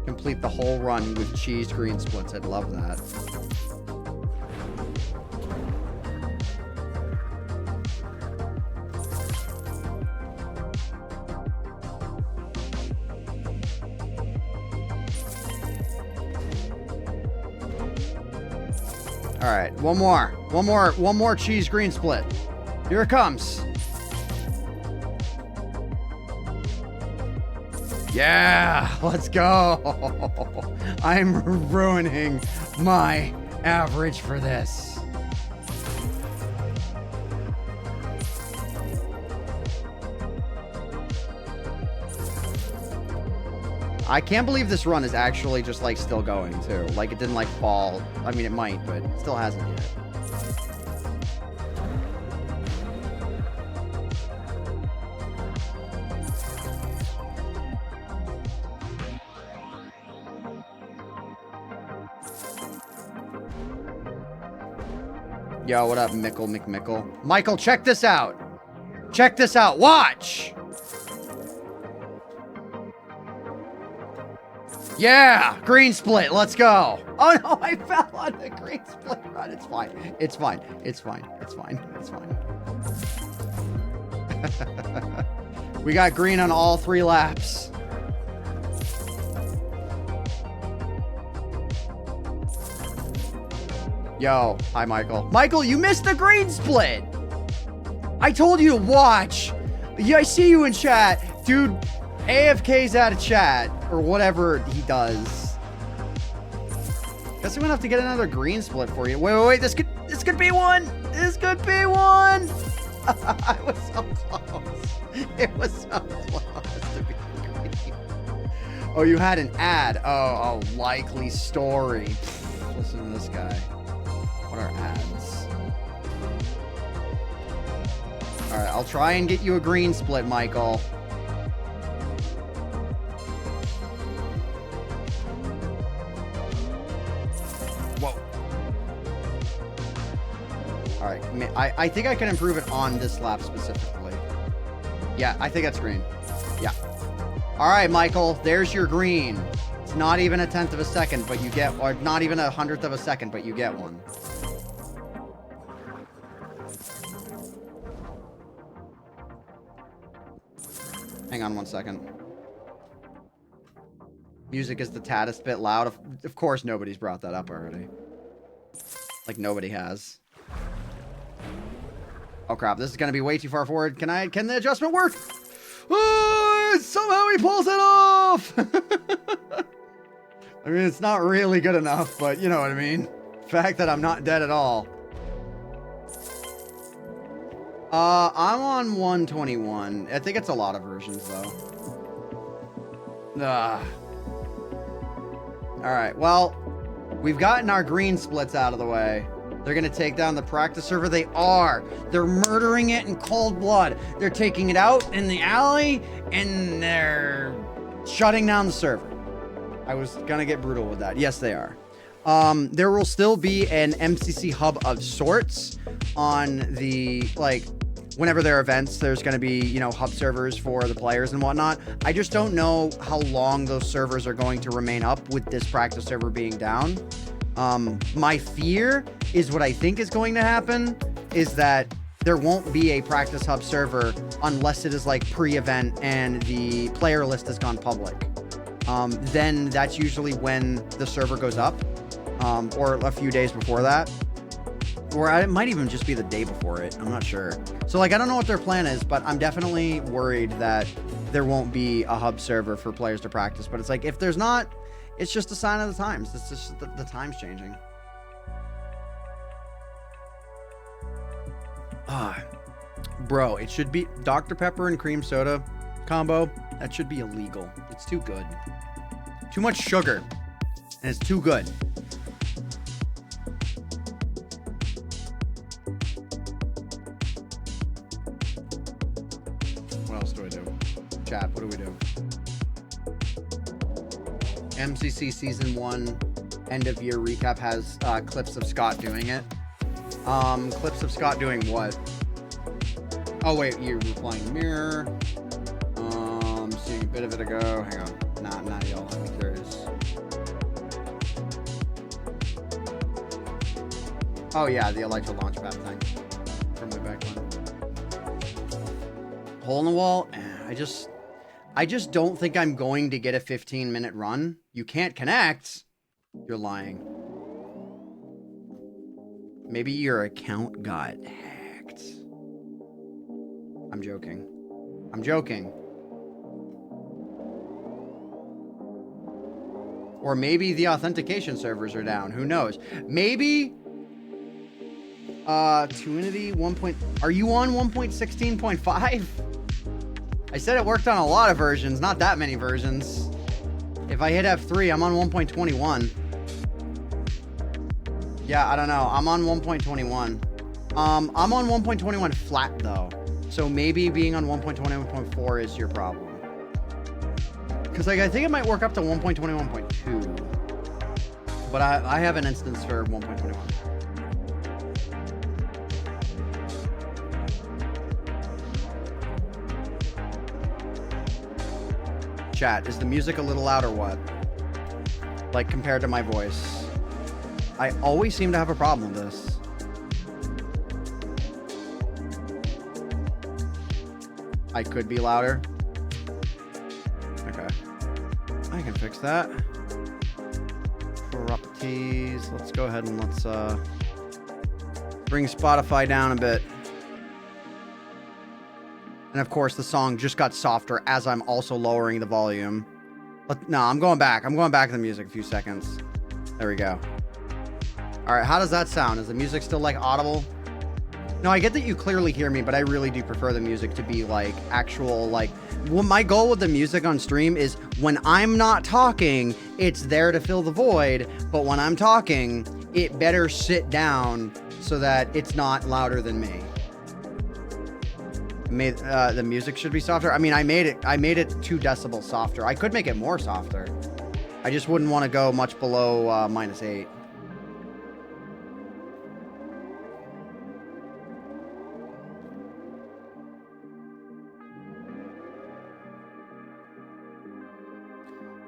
B: Complete the whole run with cheese green splits. I'd love that. All right, one more cheese green split. Here it comes. Yeah, let's go. I'm ruining my average for this. I can't believe this run is actually just like still going too. Like it didn't like fall. I mean, it might, but it still hasn't yet. Yo, what up, Mickle McMickle? Michael, check this out. Check this out. Watch. Yeah, green split. Let's go. Oh no, I fell on the green split run. It's fine. It's fine. It's fine. It's fine. It's fine. We got green on all 3 laps. Yo, hi, Michael. Michael, you missed the green split. I told you to watch. Yeah, I see you in chat. Dude, AFK's out of chat. Or whatever he does. Guess I'm gonna have to get another green split for you. Wait. This could be one. This could be one. I was so close. It was so close to be green. Oh, you had an ad. Oh, likely story. Listen to this guy. What are ads? All right, I'll try and get you a green split, Michael.
C: Whoa.
B: All right, I think I can improve it on this lap specifically. Yeah, I think that's green. Yeah. All right, Michael, there's your green. It's not even a 1/10 of a second, but you get, or not even a 100th of a second, but you get one. Hang on 1 second. Music is the taddest bit loud. Of course, nobody's brought that up already. Like, nobody has. Oh, crap. This is going to be way too far forward. Can the adjustment work? Oh, somehow he pulls it off! I mean, it's not really good enough, but you know what I mean. The fact that I'm not dead at all. I'm on 121. I think it's a lot of versions, though. Alright, well, we've gotten our green splits out of the way. They're going to take down the practice server. They are. They're murdering it in cold blood. They're taking it out in the alley, and they're shutting down the server. I was going to get brutal with that. Yes, they are. There will still be an MCC hub of sorts on the, like, whenever there are events, there's going to be, you know, hub servers for the players and whatnot. I just don't know how long those servers are going to remain up with this practice server being down. My fear is what I think is going to happen is that there won't be a practice hub server unless it is like pre-event and the player list has gone public. Then that's usually when the server goes up, or a few days before that. Or it might even just be the day before it. I'm not sure. So, like, I don't know what their plan is, but I'm definitely worried that there won't be a hub server for players to practice. But it's like, if there's not, it's just a sign of the times. It's just the times changing. Bro, it should be Dr. Pepper and cream soda combo. That should be illegal. It's too good. Too much sugar. And it's too good. What else do I do? Chat, what do we do? MCC Season 1 end of year recap has clips of Scott doing it. Clips of Scott doing what? Oh wait, you're replying mirror. Seeing a bit of it ago. Hang on. Not y'all. I'm curious. Oh yeah, the Elytra Launchpad thing. From way back when. Hole in the wall? I just don't think I'm going to get a 15-minute run. You can't connect. You're lying. Maybe your account got hacked. I'm joking. I'm joking. Or maybe the authentication servers are down. Who knows? Maybe Unity 1. Are you on 1.16.5? I said it worked on a lot of versions, not that many versions. If I hit F3, I'm on 1.21. Yeah, I don't know. I'm on 1.21. I'm on 1.21 flat though. So maybe being on 1.21.4 is your problem. Because like I think it might work up to 1.21.2. But I have an instance for 1.21. Chat, is the music a little loud or what? Like compared to my voice. I always seem to have a problem with this. I could be louder. Okay. I can fix that. Properties. Let's go ahead and let's bring Spotify down a bit. And of course, the song just got softer as I'm also lowering the volume. But no, I'm going back. I'm going back to the music a few seconds. There we go. All right, how does that sound? Is the music still like audible? No, I get that you clearly hear me, but I really do prefer the music to be like actual, like, well, my goal with the music on stream is when I'm not talking, it's there to fill the void. But when I'm talking, it better sit down so that it's not louder than me. Made the music should be softer. I mean, I made it 2 decibels softer. I could make it more softer. I just wouldn't want to go much below -8.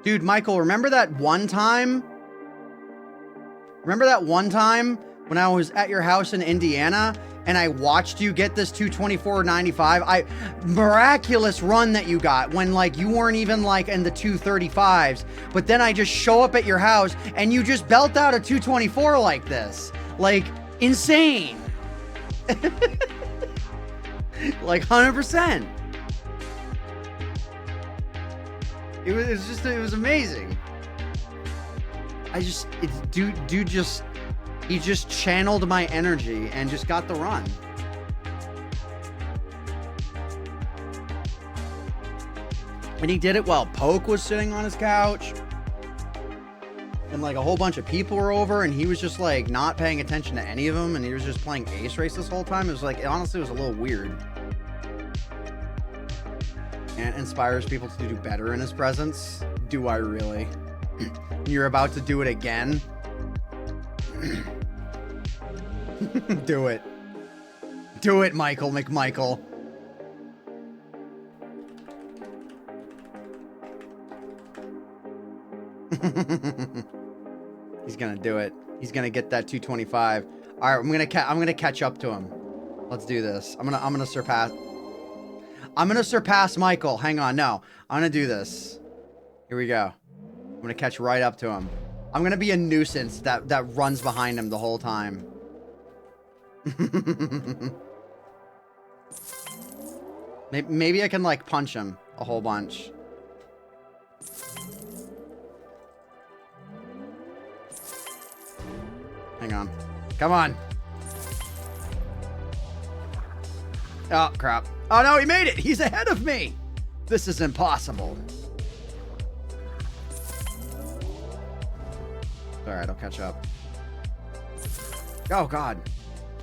B: Dude, Michael, remember that one time? Remember that one time when I was at your house in Indiana and I watched you get this 224.95? Miraculous run that you got when like you weren't even like in the 235s, but then I just show up at your house and you just belt out a 224 like this. Like insane. Like 100%. It was amazing. He just channeled my energy and just got the run. And he did it while Poke was sitting on his couch. And like a whole bunch of people were over and he was just like not paying attention to any of them and he was just playing Ace Race this whole time. It was like, honestly, it was a little weird. And inspires people to do better in his presence. Do I really? You're about to do it again? Do it. Do it, Michael McMichael. He's gonna do it. He's gonna get that 225. All right, I'm gonna catch up to him. Let's do this. I'm gonna surpass. I'm gonna surpass Michael. Hang on, no. I'm gonna do this. Here we go. I'm gonna catch right up to him. I'm gonna be a nuisance that runs behind him the whole time. Maybe I can like punch him a whole bunch. Hang on. Come on. Oh, crap. Oh, no, he made it. He's ahead of me. This is impossible. All right, I'll catch up. Oh, God.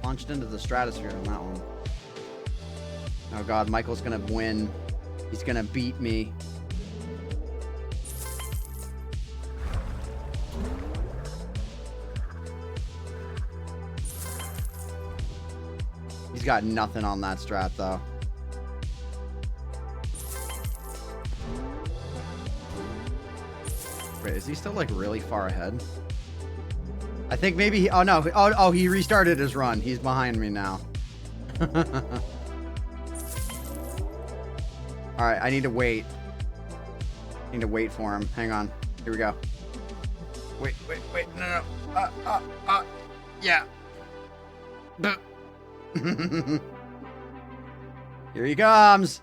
B: Launched into the stratosphere on that one. Oh, God. Michael's going to win. He's going to beat me. He's got nothing on that strat, though. Wait, is he still, like, really far ahead? I think maybe he... Oh, no. Oh, he restarted his run. He's behind me now. All right, I need to wait. I need to wait for him. Hang on. Here we go. Wait. No. Yeah. Here he comes.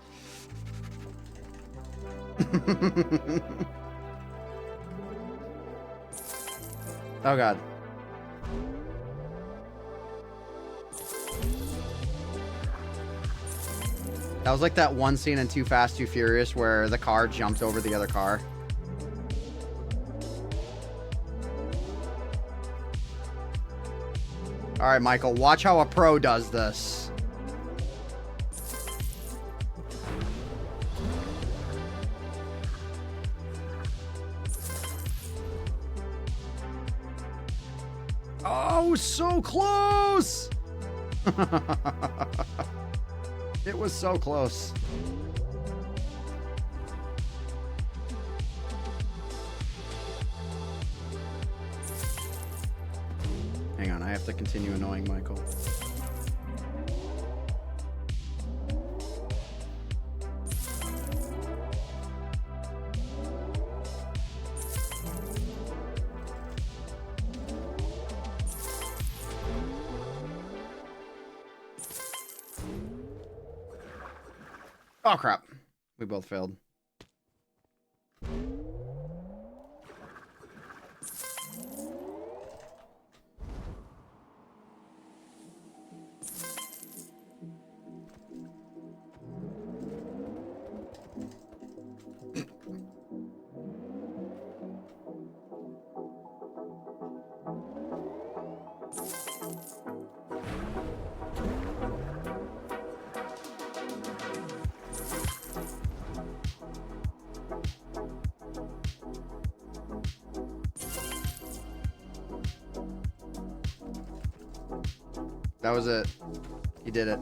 B: Oh, God. That was like that one scene in Too Fast, Too Furious where the car jumped over the other car. All right, Michael, watch how a pro does this. Oh, so close! It was so close. Hang on, I have to continue annoying Michael. Oh, crap. We both failed. That was it. He did it.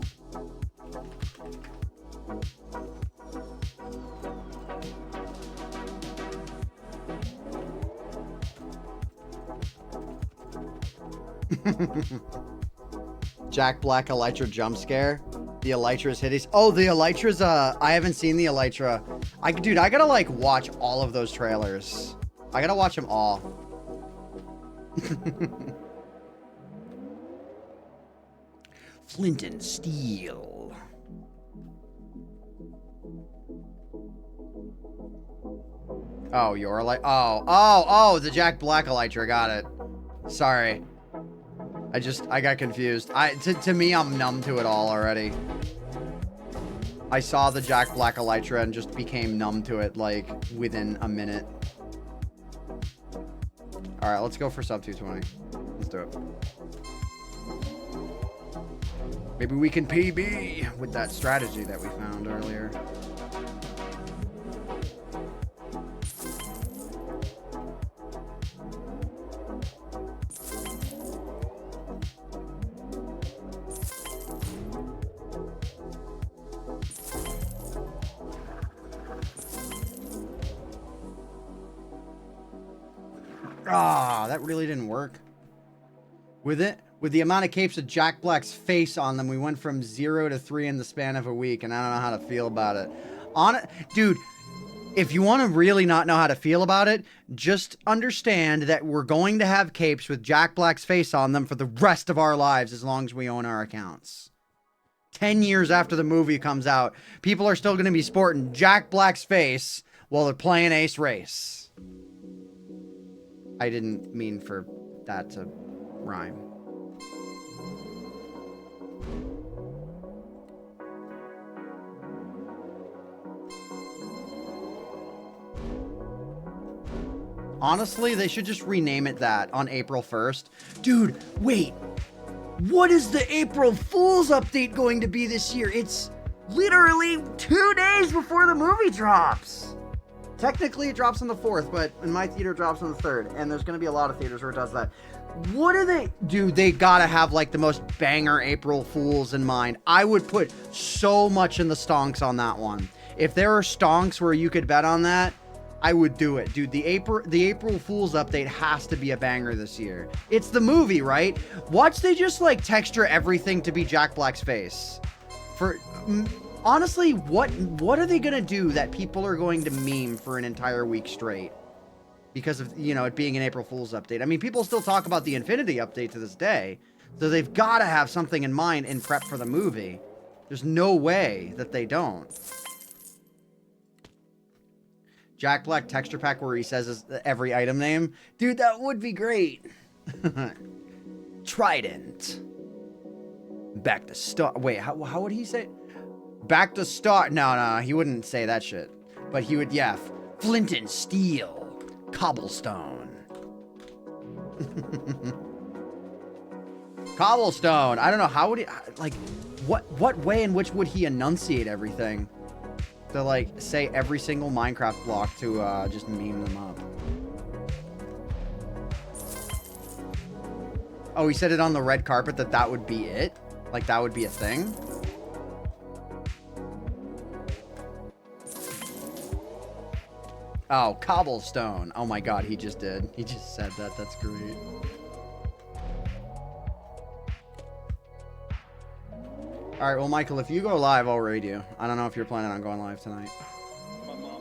B: Jack Black Elytra jump scare. The Elytra's hideous. Oh, the Elytra's, I haven't seen the Elytra. Dude, I gotta, like, watch all of those trailers. I gotta watch them all. Flint and Steel. Oh, you're like, oh, the Jack Black Elytra, got it. Sorry. I got confused. To me, I'm numb to it all already. I saw the Jack Black Elytra and just became numb to it, like, within a minute. Alright, let's go for sub 220. Let's do it. Maybe we can PB with that strategy that we found earlier. Ah, that really didn't work. With the amount of capes with Jack Black's face on them, we went from 0 to 3 in the span of a week, and I don't know how to feel about it. Dude, if you want to really not know how to feel about it, just understand that we're going to have capes with Jack Black's face on them for the rest of our lives as long as we own our accounts. 10 years after the movie comes out, people are still going to be sporting Jack Black's face while they're playing Ace Race. I didn't mean for that to rhyme. Honestly, they should just rename it that on April 1st. Dude, wait. What is the April Fool's update going to be this year? It's literally 2 days before the movie drops. Technically, it drops on the 4th, but in my theater, it drops on the 3rd. And there's going to be a lot of theaters where it does that. What are they? Dude, they gotta have, like, the most banger April Fools in mind. I would put so much in the stonks on that one. If there are stonks where you could bet on that, I would do it. Dude, the April Fool's update has to be a banger this year. It's the movie, right? Watch they just, like, texture everything to be Jack Black's face. Honestly, what are they gonna do that people are going to meme for an entire week straight? Because of, you know, it being an April Fool's update. I mean, people still talk about the Infinity update to this day. So they've got to have something in mind in prep for the movie. There's no way that they don't. Jack Black texture pack where he says every item name. Dude, that would be great. Trident. Back to start. Wait, how would he say? Back to start. No, he wouldn't say that shit. But he would, yeah. Flint and Steel. Cobblestone. Cobblestone. I don't know. How would he, like, what way in which would he enunciate everything? To, like, say every single Minecraft block to just meme them up. Oh, he said it on the red carpet that would be it? Like, that would be a thing? Oh, cobblestone. Oh my god, he just did. He just said that. That's great. Alright, well, Michael, if you go live, I'll raid you. I don't know if you're planning on going live tonight.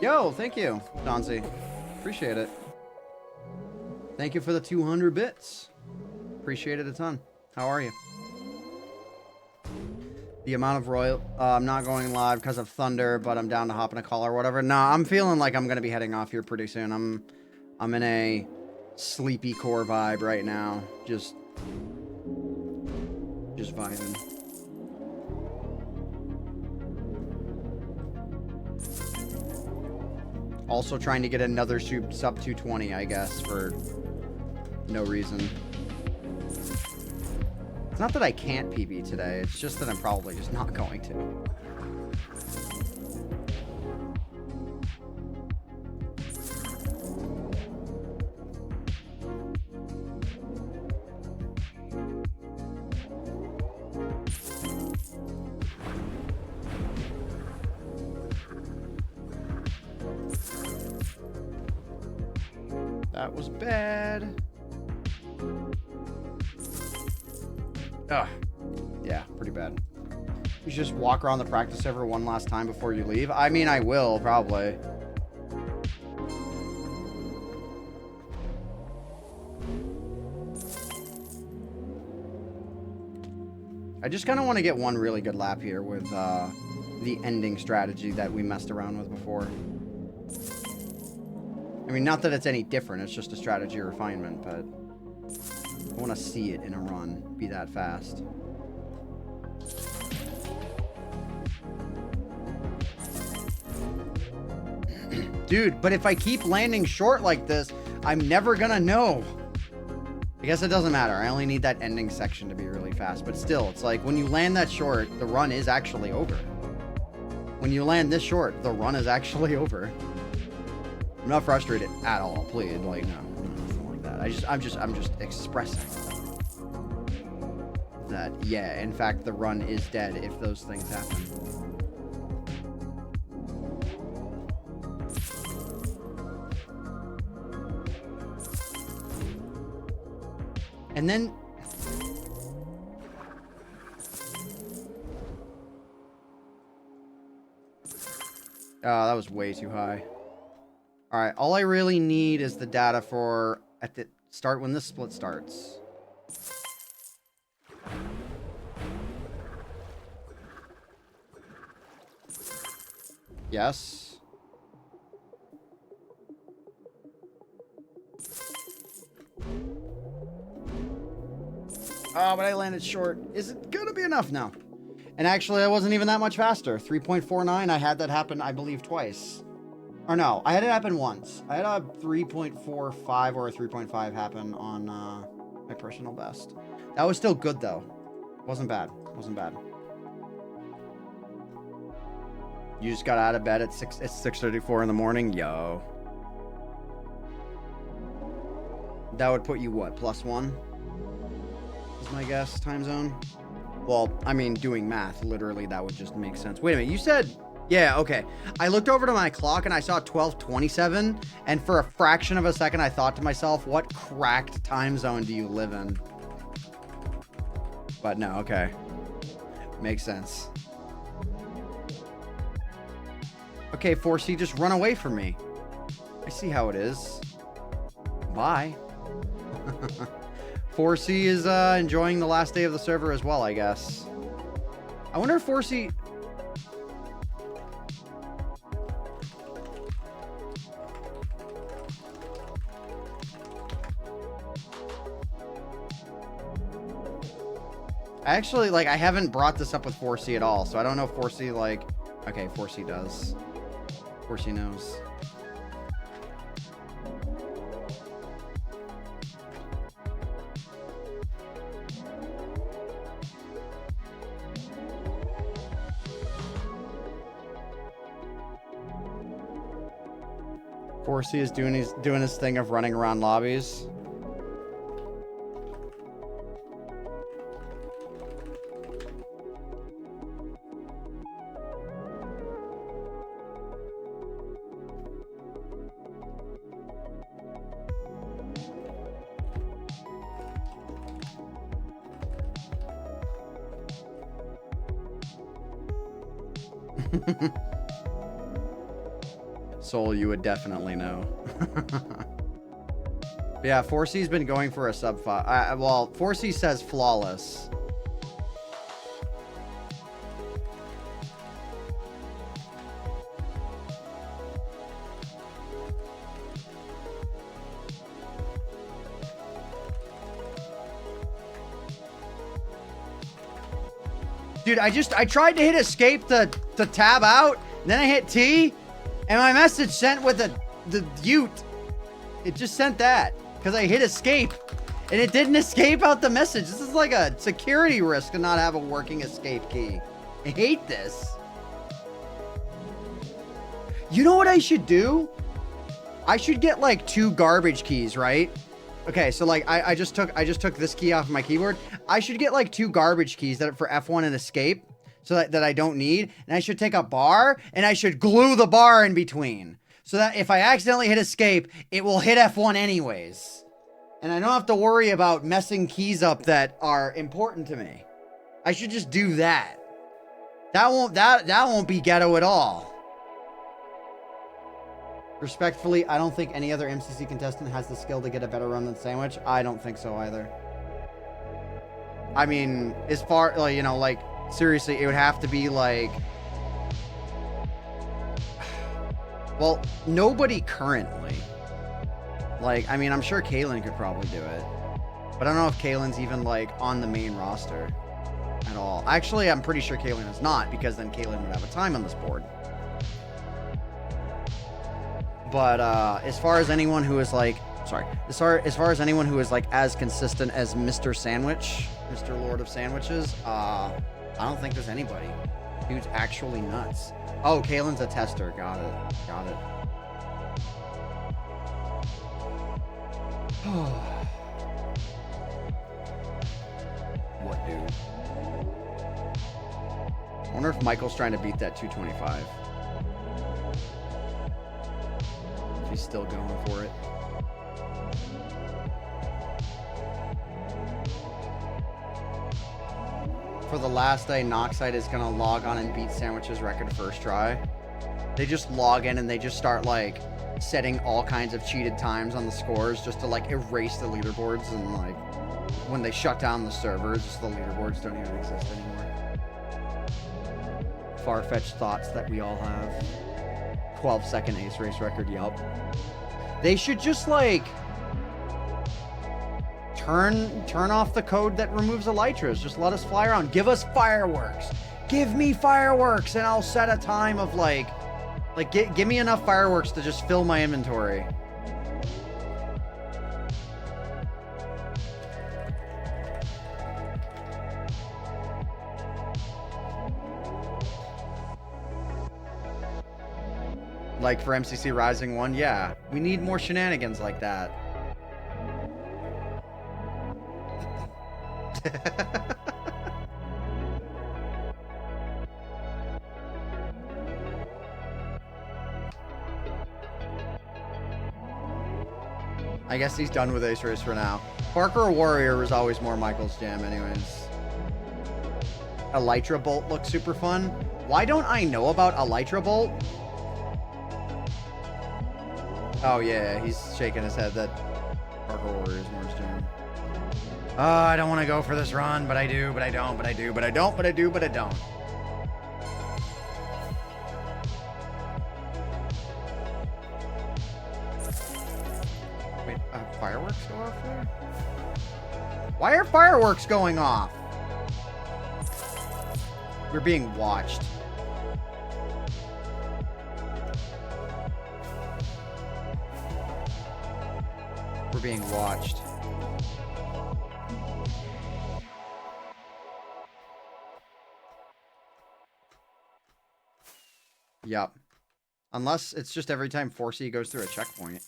B: Yo, thank you, Donzi. Appreciate it. Thank you for the 200 bits. Appreciate it a ton. How are you? The amount of royal... I'm not going live because of Thunder, but I'm down to hop in a call or whatever. Nah, I'm feeling like I'm going to be heading off here pretty soon. I'm in a sleepy core vibe right now. Just vibing. Also trying to get another sub 220, I guess, for no reason. It's not that I can't PB today, it's just that I'm probably just not going to. That was bad. Ugh. Yeah, pretty bad. You should just walk around the practice server one last time before you leave. I mean, I will, probably. I just kind of want to get one really good lap here with the ending strategy that we messed around with before. I mean, not that it's any different. It's just a strategy refinement, but I want to see it in a run. Be that fast. Dude, but if I keep landing short like this, I'm never gonna know. I guess it doesn't matter. I only need that ending section to be really fast. But still, it's like when you land that short, the run is actually over. When you land this short, the run is actually over. I'm not frustrated at all. Please, like, no, nothing like that. I'm just expressing that, yeah, in fact, the run is dead if those things happen. And then... Oh, that was way too high. Alright, all I really need is the data for at the start when this split starts. Yes. Oh, but I landed short. Is it gonna be enough now? And actually, I wasn't even that much faster. 3.49, I had that happen, I believe, twice. Or no, I had it happen once. I had a 3.45 or a 3.5 happen on my personal best. That was still good, though. Wasn't bad. Wasn't bad. You just got out of bed at 6:34 in the morning? Yo. That would put you, what, +1? Is my guess, time zone? Well, I mean, doing math, literally, that would just make sense. Wait a minute, you said... Yeah, okay. I looked over to my clock and I saw 12:27, and for a fraction of a second, I thought to myself, what cracked time zone do you live in? But no, okay. Makes sense. Okay, 4C, just run away from me. I see how it is. Bye. 4C is enjoying the last day of the server as well, I guess. I wonder if 4C... Actually, like, I haven't brought this up with 4C at all, so I don't know if 4C, like... Okay, 4C does. 4C knows. Forcy is doing his thing of running around lobbies. Soul, you would definitely know. Yeah, 4C's been going for a sub 5. Well, 4C says flawless. Dude, I tried to hit escape to tab out, and then I hit T, and my message sent with the Ute. It just sent that, because I hit escape, and it didn't escape out the message. This is like a security risk to not have a working escape key. I hate this. You know what I should do? I should get like 2 garbage keys, right? Okay, so like I just took this key off my keyboard. I should get like 2 garbage keys that are for F1 and escape, so that I don't need. And I should take a bar and I should glue the bar in between. So that if I accidentally hit escape, it will hit F1 anyways. And I don't have to worry about messing keys up that are important to me. I should just do that. That won't be ghetto at all. Respectfully, I don't think any other MCC contestant has the skill to get a better run than Sandwich. I don't think so either. I mean, as far, like, you know, like, seriously, it would have to be like... Well, nobody currently. Like, I mean, I'm sure Kaylin could probably do it. But I don't know if Kaylin's even, like, on the main roster at all. Actually, I'm pretty sure Kaylin is not, because then Kaylin would have a time on this board. But as far as anyone who is like, as far as anyone who is like as consistent as Mr. Sandwich, Mr. Lord of Sandwiches, I don't think there's anybody. Dude's actually nuts. Oh, Kaylin's a tester. Got it. Got it. What, dude? I wonder if Michael's trying to beat that 225. He's still going for it. For the last day, Noxide is going to log on and beat Sandwich's record first try. They just log in and they just start, like, setting all kinds of cheated times on the scores just to, like, erase the leaderboards. And, like, when they shut down the servers, just the leaderboards don't even exist anymore. Far-fetched thoughts that we all have. 12-second ace race record, yup. They should just, like, turn off the code that removes elytras. Just let us fly around. Give us fireworks. Give me fireworks, and I'll set a time of, like give me enough fireworks to just fill my inventory. Like for MCC Rising 1, yeah. We need more shenanigans like that. I guess he's done with Ace Race for now. Parker Warrior was always more Michael's jam anyways. Elytra Bolt looks super fun. Why don't I know about Elytra Bolt? Oh, yeah, he's shaking his head that Parker Warrior is more his jam. I don't want to go for this run, but I do, but I don't, but I do, but I don't, but I do, but I don't. Wait, fireworks go off there? Why are fireworks going off? We're being watched. We're being watched. Yep. Unless it's just every time 4C goes through a checkpoint.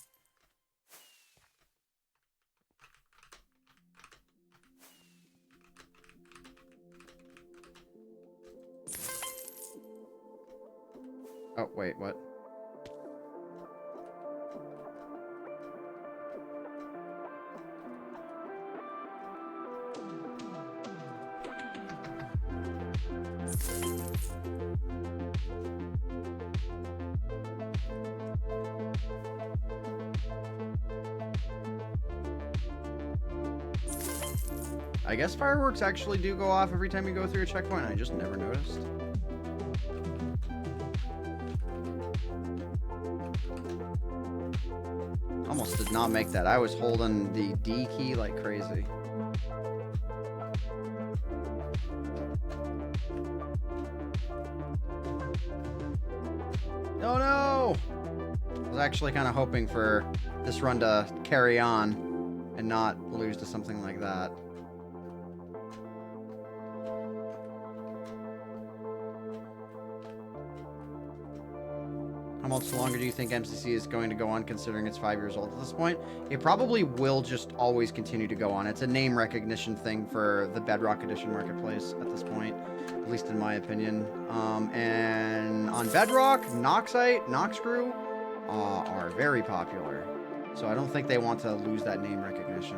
B: Oh, wait, what? I guess fireworks actually do go off every time you go through a checkpoint. I just never noticed. Almost did not make that. I was holding the D key like crazy. Oh no! I was actually kind of hoping for this run to carry on and not lose to something like that. How much longer do you think MCC is going to go on, considering it's 5 years old at this point? It probably will just always continue to go on. It's a name recognition thing for the Bedrock Edition marketplace at this point, at least in my opinion. And on Bedrock, Noxite, Noxcrew, are very popular. So I don't think they want to lose that name recognition.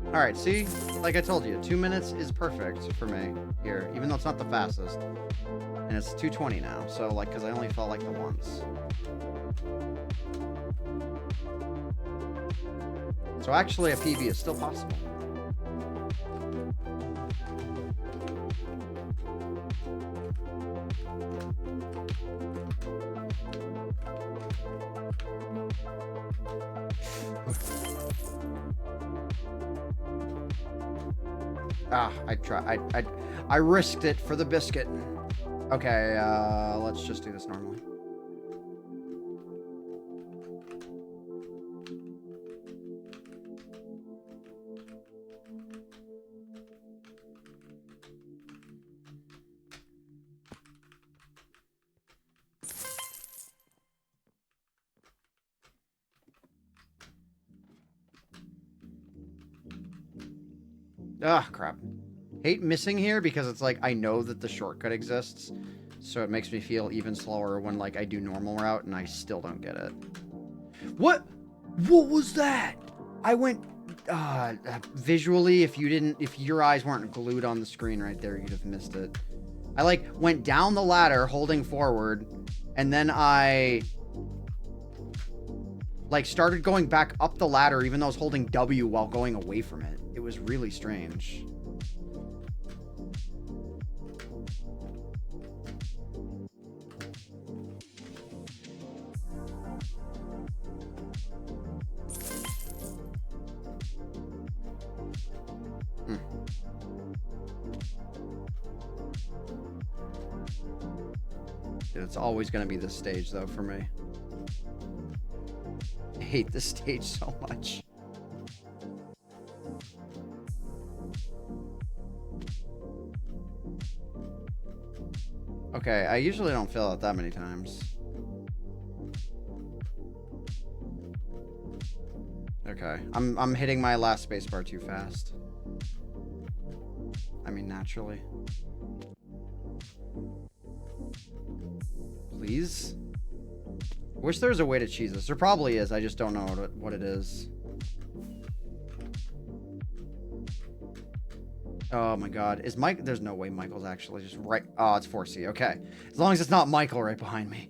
B: Alright, see? Like I told you, 2 minutes is perfect for me here, even though it's not the fastest. And it's 2:20 now, so like, because I only felt like the once. So actually, a PB is still possible. I risked it for the biscuit. Okay, let's just do this normally. Ah, crap. Hate missing here because it's like I know that the shortcut exists, so it makes me feel even slower when like I do normal route and I still don't get it. What was that? I went visually, if your eyes weren't glued on the screen right there, you'd have missed it. I like went down the ladder holding forward, and then I like started going back up the ladder even though I was holding W while going away from it. It was really strange. It's always going to be this stage, though, for me. I hate this stage so much. Okay, I usually don't fail it that many times. Okay, I'm hitting my last spacebar too fast. I mean, naturally. Please? Wish there was a way to cheese this. There probably is. I just don't know what it is. Oh my god. Is Mike... There's no way Michael's actually just right... Oh, it's 4C. Okay. As long as it's not Michael right behind me.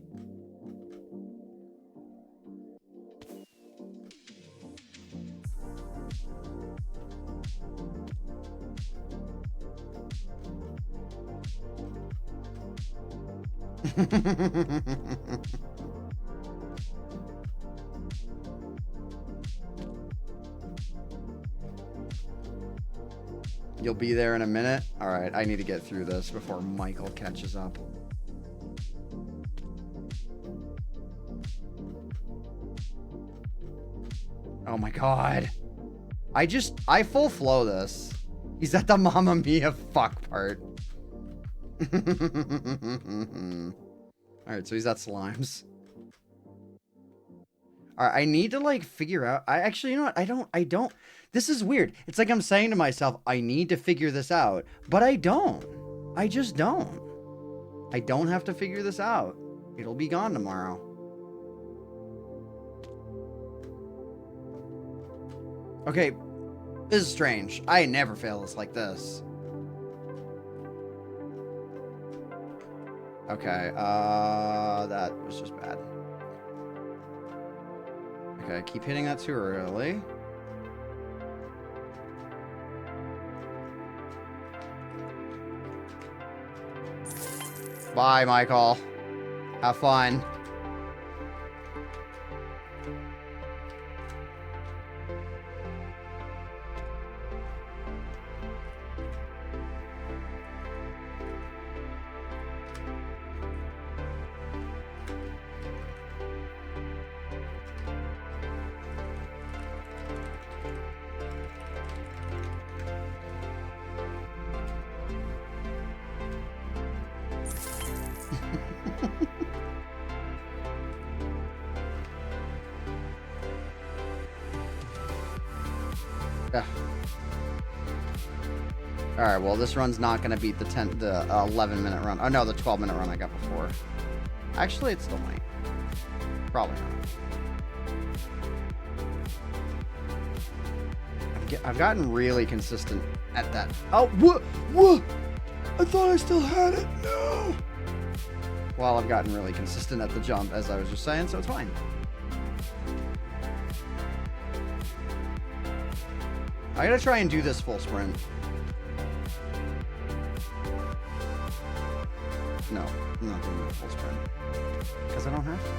B: You'll be there in a minute? Alright, I need to get through this before Michael catches up. Oh my god. I full flow this. He's at the Mamma Mia fuck part. Alright, so he's at slimes. Alright, I need to like figure out... Actually, you know what? I don't... This is weird. It's like I'm saying to myself, I need to figure this out. But I don't. I just don't. I don't have to figure this out. It'll be gone tomorrow. Okay, this is strange. I never fail this like this. Okay, that was just bad. Okay, keep hitting that too early. Bye, Michael. Have fun. All right, well, this run's not going to beat the 11-minute run. Oh, no, the 12-minute run I got before. Actually, it still might. Probably not. I've gotten really consistent at that. Oh, what? What? I thought I still had it. No. Well, I've gotten really consistent at the jump, as I was just saying, so it's fine. I gotta try and do this full sprint. No, I'm not doing the full sprint. Because I don't have to.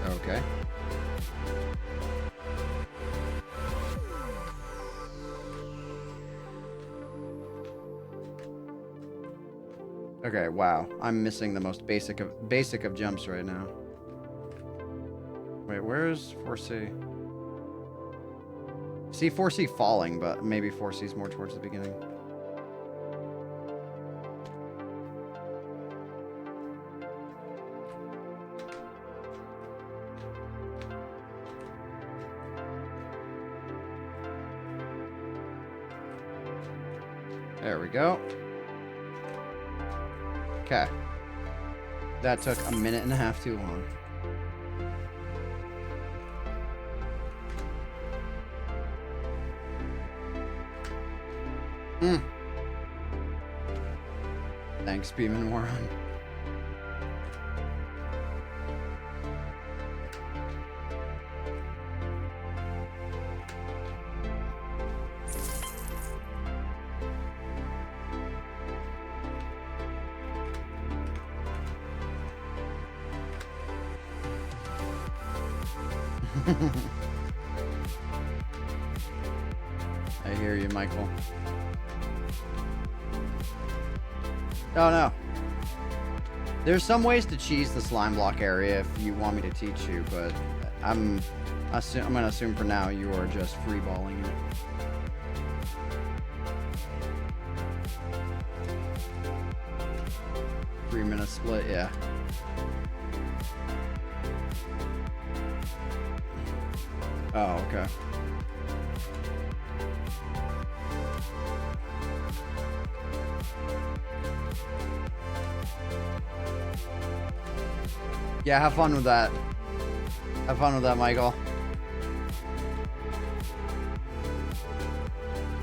B: Okay. Okay, wow. I'm missing the most basic of jumps right now. Wait, where's 4C? See 4C falling, but maybe 4C's more towards the beginning. There we go. Okay. That took a minute and a half too long. Thanks, Beeman Moron. I hear you, Michael. Oh no. There's some ways to cheese the slime block area if you want me to teach you, but I'm gonna assume for now you are just freeballing it. Three-minute split, yeah. Oh, okay. Yeah, have fun with that. Have fun with that, Michael.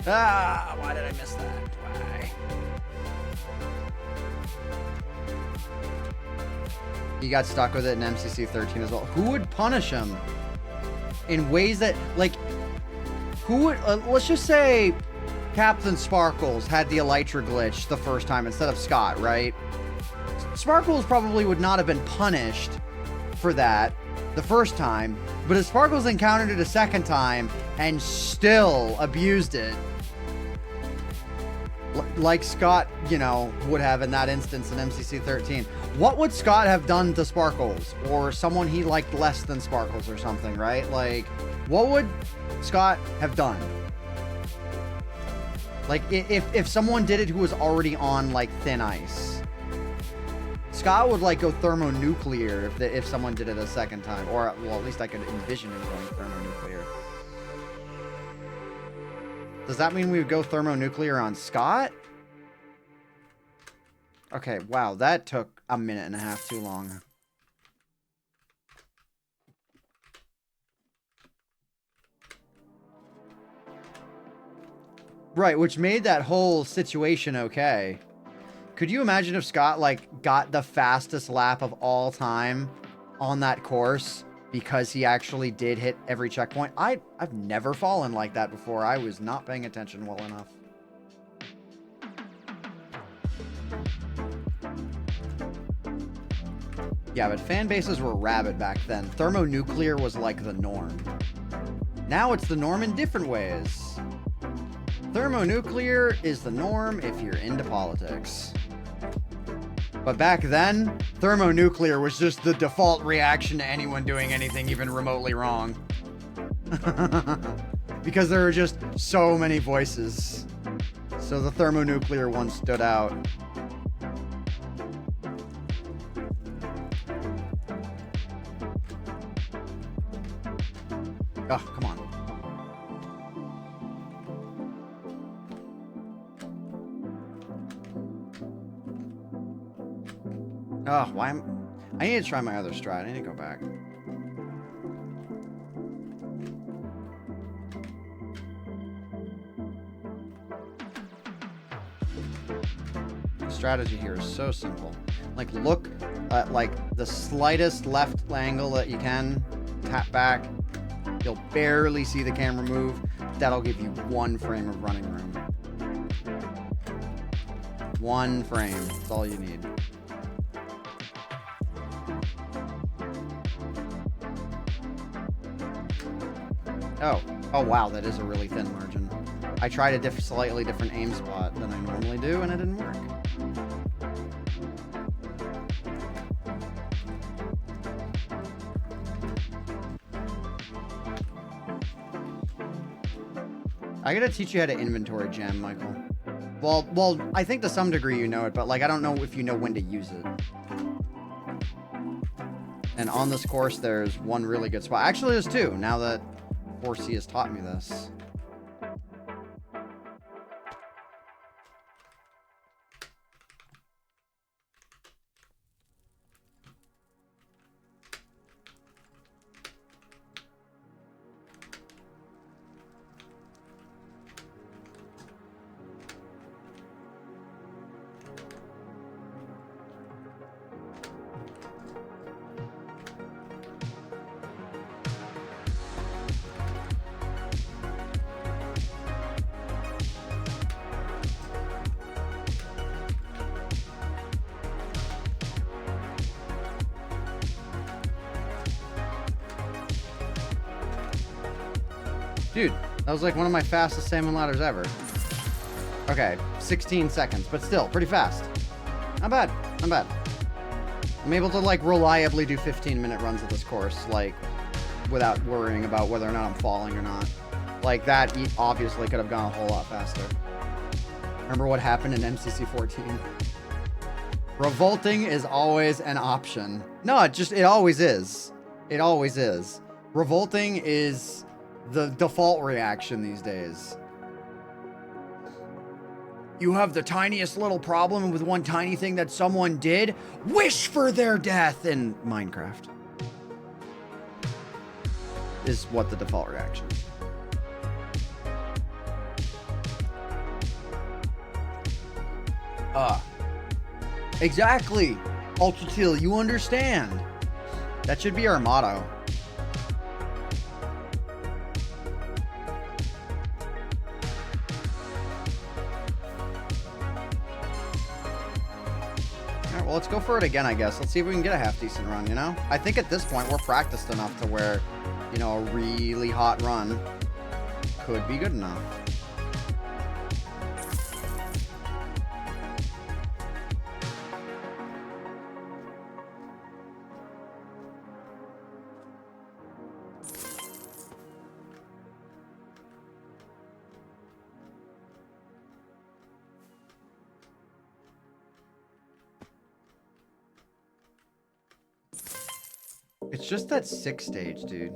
B: Ah, why did I miss that? Why? He got stuck with it in MCC 13 as well. Who would punish him in ways that, like, who would, let's just say Captain Sparkles had the Elytra glitch the first time instead of Scott, right? Sparkles probably would not have been punished for that the first time, but if Sparkles encountered it a second time and still abused it, like Scott, you know, would have in that instance in MCC 13, what would Scott have done to Sparkles? Or someone he liked less than Sparkles or something, right? Like, what would Scott have done? Like, if someone did it who was already on, like, thin ice. Scott would, like, go thermonuclear if someone did it a second time. Or, well, at least I could envision him going thermonuclear. Does that mean we would go thermonuclear on Scott? Okay, wow, that took a minute and a half too long. Right, which made that whole situation okay. Could you imagine if Scott, like, got the fastest lap of all time on that course because he actually did hit every checkpoint? I've never fallen like that before. I was not paying attention well enough. Yeah, but fan bases were rabid back then. Thermonuclear was like the norm. Now it's the norm in different ways. Thermonuclear is the norm if you're into politics. But back then, thermonuclear was just the default reaction to anyone doing anything even remotely wrong. Because there were just so many voices. So the thermonuclear one stood out. Oh, come on. Oh, why am... I need to try my other strat. I need to go back. The strategy here is so simple. Like, look at, like, the slightest left angle that you can. Tap back. You'll barely see the camera move. That'll give you 1 frame of running room. 1 frame. That's all you need. Oh wow, that is a really thin margin. I tried a slightly different aim spot than I normally do, and it didn't work. I gotta teach you how to inventory gem, Michael. Well, I think to some degree you know it, but like I don't know if you know when to use it. And on this course, there's 1 really good spot. Actually, there's 2, now that 4C has taught me this. Dude, that was like one of my fastest salmon ladders ever. Okay, 16 seconds, but still, pretty fast. Not bad, not bad. I'm able to, like, reliably do 15-minute runs of this course, like, without worrying about whether or not I'm falling or not. Like, that obviously could have gone a whole lot faster. Remember what happened in MCC 14? Revolting is always an option. No, it always is. It always is. Revolting is the default reaction these days. You have the tiniest little problem with one tiny thing that someone did? Wish for their death in Minecraft. Is what the default reaction is. Exactly. Ultratil, you understand. That should be our motto. Alright, well, let's go for it again, I guess. Let's see if we can get a half-decent run, you know? I think at this point, we're practiced enough to where, you know, a really hot run could be good enough. It's just that 6th stage, dude.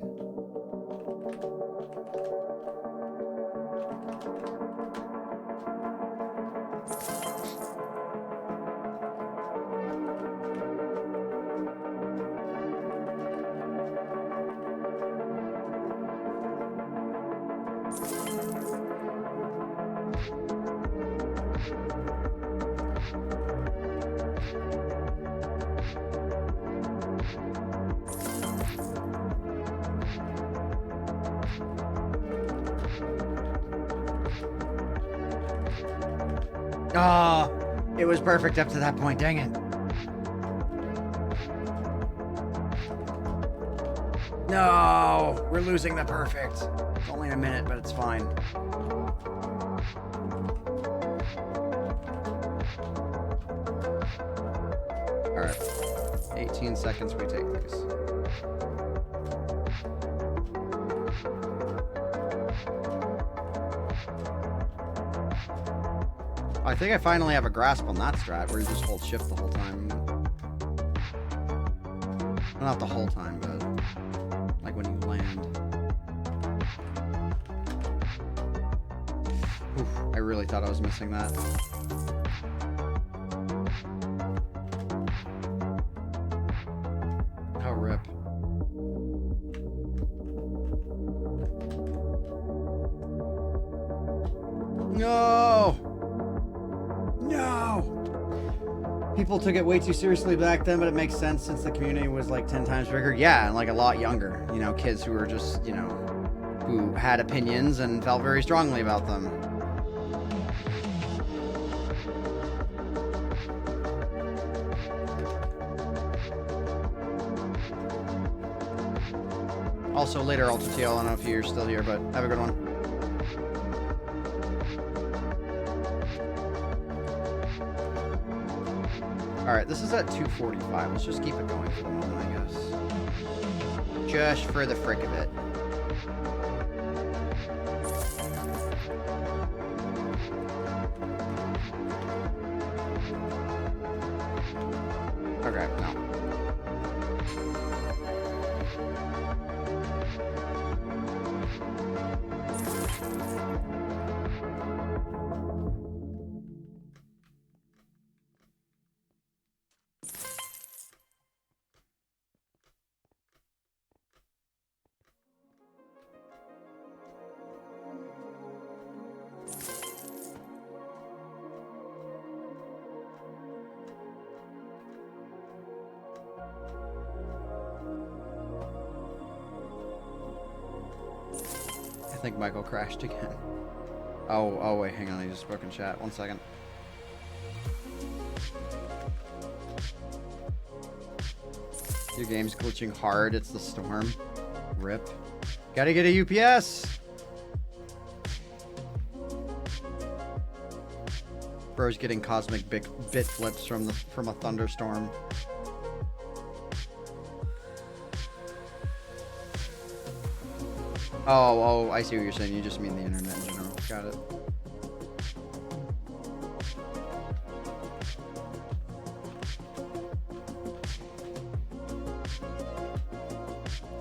B: Oh, it was perfect up to that point, dang it. No, we're losing the perfect. It's only a minute, but it's fine. 18 seconds we take these. I think I finally have a grasp on that strat where you just hold shift the whole time. Well, not the whole time, but like when you land. Oof, I really thought I was missing that. Oh, rip. No! No! People took it way too seriously back then, but it makes sense since the community was like 10 times bigger. Yeah, and like a lot younger. You know, kids who were just, you know, who had opinions and felt very strongly about them. Also later, Ultra-TL, I don't know if you're still here, but have a good one. Alright, this is at 2:45. Let's just keep it going for the moment, I guess. Just for the frick of it. Okay, no. I think Michael crashed again. Oh wait, hang on, I just spoke in chat. 1 second. Your game's glitching hard, it's the storm. Rip. Gotta get a UPS! Bro's getting cosmic bit flips from a thunderstorm. Oh, I see what you're saying. You just mean the internet in general. Got it.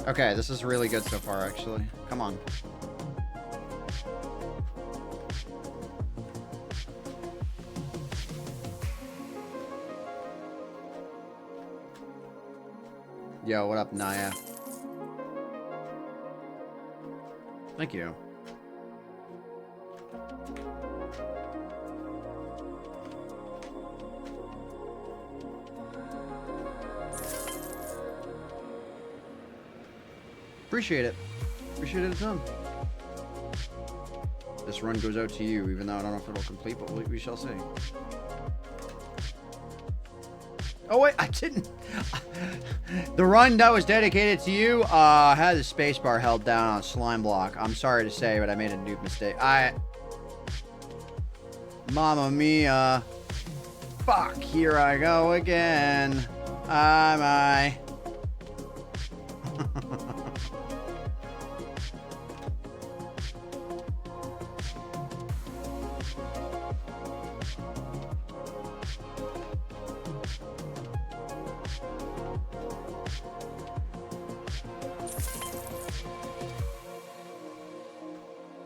B: Okay, this is really good so far, actually. Come on. Yo, what up, Naya? Thank you. Appreciate it. Appreciate it a ton. This run goes out to you, even though I don't know if it'll complete, but we shall see. Oh wait, I didn't. The run that was dedicated to you had the spacebar held down on a slime block. I'm sorry to say, but I made a noob mistake. Mamma mia. Fuck, here I go again. I.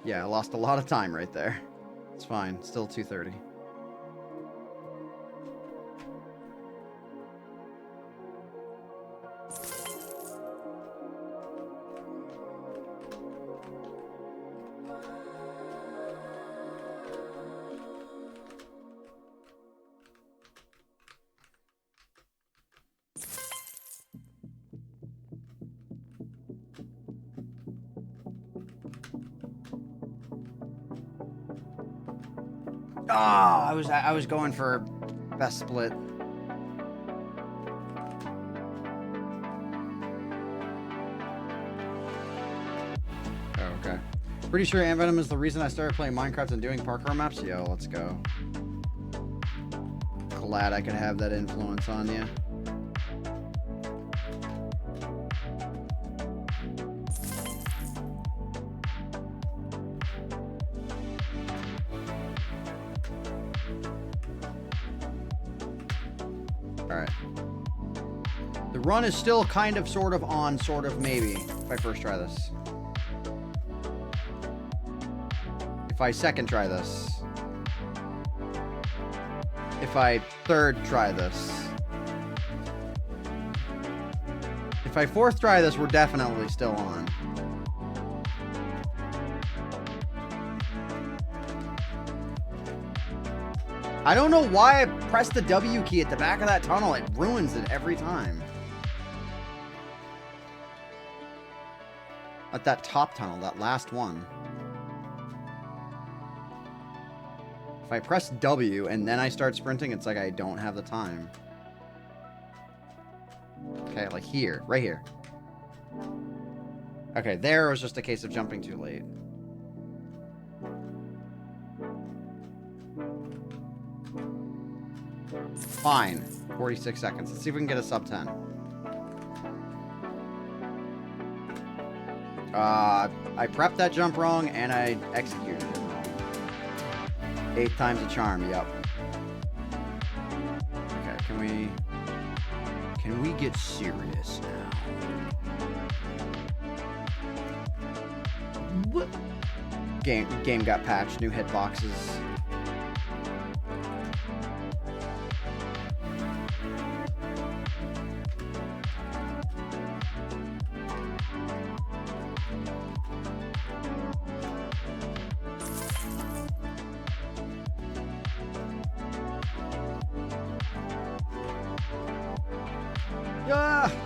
B: Yeah, I lost a lot of time right there. It's fine. Still 2:30. Oh, I was going for best split. Oh, okay. Pretty sure AntVenom is the reason I started playing Minecraft and doing parkour maps. Yo, let's go. Glad I could have that influence on you. Alright. The run is still kind of, sort of on, sort of maybe, if I first try this. If I second try this. If I third try this. If I fourth try this, we're definitely still on. I don't know why I pressed the W key at the back of that tunnel. It ruins it every time. At that top tunnel, that last one. If I press W and then I start sprinting, it's like I don't have the time. Okay, like here, right here. Okay, there was just a case of jumping too late. Fine. 46 seconds. Let's see if we can get a sub 10. I prepped that jump wrong and I executed it wrong. 8 times a charm, yep. Okay, can we get serious now? What? Game got patched, new hitboxes.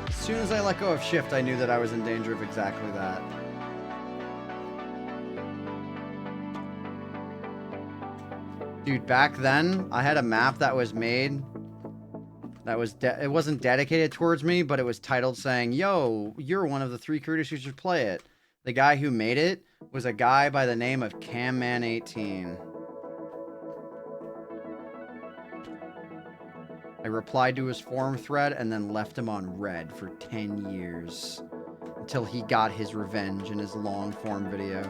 B: As soon as I let go of shift, I knew that I was in danger of exactly that. Dude, back then, I had a map that was made that was it wasn't dedicated towards me, but it was titled saying, "Yo, you're one of the 3 creators who should play it." The guy who made it was a guy by the name of Camman18. I replied to his forum thread and then left him on red for 10 years until he got his revenge in his long form video.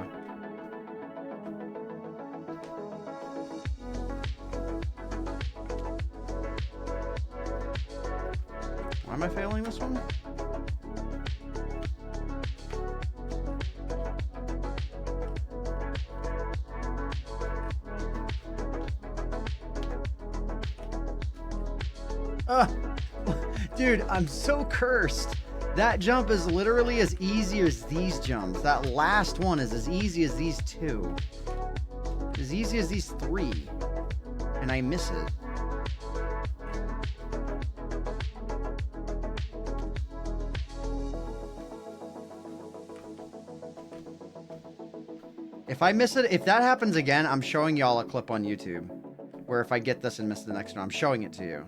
B: Why am I failing this one? Dude, I'm so cursed. That jump is literally as easy as these jumps. That last one is as easy as these 2. As easy as these 3. And I miss it. If I miss it, if that happens again, I'm showing y'all a clip on YouTube. Where if I get this and miss the next one, I'm showing it to you.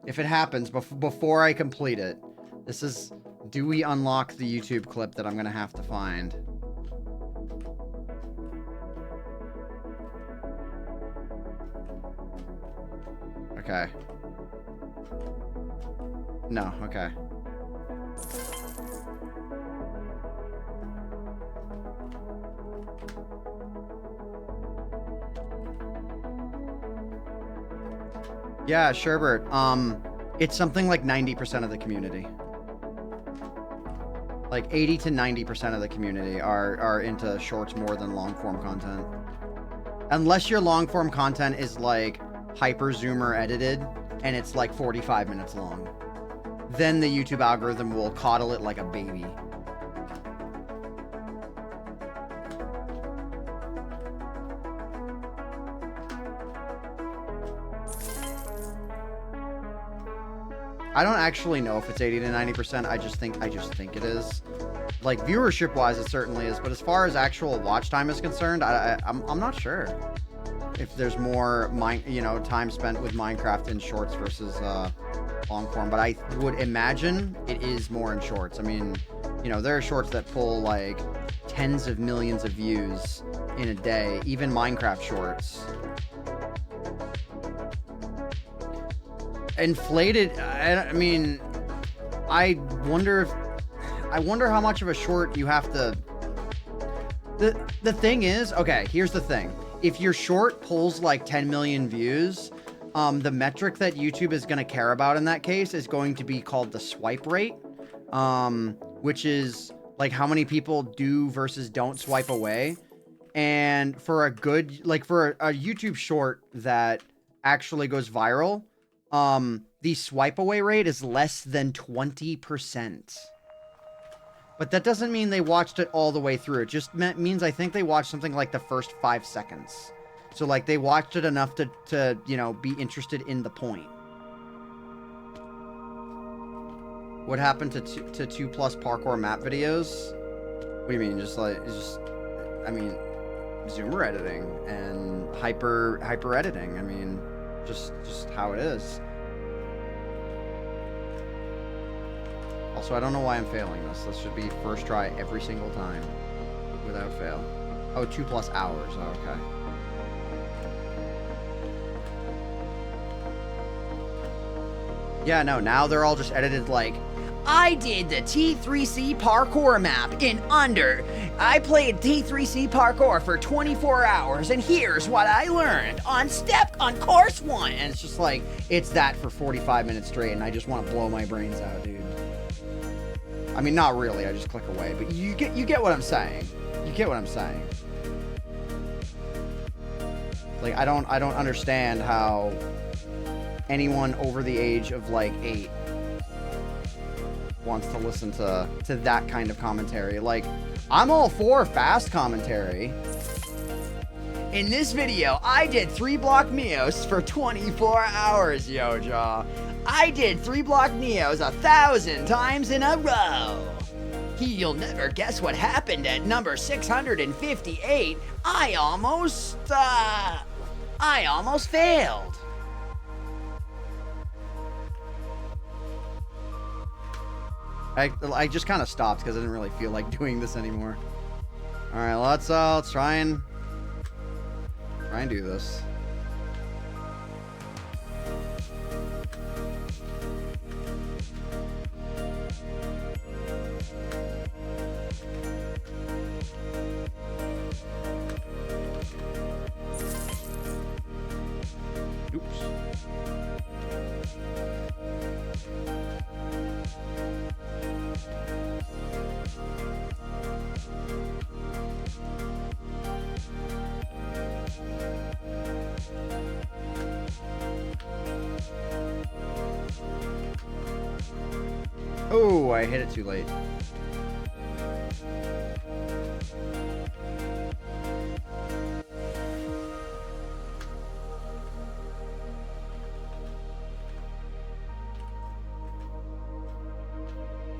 B: If it happens before I complete it, this is, do we unlock the YouTube clip that I'm going to have to find? Okay. No, okay. Yeah, Sherbert. It's something like 90% of the community. Like 80 to 90% of the community are into shorts more than long form content. Unless your long form content is like hyper zoomer edited and it's like 45 minutes long. Then the YouTube algorithm will coddle it like a baby. I don't actually know if it's 80 to 90%. I just think it is. Like viewership wise, it certainly is. But as far as actual watch time is concerned, I'm not sure if there's more time spent with Minecraft in shorts versus long form. But I would imagine it is more in shorts. I mean, there are shorts that pull like tens of millions of views in a day, even Minecraft shorts. Inflated, I mean, I wonder how much of a short you have to. The thing is, okay, here's the thing. If your short pulls like 10 million views, the metric that YouTube is going to care about in that case is going to be called the swipe rate, which is like how many people do versus don't swipe away. And for a good, like for a YouTube short that actually goes viral, the swipe away rate is less than 20%. But that doesn't mean they watched it all the way through. It just means I think they watched something like the first 5 seconds. So, like, they watched it enough to you know, be interested in the point. What happened to 2+ parkour map videos? What do you mean? I mean, zoomer editing and hyper editing. I mean, just how it is. Also, I don't know why I'm failing this. This should be first try every single time without fail. Oh, 2+ hours. Oh, okay. Yeah, no, now they're all just edited like, I did the T3C parkour map in under. I played T3C parkour for 24 hours, and here's what I learned on course 1. And it's just like, it's that for 45 minutes straight, and I just want to blow my brains out, dude. I mean, not really, I just click away, but you get what I'm saying. You get what I'm saying. Like, I don't understand how anyone over the age of like 8 wants to listen to that kind of commentary. Like, I'm all for fast commentary. In this video, I did 3 block Neos for 24 hours, Yoja. I did 3 block Neos 1,000 times in a row. You'll never guess what happened at number 658. I almost failed. I just kind of stopped because I didn't really feel like doing this anymore. All right, let's try and do this. Oops. Oh, I hit it too late.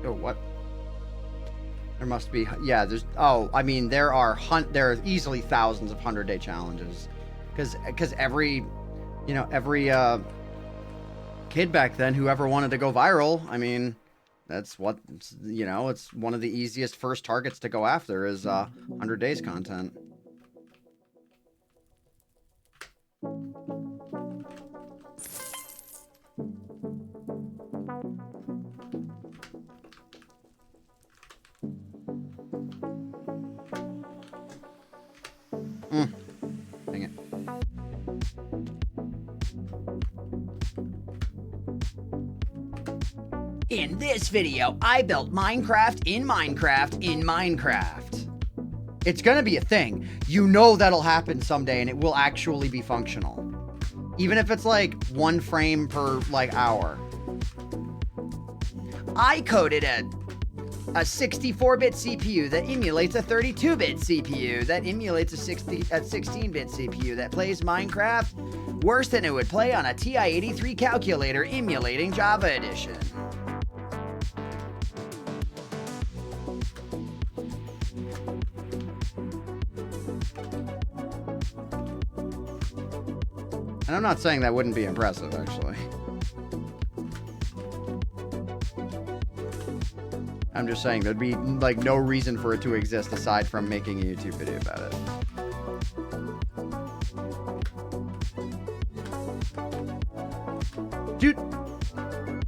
B: Oh, what? There must be, yeah, there's, oh, I mean, there are easily thousands of 100-day challenges. Because every, you know, every kid back then who ever wanted to go viral, I mean, that's what, you know, it's one of the easiest first targets to go after is 100 days content. Dang it. In this video, I built Minecraft in Minecraft in Minecraft. It's gonna be a thing. You know that'll happen someday and it will actually be functional. Even if it's like 1 frame per like hour. I coded a 64-bit CPU that emulates a 32-bit CPU that emulates a 16-bit CPU that plays Minecraft worse than it would play on a TI-83 calculator emulating Java Edition. And I'm not saying that wouldn't be impressive, actually. I'm just saying there'd be, like, no reason for it to exist aside from making a YouTube video about it. Dude!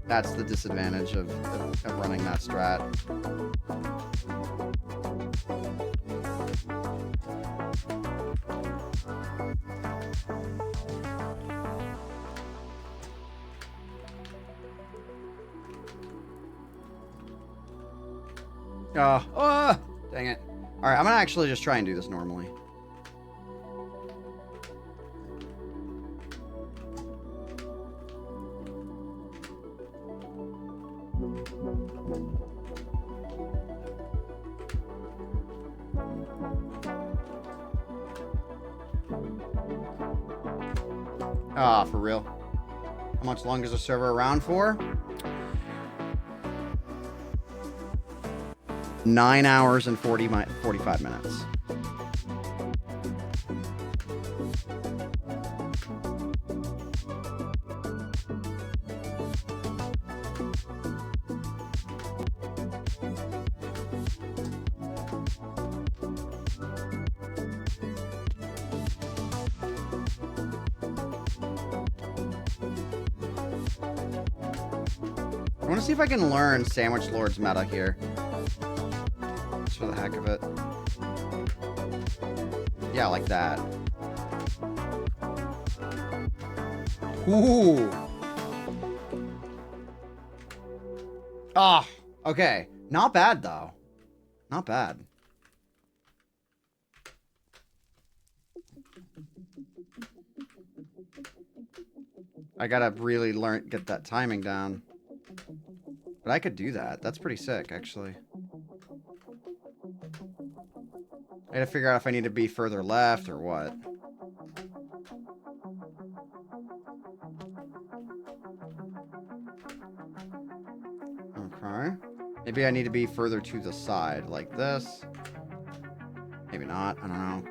B: That's the disadvantage of running that strat. Dang it. Alright, I'm gonna actually just try and do this normally. Ah, for real. How much longer is the server around for? 9 hours and 45 minutes. I want to see if I can learn Sandwich Lord's meta here. Just for the heck of it. Yeah, like that. Ooh. Ah, okay. Not bad, though. Not bad. I gotta really get that timing down. But I could do that. That's pretty sick, actually. I gotta figure out if I need to be further left or what. Okay. Maybe I need to be further to the side, like this. Maybe not. I don't know.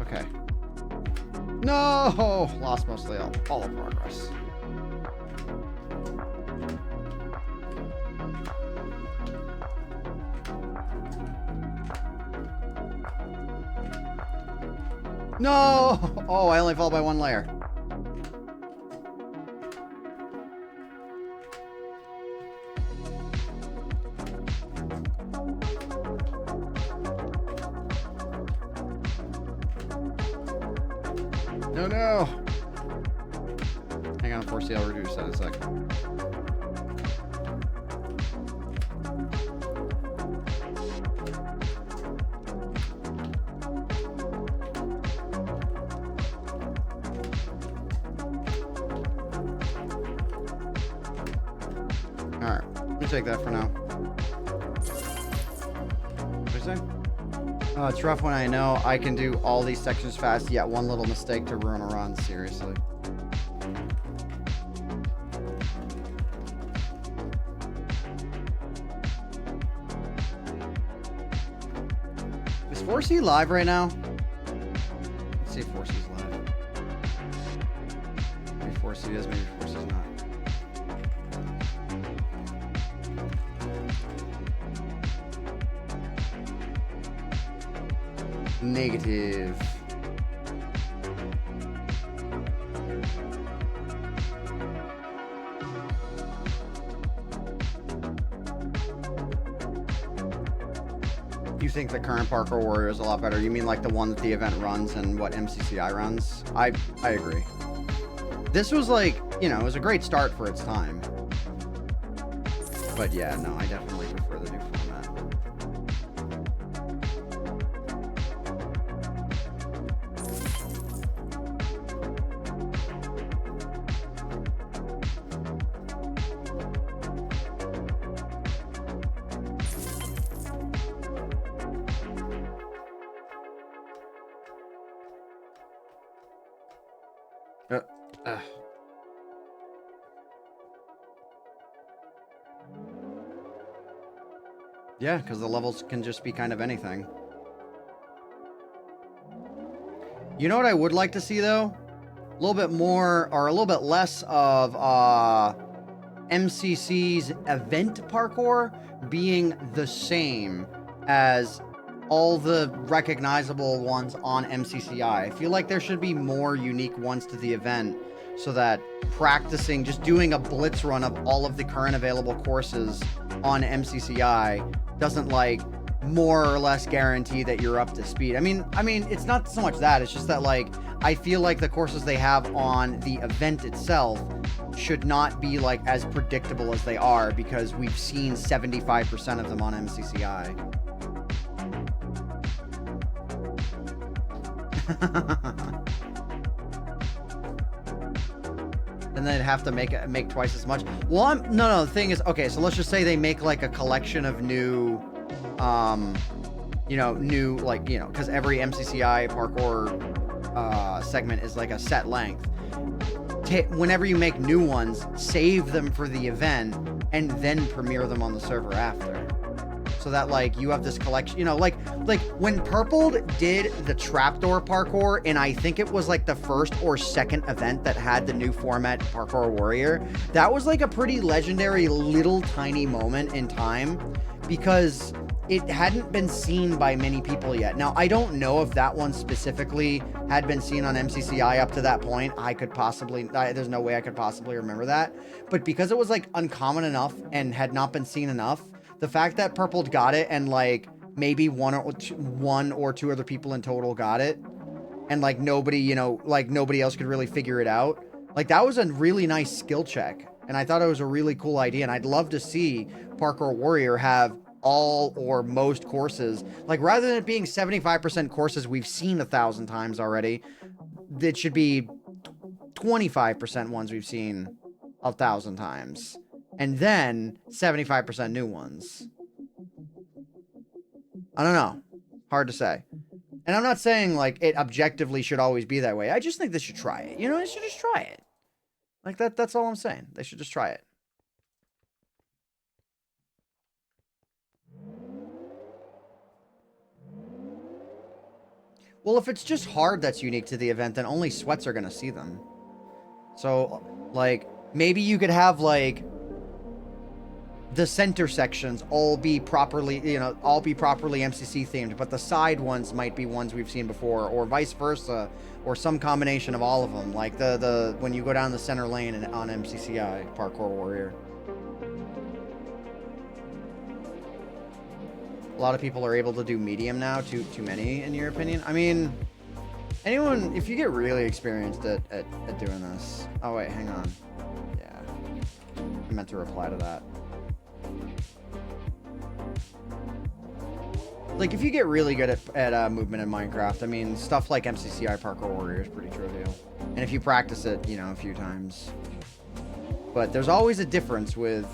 B: Okay. No! Lost mostly all of progress. No! Oh, I only fell by one layer. No, no! Hang on, 4C, I'll reduce that in a sec. Alright, let me take that for now. What did you say? It's rough when I know I can do all these sections fast, yet one little mistake to ruin a run, seriously. Is 4C live right now? Let's see if 4C's live. Maybe 4C is, maybe 4C's not. Negative. You think the current Parkour Warrior is a lot better? You mean like the one that the event runs and what MCCI runs? I agree. This was like, you know, it was a great start for its time. But yeah, no, I definitely prefer the new format. Yeah, because the levels can just be kind of anything. You know what I would like to see, though? A little bit more, or a little bit less of MCC's event parkour being the same as all the recognizable ones on MCCI. I feel like there should be more unique ones to the event so that practicing, just doing a blitz run of all of the current available courses on MCCI doesn't like more or less guarantee that you're up to speed. I mean, it's not so much that, it's just that like, I feel like the courses they have on the event itself should not be like as predictable as they are because we've seen 75% of them on MCCI. And they'd have to make twice as much. Well, no, the thing is, okay, so let's just say they make like a collection of new, new, like, because every MCCI parkour segment is like a set length. Whenever you make new ones, save them for the event and then premiere them on the server after. So that like you have this collection, like when Purpled did the trapdoor parkour, and I think it was like the first or second event that had the new format Parkour Warrior, that was like a pretty legendary little tiny moment in time because it hadn't been seen by many people yet. Now, I don't know if that one specifically had been seen on MCCI up to that point. There's no way I could possibly remember that. But because it was like uncommon enough and had not been seen enough, the fact that Purpled got it and like maybe one or two other people in total got it, and like nobody, nobody else could really figure it out. Like that was a really nice skill check. And I thought it was a really cool idea. And I'd love to see Parkour Warrior have all or most courses. Like rather than it being 75% courses we've seen 1,000 times already, it should be 25% ones we've seen 1,000 times. And then 75% new ones. I don't know. Hard to say. And I'm not saying like it objectively should always be that way. I just think they should try it. They should just try it. Like that's all I'm saying. They should just try it. Well, if it's just hard that's unique to the event, then only sweats are going to see them. So, like, maybe you could have, like, the center sections all be properly MCC themed, but the side ones might be ones we've seen before, or vice versa, or some combination of all of them, like the when you go down the center lane on MCCI Parkour Warrior. A lot of people are able to do medium now. Too many, in your opinion? I mean, anyone, if you get really experienced at doing this. Oh wait, hang on. Yeah, I meant to reply to that. Like, if you get really good at movement in Minecraft, I mean, stuff like MCCI Parkour Warrior is pretty trivial. And if you practice it, a few times. But there's always a difference with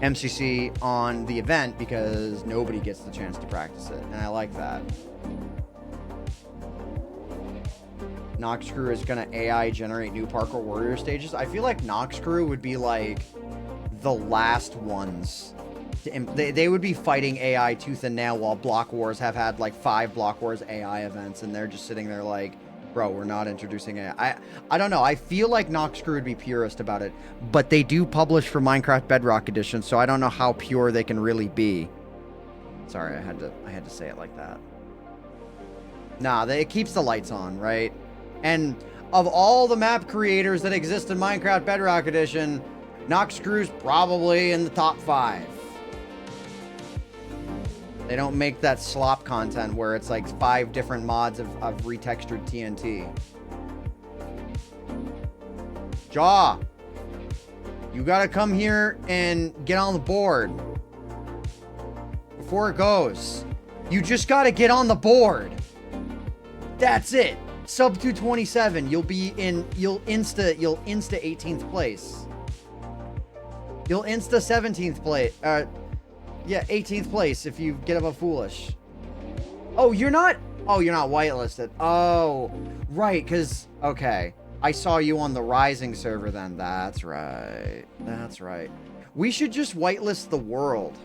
B: MCC on the event because nobody gets the chance to practice it. And I like that. Noxcrew is going to AI generate new Parkour Warrior stages. I feel like Noxcrew would be like the last ones. They would be fighting AI tooth and nail while Block Wars have had like 5 Block Wars AI events, and they're just sitting there like, bro, we're not introducing AI. I don't know. I feel like Noxcrew would be purist about it, but they do publish for Minecraft Bedrock Edition, so I don't know how pure they can really be. Sorry, I had to say it like that. Nah, it keeps the lights on, right? And of all the map creators that exist in Minecraft Bedrock Edition, Noxcrew's probably in the top 5. They don't make that slop content where it's like 5 different mods of retextured TNT. Jaw, you gotta come here and get on the board. Before it goes, you just gotta get on the board. That's it. Sub 227, you'll insta 18th place. You'll insta 17th place. Yeah, 18th place if you get above Foolish. Oh, you're not whitelisted. Oh, right, because, okay. I saw you on the Rising server then. That's right. That's right. We should just whitelist the world.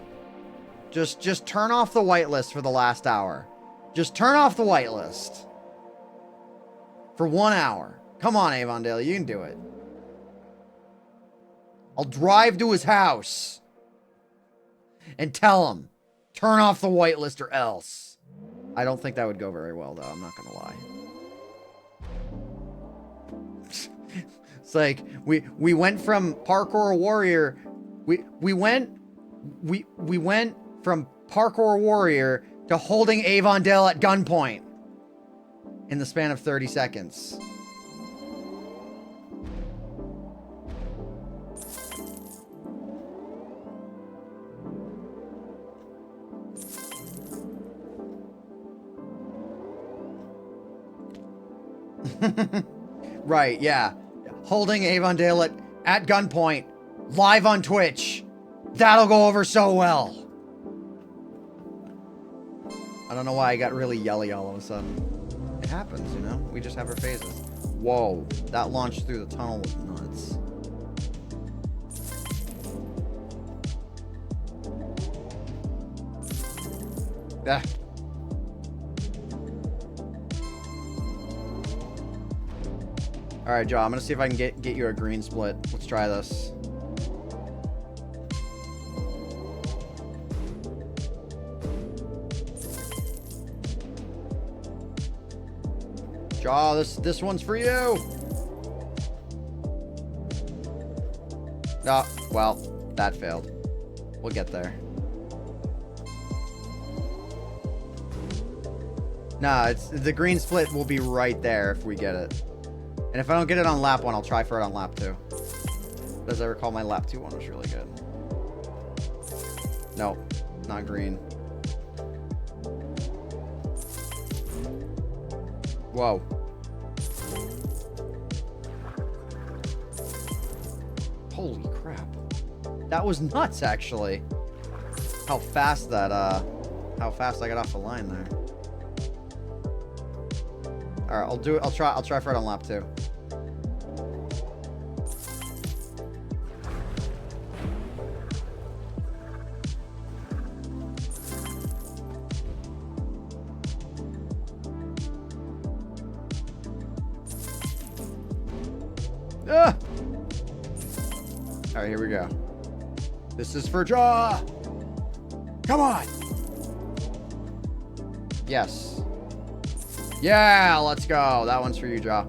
B: Just turn off the whitelist for the last hour. Just turn off the whitelist. For 1 hour. Come on, Avondale, you can do it. I'll drive to his house and tell him, turn off the whitelist or else. I don't think that would go very well, though. I'm not gonna lie. It's like we went from parkour warrior. We went from parkour warrior to holding Avondale at gunpoint in the span of 30 seconds. Right, yeah. Holding Avondale at gunpoint, live on Twitch. That'll go over so well. I don't know why I got really yelly all of a sudden. It happens, you know? We just have our phases. Whoa, that launched through the tunnel was nuts. Ah. Alright, Joe, I'm gonna see if I can get you a green split. Let's try this. Jaw, this one's for you. Oh, well, that failed. We'll get there. Nah, the green split will be right there if we get it. And if I don't get it on lap 1, I'll try for it on lap 2. As I recall, my lap 2 one was really good. Nope, not green. Whoa. Holy crap. That was nuts, actually. How fast that, how fast I got off the line there. Alright, I'll try for it on lap 2. Ah! Alright, here we go. This is for Jaw! Come on! Yes. Yeah, let's go. That one's for you, Jaw.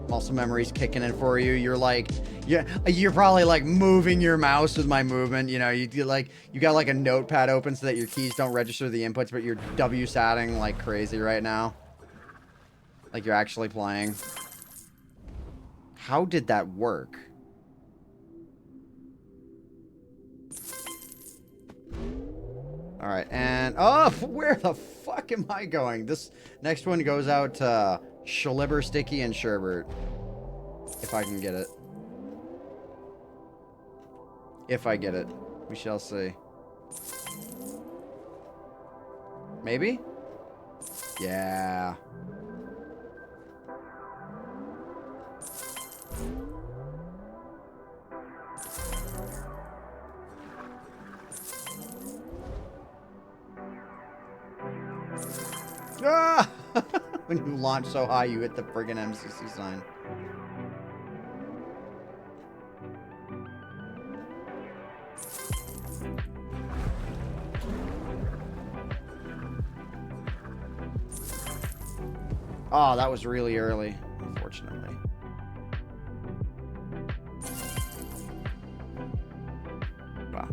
B: Muscle memory's kicking in for you. You're like, yeah, you're probably like moving your mouse with my movement. You know, you got like a notepad open so that your keys don't register the inputs, but you're W-satting like crazy right now. Like you're actually playing. How did that work? Alright, and... oh, where the fuck am I going? This next one goes out to Schlibber, Sticky, and Sherbert. If I can get it. If I get it. We shall see. Maybe? Yeah. Ah! When you launch so high, you hit the friggin' MCC sign. Oh, that was really early, unfortunately. Wow.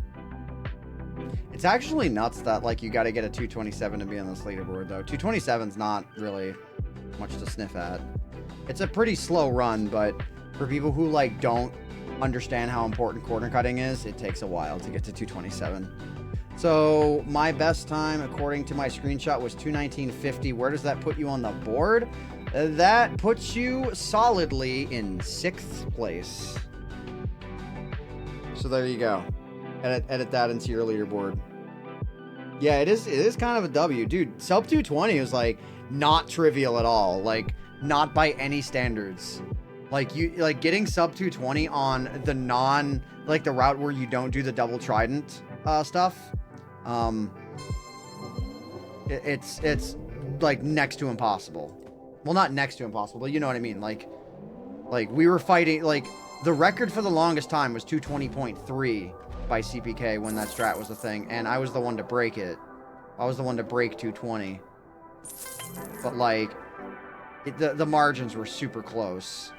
B: It's actually nuts that, like, you gotta get a 227 to be on this leaderboard, though. 227's not really much to sniff at. It's a pretty slow run, but for people who, like, don't understand how important corner cutting is, it takes a while to get to 227. So my best time, according to my screenshot, was 2:19:50. Where does that put you on the board? That puts you solidly in 6th place. So there you go. Edit that into your leaderboard. Yeah, it is kind of a W. Dude, sub 220 is like not trivial at all. Like not by any standards. Like getting sub 220 on the the route where you don't do the double trident stuff. It's like next to impossible. Well, not next to impossible, but you know what I mean. Like we were fighting, like the record for the longest time was 220.3 by CPK when that strat was a thing, and I was the one to break it. I was the one to break 220. But like, the margins were super close.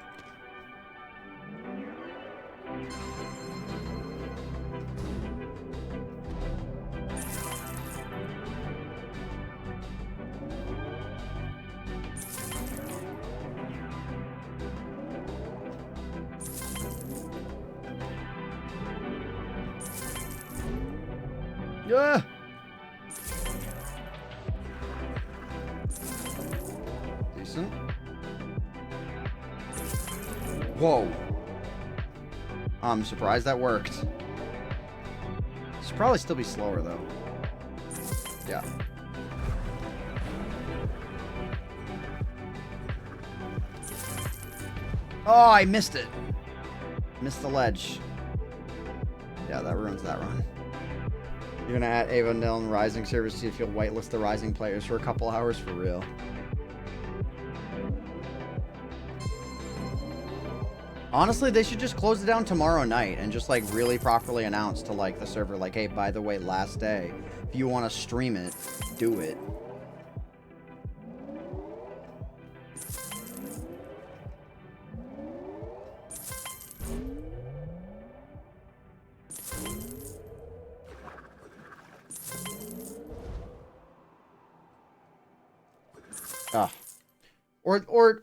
B: Yeah. Decent. Whoa. I'm surprised that worked. Should probably still be slower though. Yeah. Oh, I missed it. Missed the ledge. Yeah, that ruins that run. You're gonna add AntVenom Rising service, see if you'll whitelist the Rising players for a couple hours for real. Honestly, they should just close it down tomorrow night and just like really properly announce to like the server, like, hey, by the way, last day, if you want to stream it, do it.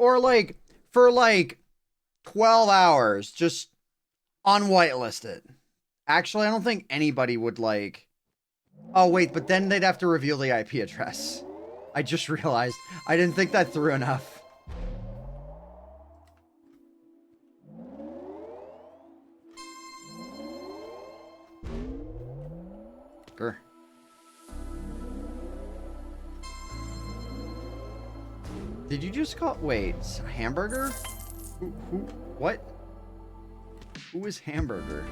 B: Or like for like 12 hours just unwhitelist it. Actually, I don't think anybody would like. Oh wait, but then they'd have to reveal the IP address. I just realized I didn't think that through enough. Grr. Did you just call... Wait, hamburger? Who, what? Who is hamburger?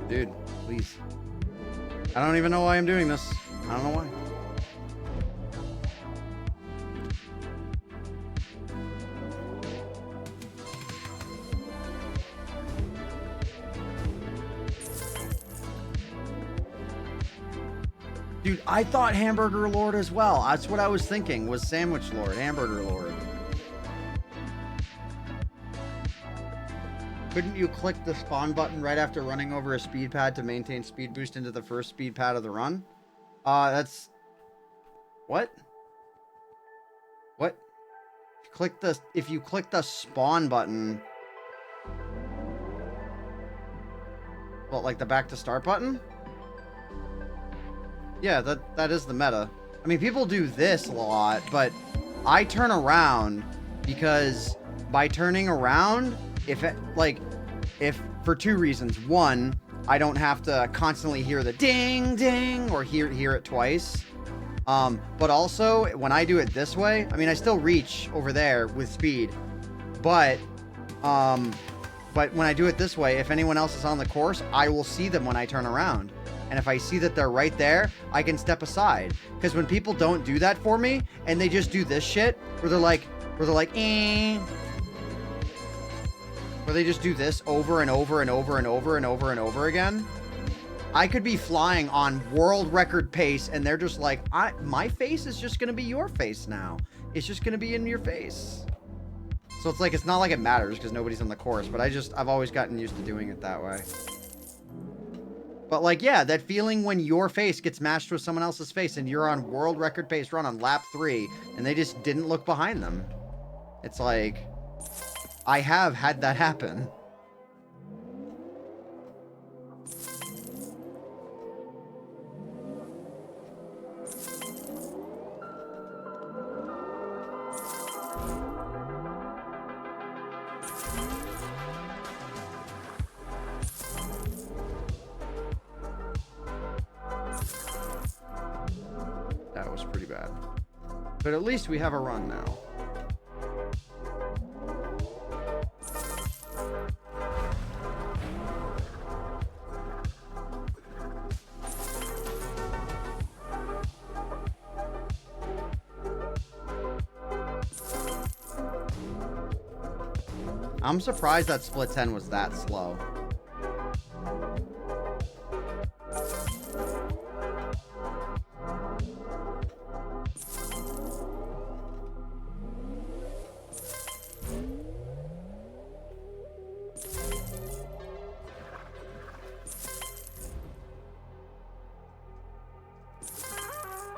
B: Dude, please. I don't even know why I'm doing this. I don't know why. Dude, I thought Hamburger Lord as well. That's what I was thinking, was Sandwich Lord, Hamburger Lord. Couldn't you click the spawn button right after running over a speed pad to maintain speed boost into the first speed pad of the run? That's... What? What? If you click the spawn button... What, like the back to start button? Yeah, that is the meta. I mean, people do this a lot, but I turn around because by turning around, if for two reasons. One, I don't have to constantly hear the ding ding or hear it twice. But also when I do it this way, I mean, I still reach over there with speed, but when I do it this way, if anyone else is on the course, I will see them when I turn around. And if I see that they're right there, I can step aside. Because when people don't do that for me, and they just do this shit, where they're like, eh, where they just do this over and over and over and over and over and over again, I could be flying on world record pace, and they're just like, my face is just gonna be your face now. It's just gonna be in your face. So it's like, it's not like it matters because nobody's on the course, but I've always gotten used to doing it that way. But like, yeah, that feeling when your face gets matched with someone else's face and you're on world record pace run on lap 3 and they just didn't look behind them. It's like, I have had that happen. That was pretty bad. But at least we have a run now. I'm surprised that split 10 was that slow.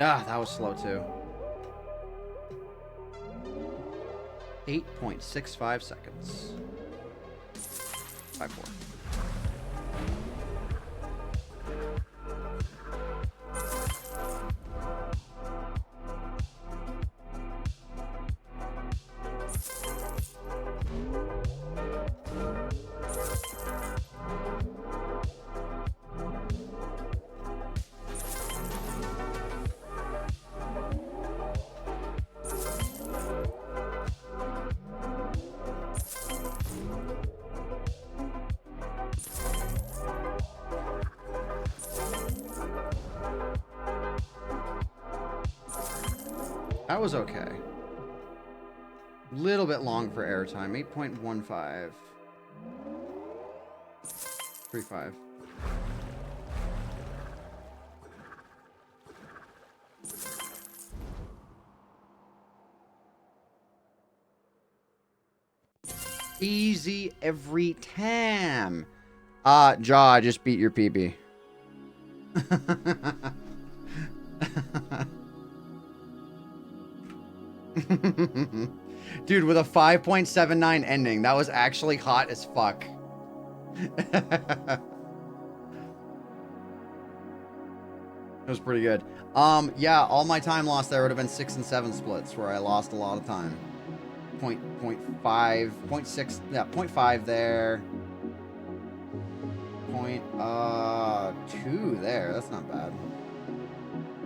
B: Ah, that was slow too. 8.65 seconds. 5-4. That was okay. Little bit long for airtime. 8.15. 3.5. Easy every time. Jaw, I just beat your PB. Dude, with a 5.79 ending, that was actually hot as fuck. It was pretty good. Yeah, all my time lost there would have been 6 and 7 splits, where I lost a lot of time. 0.5, 0.6, yeah, 0.5 there. 0.2 there. That's not bad.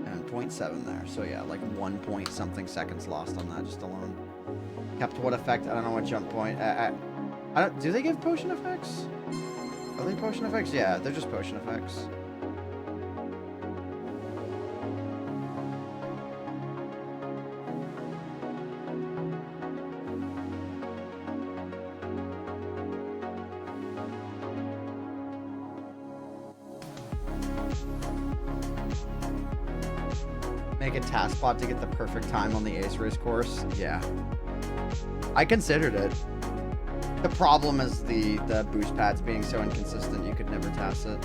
B: And 0.7 there. So yeah, like 1 point something seconds lost on that just alone. Kept what effect? I don't know what jump point. I don't. Do they give potion effects? Are they potion effects? Yeah, they're just potion effects. Make a task bot to get the perfect time on the Ace Race course. Yeah. I considered it. The problem is the boost pads being so inconsistent, you could never task it.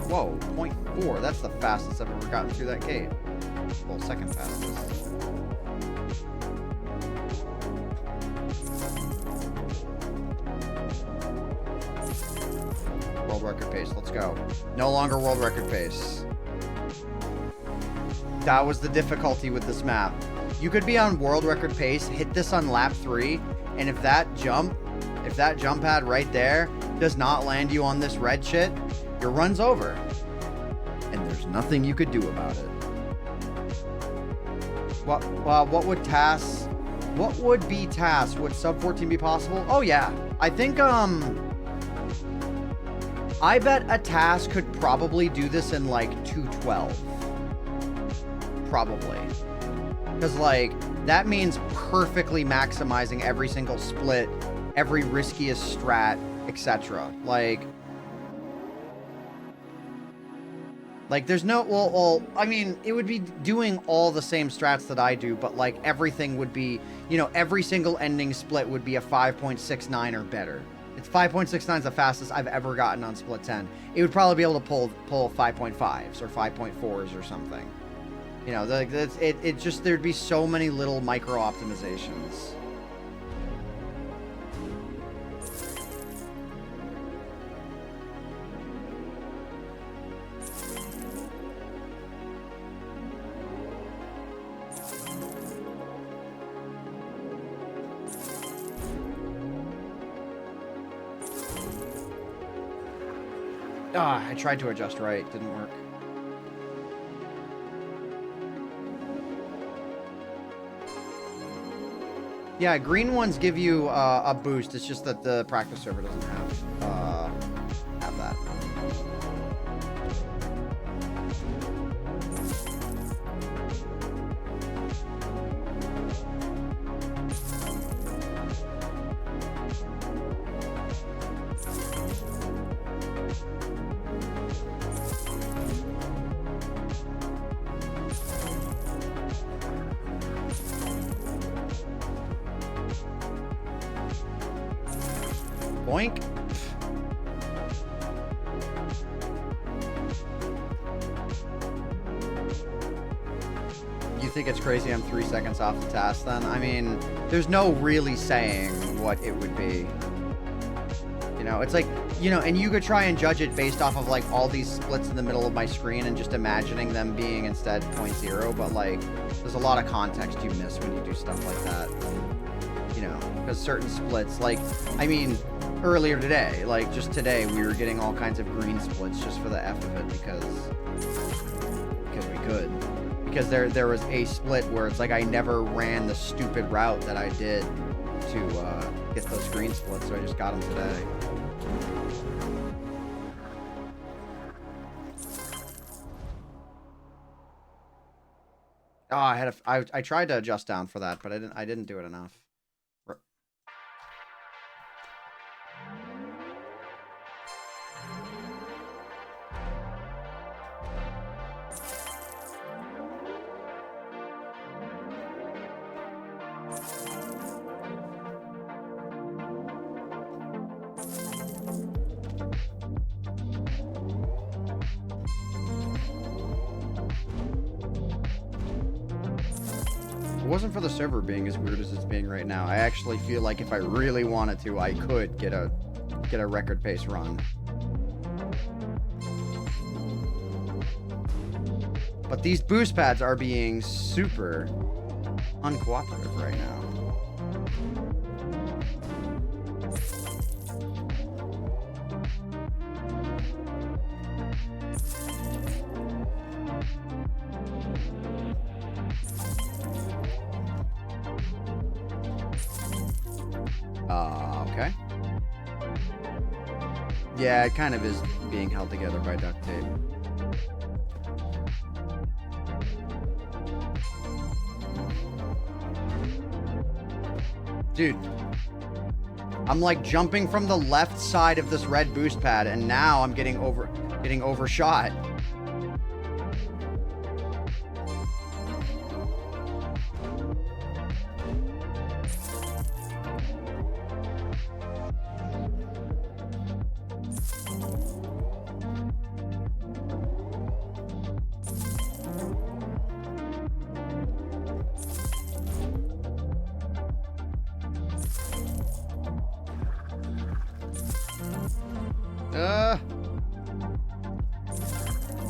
B: Whoa, 0.4. That's the fastest I've ever gotten through that gate. Well, second fastest. World record pace. Let's go. No longer world record pace. That was the difficulty with this map. You could be on world record pace, hit this on lap 3, and if that jump pad right there does not land you on this red shit, your run's over. And there's nothing you could do about it. What would TAS? What would be TAS? Would sub 14 be possible? Oh yeah. I think I bet a TAS could probably do this in like 212. Probably. Because, like, that means perfectly maximizing every single split, every riskiest strat, etc. Like, there's no, well, I mean, it would be doing all the same strats that I do, but, like, everything would be, you know, every single ending split would be a 5.69 or better. It's 5.69 is the fastest I've ever gotten on split 10. It would probably be able to pull 5.5s or 5.4s or something. You know, it just, there'd be so many little micro optimizations. I tried to adjust right, didn't work. Yeah, green ones give you a boost. It's just that the practice server doesn't have that. Boink. You think it's crazy I'm 3 seconds off the task then? I mean, there's no really saying what it would be. You know, it's like, you know, and you could try and judge it based off of like all these splits in the middle of my screen and just imagining them being instead 0.0, but like, there's a lot of context you miss when you do stuff like that. You know, because certain splits, like, I mean, earlier today, like just today, we were getting all kinds of green splits just for the F of it because we could. Because there was a split where it's like I never ran the stupid route that I did to get those green splits, so I just got them today. Oh, I tried to adjust down for that, but I didn't do it enough. If it wasn't for the server being as weird as it's being right now, I actually feel like if I really wanted to, I could get a record pace run. But these boost pads are being super uncooperative right now. Okay. Yeah, it kind of is being held together by duct tape. Dude, I'm like jumping from the left side of this red boost pad, and now I'm getting overshot.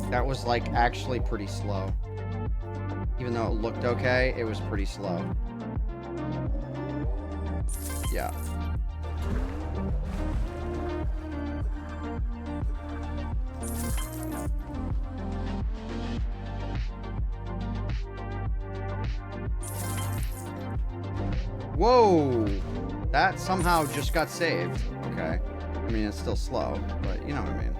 B: That was like actually pretty slow. Even though it looked okay, it was pretty slow. Yeah. Whoa! That somehow just got saved. Okay. I mean, it's still slow, but you know what I mean.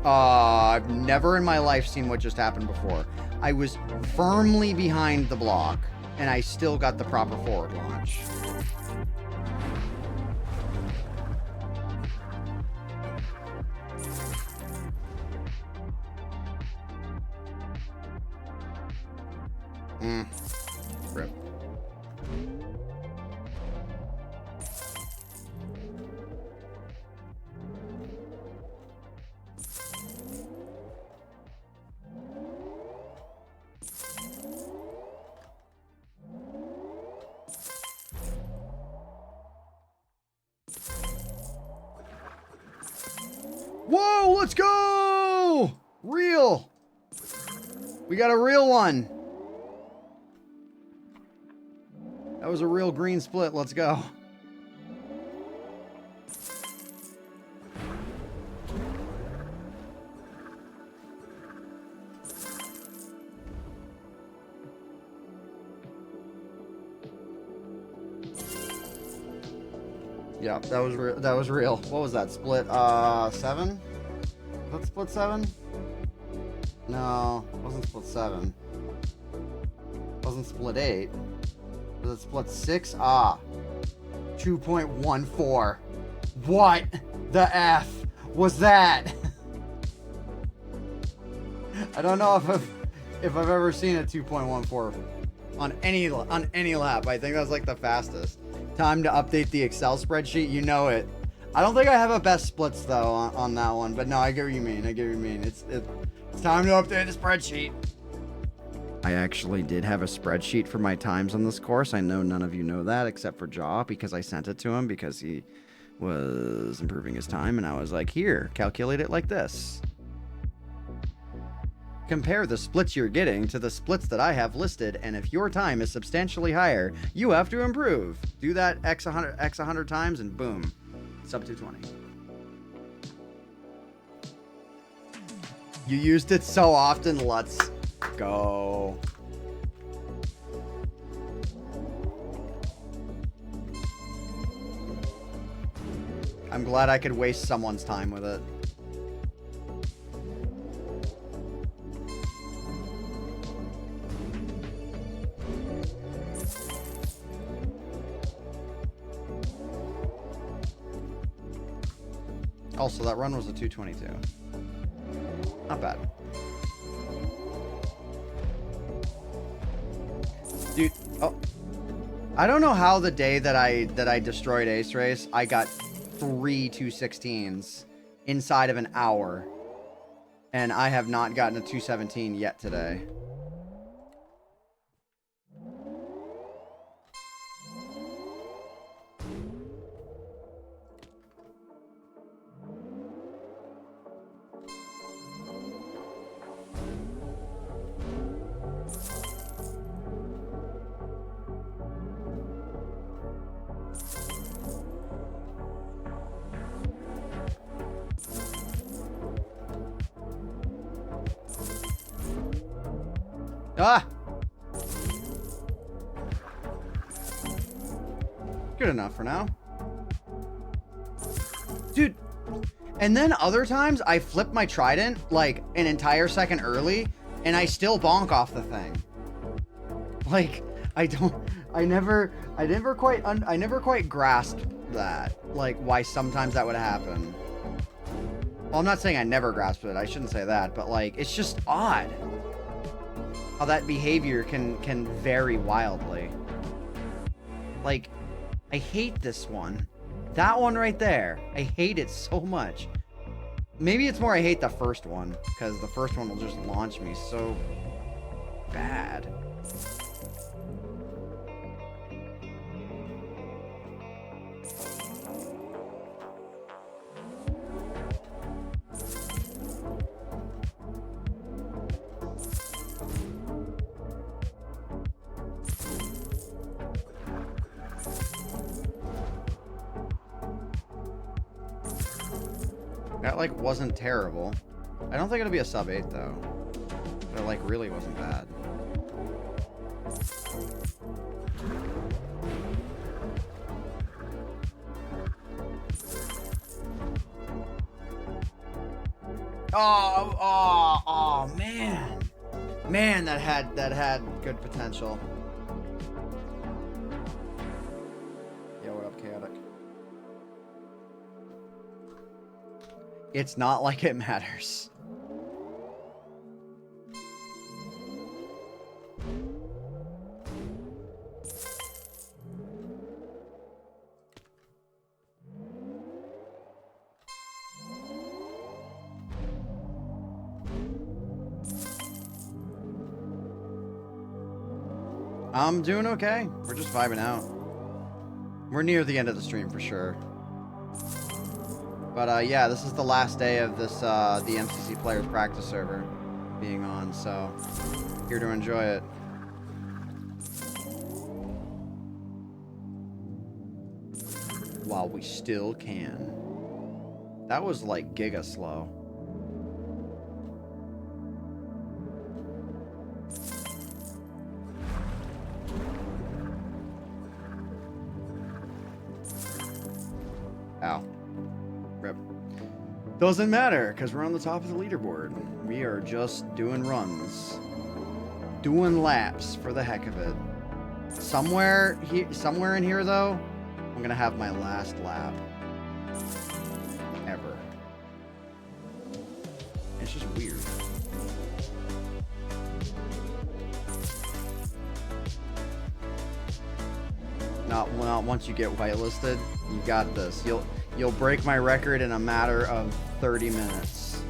B: I've never in my life seen what just happened before. I was firmly behind the block, and I still got the proper forward launch. Rip. Whoa, let's go! Real. We got a real one. That was a real green split. Let's go. Yeah, that was real. What was that split? 7? Was that split 7? No, it wasn't split 7. It wasn't split 8. Was it split 6? Ah. 2.14. What the F was that? I don't know if I've ever seen a 2.14 on any lap. I think that's like the fastest. Time to update the Excel spreadsheet. You know it. I don't think I have a best splits though on that one, but no, I get what you mean. It's time to update the spreadsheet. I actually did have a spreadsheet for my times on this course. I know none of you know that except for Jaw, because I sent it to him because he was improving his time, and I was like, here, calculate it like this. Compare the splits you're getting to the splits that I have listed, and if your time is substantially higher, you have to improve. Do that X 100 times, and boom, sub 220. You used it so often, let's go. I'm glad I could waste someone's time with it. Also, that run was a 222. Not bad. Dude, oh. I don't know how the day that I destroyed Ace Race, I got 3 216s inside of an hour. And I have not gotten a 217 yet today. Ah! Good enough for now. Dude, and then other times I flip my trident like an entire second early and I still bonk off the thing. Like, I never quite grasped that. Like, why sometimes that would happen. Well, I'm not saying I never grasped it. I shouldn't say that, but like, it's just odd how that behavior can vary wildly. Like, I hate this one. That one right there. I hate it so much. Maybe it's more I hate the first one, because the first one will just launch me so bad. That, like, wasn't terrible. I don't think it'll be a sub 8, though. But it, like, really wasn't bad. Oh, man. Man, that had good potential. Yo, what up, Chaotic? It's not like it matters. I'm doing okay. We're just vibing out. We're near the end of the stream for sure. But yeah, this is the last day of this the MCC Players Practice server being on, so here to enjoy it. While we still can. That was like giga slow. Ow. Rip. Doesn't matter, because we're on the top of the leaderboard. We are just doing runs. Doing laps for the heck of it. Somewhere in here, though, I'm gonna have my last lap ever. It's just weird. Not once you get whitelisted, you got this. You'll break my record in a matter of 30 minutes.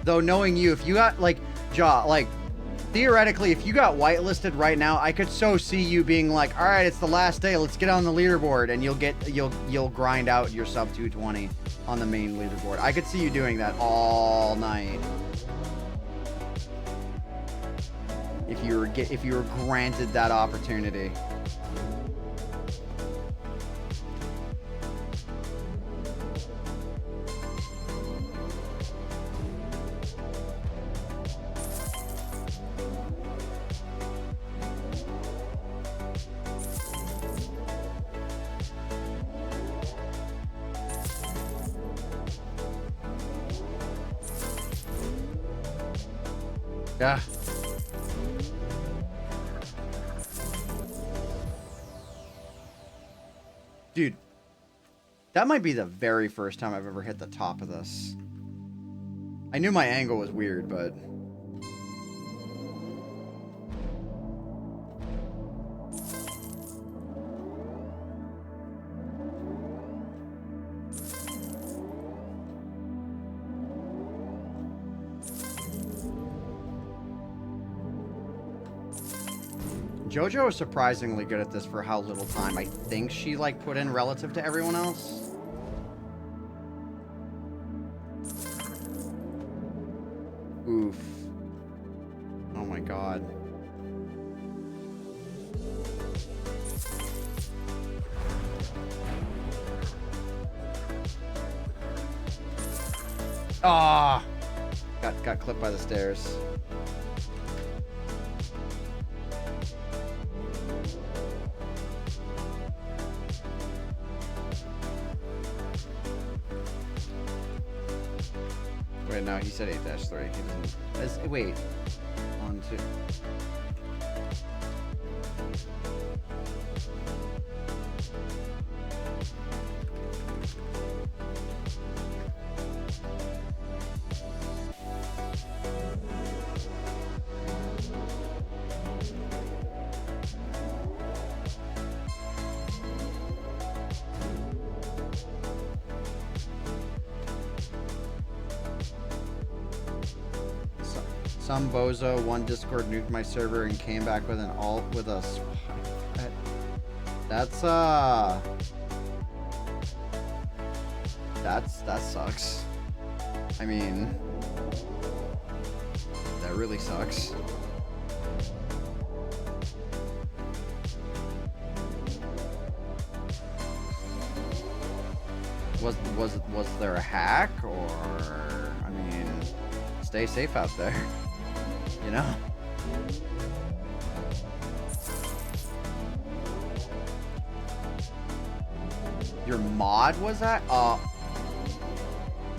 B: Though knowing you, if you got like theoretically, if you got whitelisted right now, I could so see you being like, all right, it's the last day, let's get on the leaderboard, and you'll grind out your sub 220 on the main leaderboard. I could see you doing that all night. If you were granted that opportunity. Yeah. Dude, that might be the very first time I've ever hit the top of this. I knew my angle was weird, but... JoJo is surprisingly good at this for how little time I think she like put in relative to everyone else. Oof. Oh my god. Ah! Got clipped by the stairs. Wait, no, he said 8-3. He doesn't. Wait. 1, 2. Some bozo, one Discord nuked my server and came back with an alt with a... That sucks. I mean... That really sucks. Was there a hack, or... I mean... Stay safe out there. You know? Your mod was that?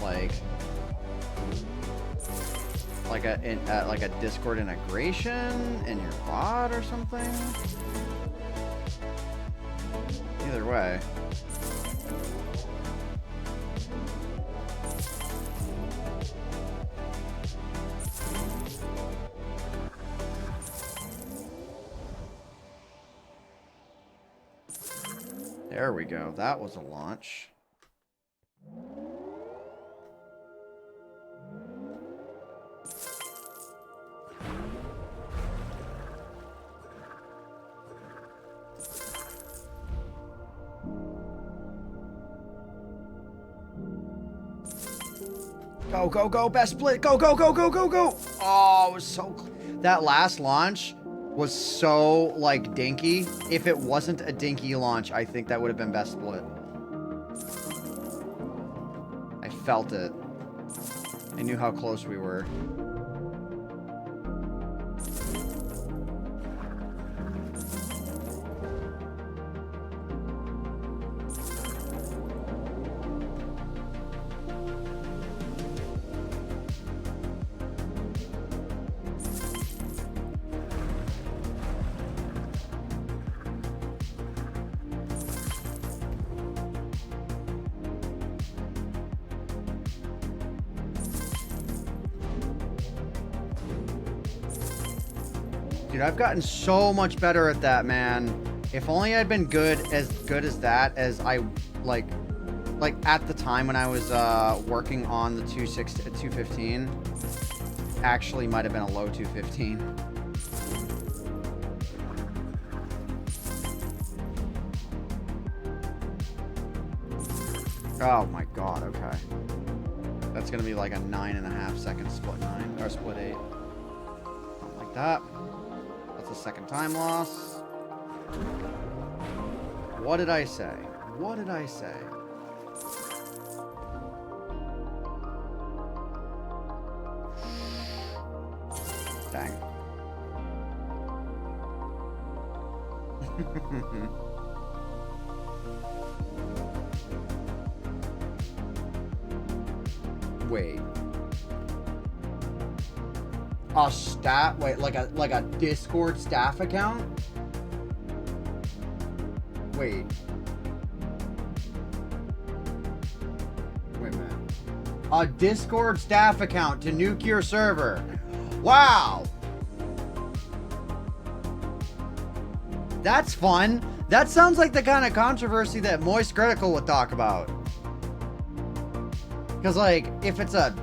B: Like a Discord integration in your bot or something? Either way. There we go. That was a launch. Go, go, go, best split. Go, go, go, go, go, go. Oh, it was so... That last launch was so, like, dinky. If it wasn't a dinky launch, I think that would have been best split. I felt it. I knew how close we were. Dude, I've gotten so much better at that, man. If only I'd been good as that as I like at the time when I was working on the 215. Actually might have been a low 215. Oh my god, okay. That's gonna be like a 9.5 second split 9 or split 8. Something like that. That's a second time loss. What did I say? What did I say? Dang. Wait. Wait, like a Discord staff account? Wait. Wait a minute. A Discord staff account to nuke your server. Wow. That's fun. That sounds like the kind of controversy that Moist Critical would talk about. Because, like, if it's an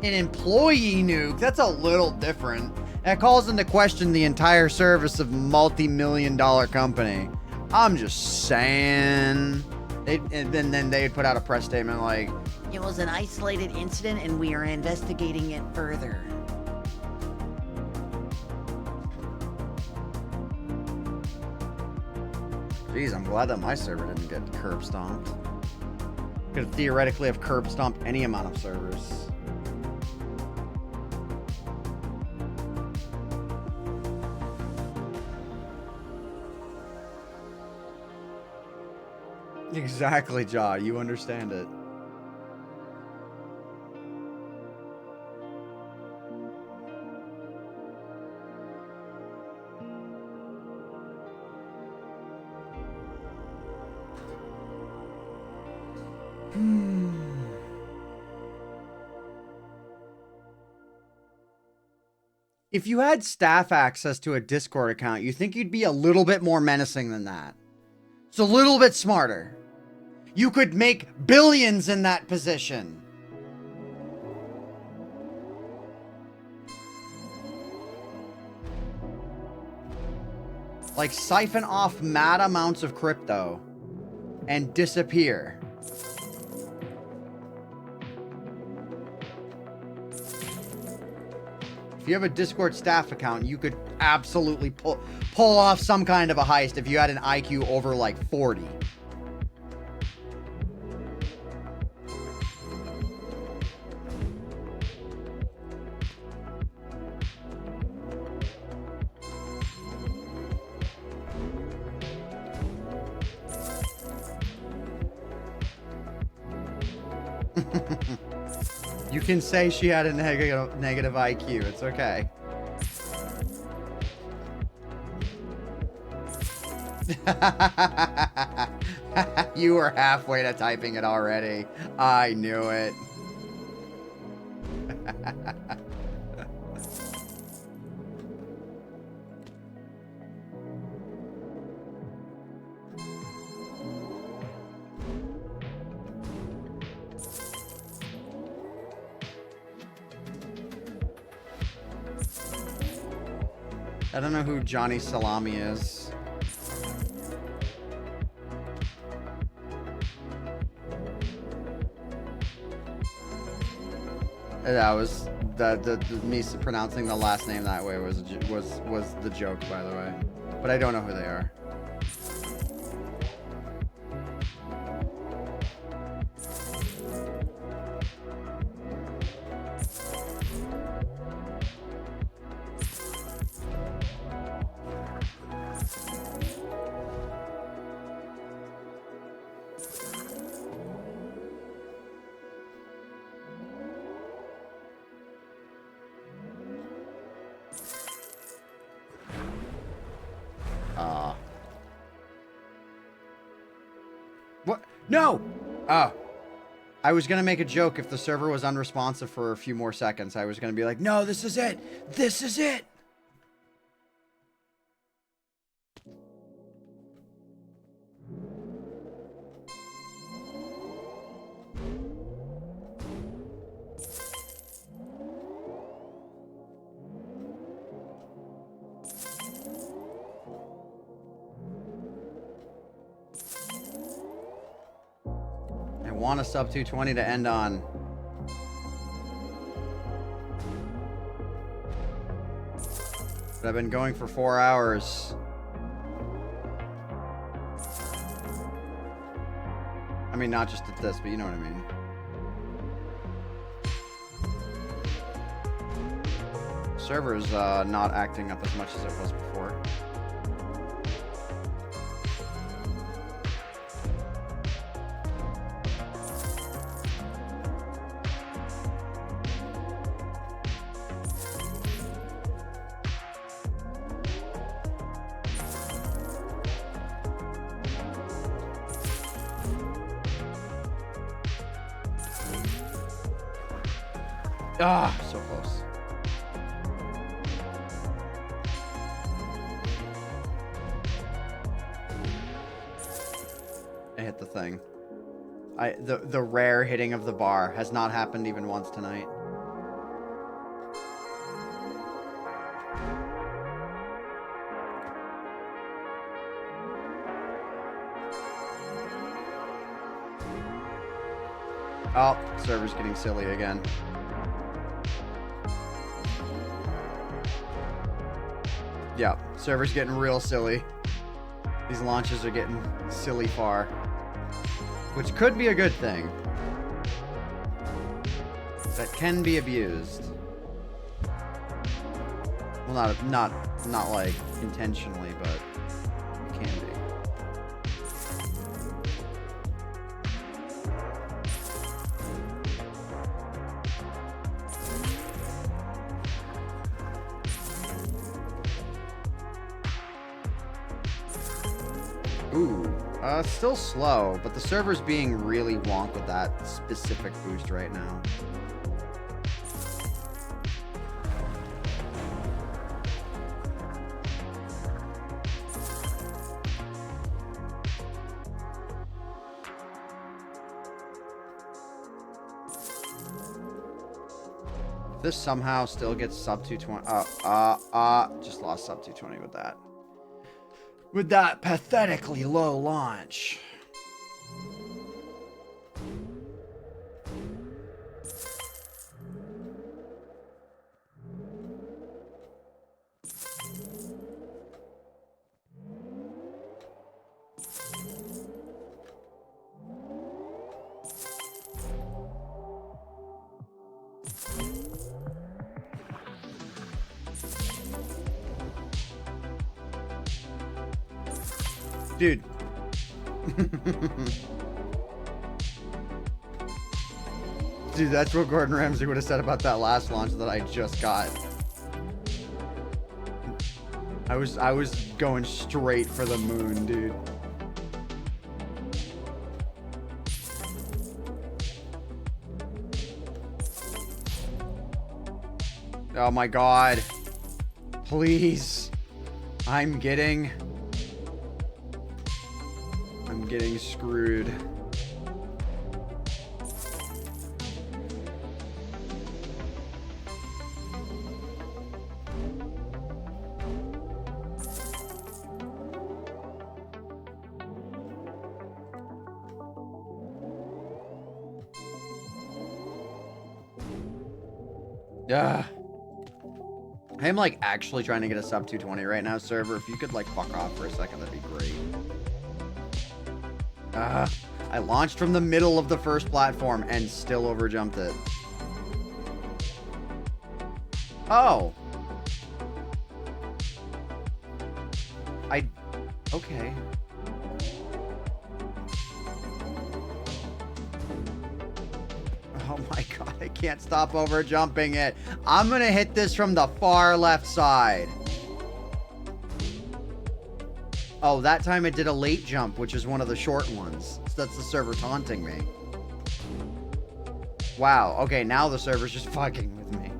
B: employee nuke, that's a little different. That calls into question the entire service of a multi-million-dollar company. I'm just saying. And then they'd put out a press statement like,
D: it was an isolated incident and we are investigating it further.
B: geez, I'm glad that my server didn't get curb stomped. Could theoretically have curb stomped any amount of servers. Exactly, Jaw. You understand it. If you had staff access to a Discord account, you think you'd be a little bit more menacing than that. It's a little bit smarter. You could make billions in that position. Like siphon off mad amounts of crypto and disappear. If you have a Discord staff account, you could absolutely pull off some kind of a heist if you had an IQ over like 40. You can say she had a negative IQ. It's okay. You were halfway to typing it already. I knew it. I don't know who Johnny Salami is. That was the me pronouncing the last name that way was the joke, by the way. But I don't know who they are. What? No! Oh. I was gonna make a joke if the server was unresponsive for a few more seconds. I was gonna be like, no, this is it! This is it! I want a sub 220 to end on. But I've been going for 4 hours. I mean, not just at this, but you know what I mean. Server's not acting up as much as it was before. Ah, so close. I hit the thing. The rare hitting of the bar has not happened even once tonight. Oh, server's getting silly again. Yeah, server's getting real silly. These launches are getting silly far. Which could be a good thing. That can be abused. Well, not like intentionally, but it can be. Ooh, still slow, but the server's being really wonk with that specific boost right now. If this somehow still gets sub 220, just lost sub 220 with that. With that pathetically low launch. Dude. Dude, that's what Gordon Ramsay would have said about that last launch that I just got. I was going straight for the moon, dude. Oh my god. Please. I'm getting screwed. Yeah. I am like actually trying to get a sub 220 right now, server. If you could like fuck off for a second, that'd be great. I launched from the middle of the first platform and still overjumped it. Oh. Okay. Oh my god, I can't stop overjumping it. I'm gonna hit this from the far left side. Oh, that time it did a late jump, which is one of the short ones. So that's the server taunting me. Wow, okay, now the server's just fucking with me.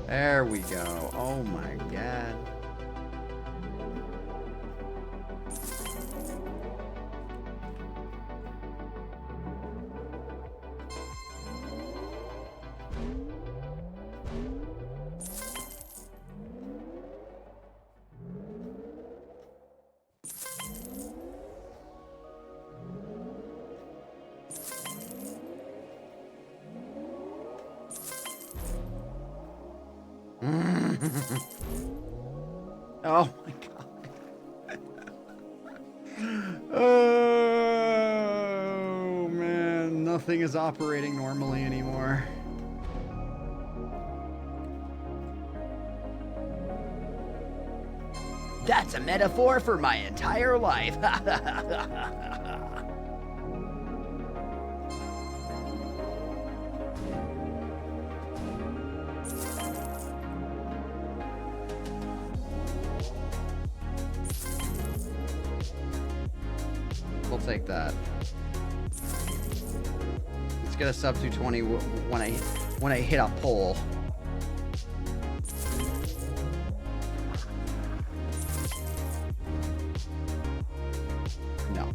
B: There we go. Oh my god. Oh my god. Oh man, nothing is operating normally anymore.
D: That's a metaphor for my entire life.
B: We'll take that. Let's get a sub 220 when I hit a pole. No.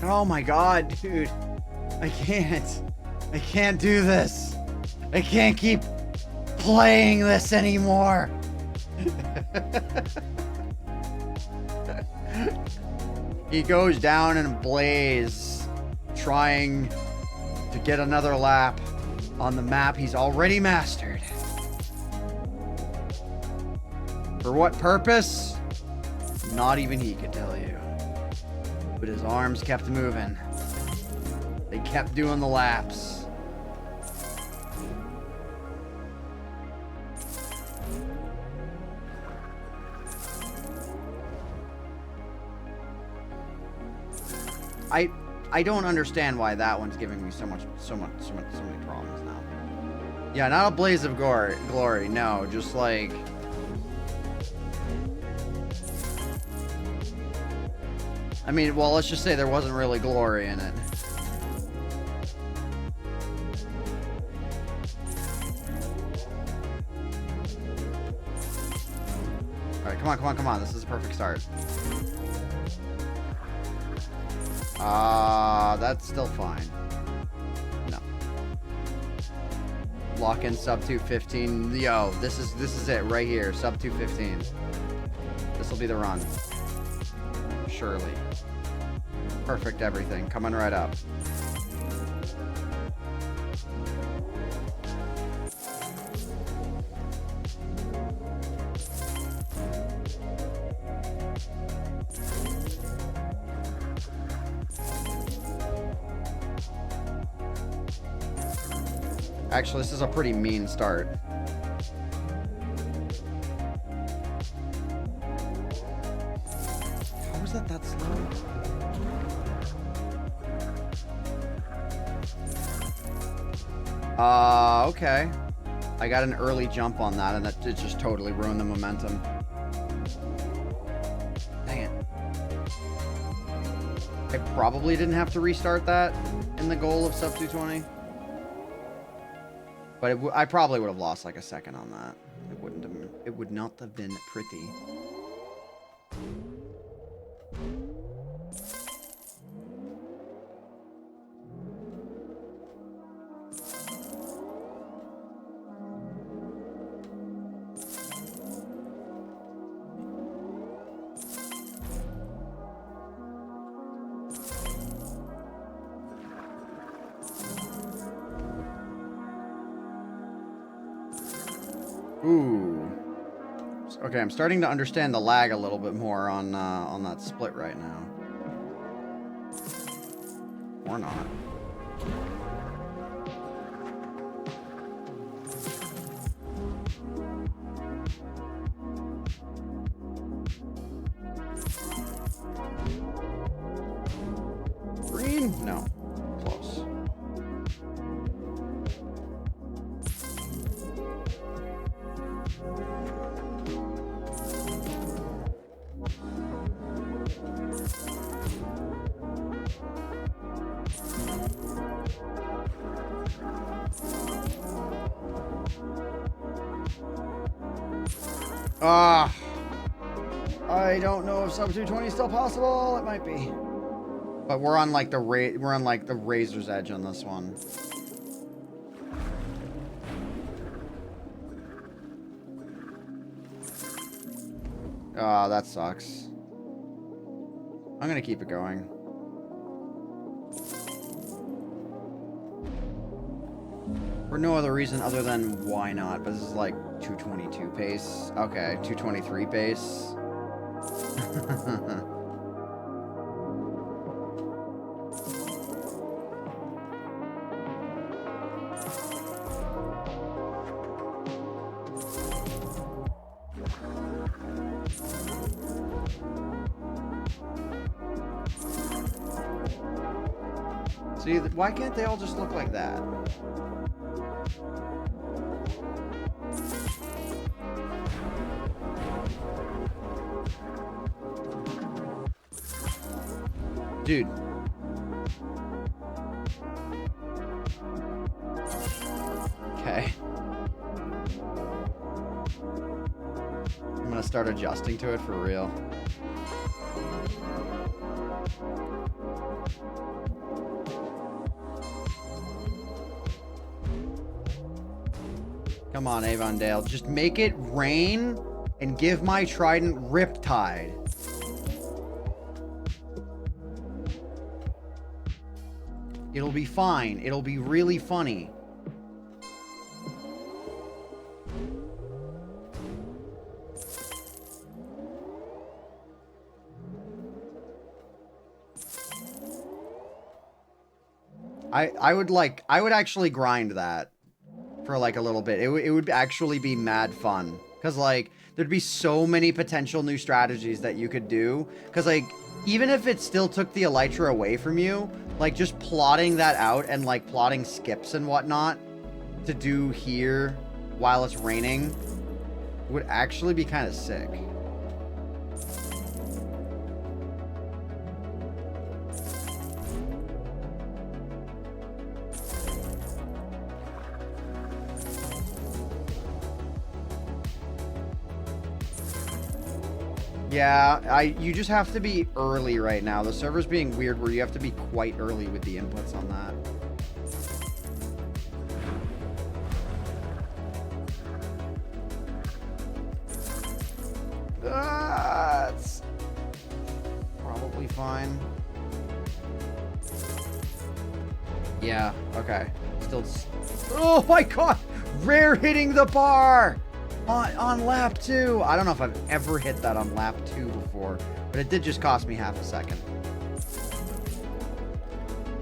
B: Oh my god, dude. I can't do this. I can't keep playing this anymore. He goes down in a blaze, trying to get another lap on the map he's already mastered. For what purpose? Not even he could tell you. But his arms kept moving. They kept doing the laps. I don't understand why that one's giving me so many problems now. Yeah, not a blaze of glory. No, just like. I mean, well, let's just say there wasn't really glory in it. Alright, come on. This is a perfect start. That's still fine. No. Lock in sub 215. Yo, this is it right here. Sub 215. This will be the run. Surely. Perfect everything. Coming right up. Actually, this is a pretty mean start. How was that slow? Okay. I got an early jump on that, and it just totally ruined the momentum. Dang it. I probably didn't have to restart that in the goal of sub 220. But I probably would have lost like a second on that. It would not have been pretty. Ooh. Okay, I'm starting to understand the lag a little bit more on that split right now. Or not. Green? No. Close. Ah. I don't know if sub 220 is still possible. It might be. But we're on like the razor's edge on this one. Ah, that sucks. I'm gonna keep it going. For no other reason other than why not, but this is like 222 pace. Okay, 223 pace. See, why can't they all just look like that? Dude. Okay. I'm gonna start adjusting to it for real. Come on, Avondale. Just make it rain and give my trident Riptide. It'll be fine. It'll be really funny. I would actually grind that for like a little bit. It would actually be mad fun. Because like, there'd be so many potential new strategies that you could do. Because like, even if it still took the Elytra away from you, like just plotting that out and like plotting skips and whatnot to do here while it's raining would actually be kind of sick. Yeah, you just have to be early right now. The server's being weird where you have to be quite early with the inputs on that. That's probably fine. Yeah, okay. Still. Oh my god! Rare hitting the bar! On lap 2. I don't know if I've ever hit that on lap 2 before, but it did just cost me half a second.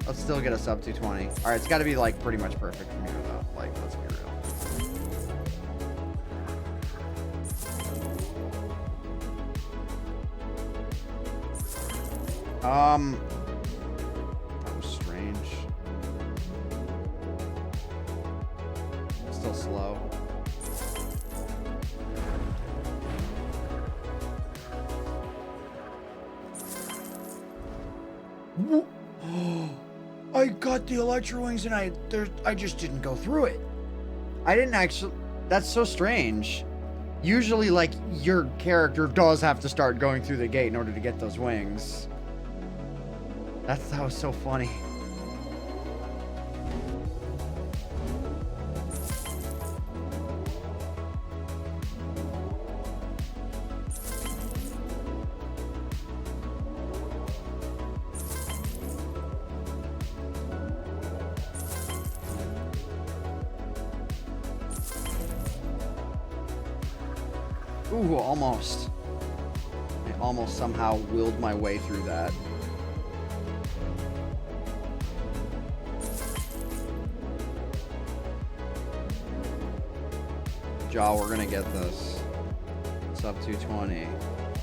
B: Let's still get a sub 220. All right, it's got to be like pretty much perfect from here though. Like, let's be real. That was strange. Still slow. I got the Elytra Wings and I just didn't go through it. I didn't actually. That's so strange. Usually, like, your character does have to start going through the gate in order to get those wings. That was so funny. Ooh, almost. I almost somehow willed my way through that. Jaw, we're gonna get this. Sub 220.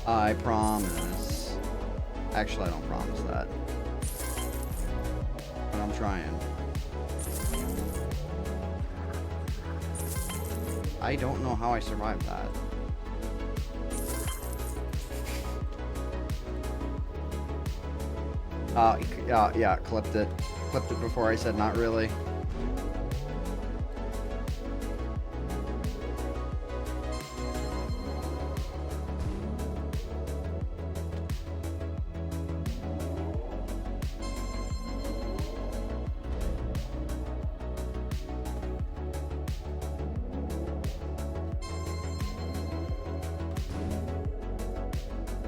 B: I promise. Actually, I don't promise that. But I'm trying. I don't know how I survived that. Yeah, clipped it. Clipped it before I said not really.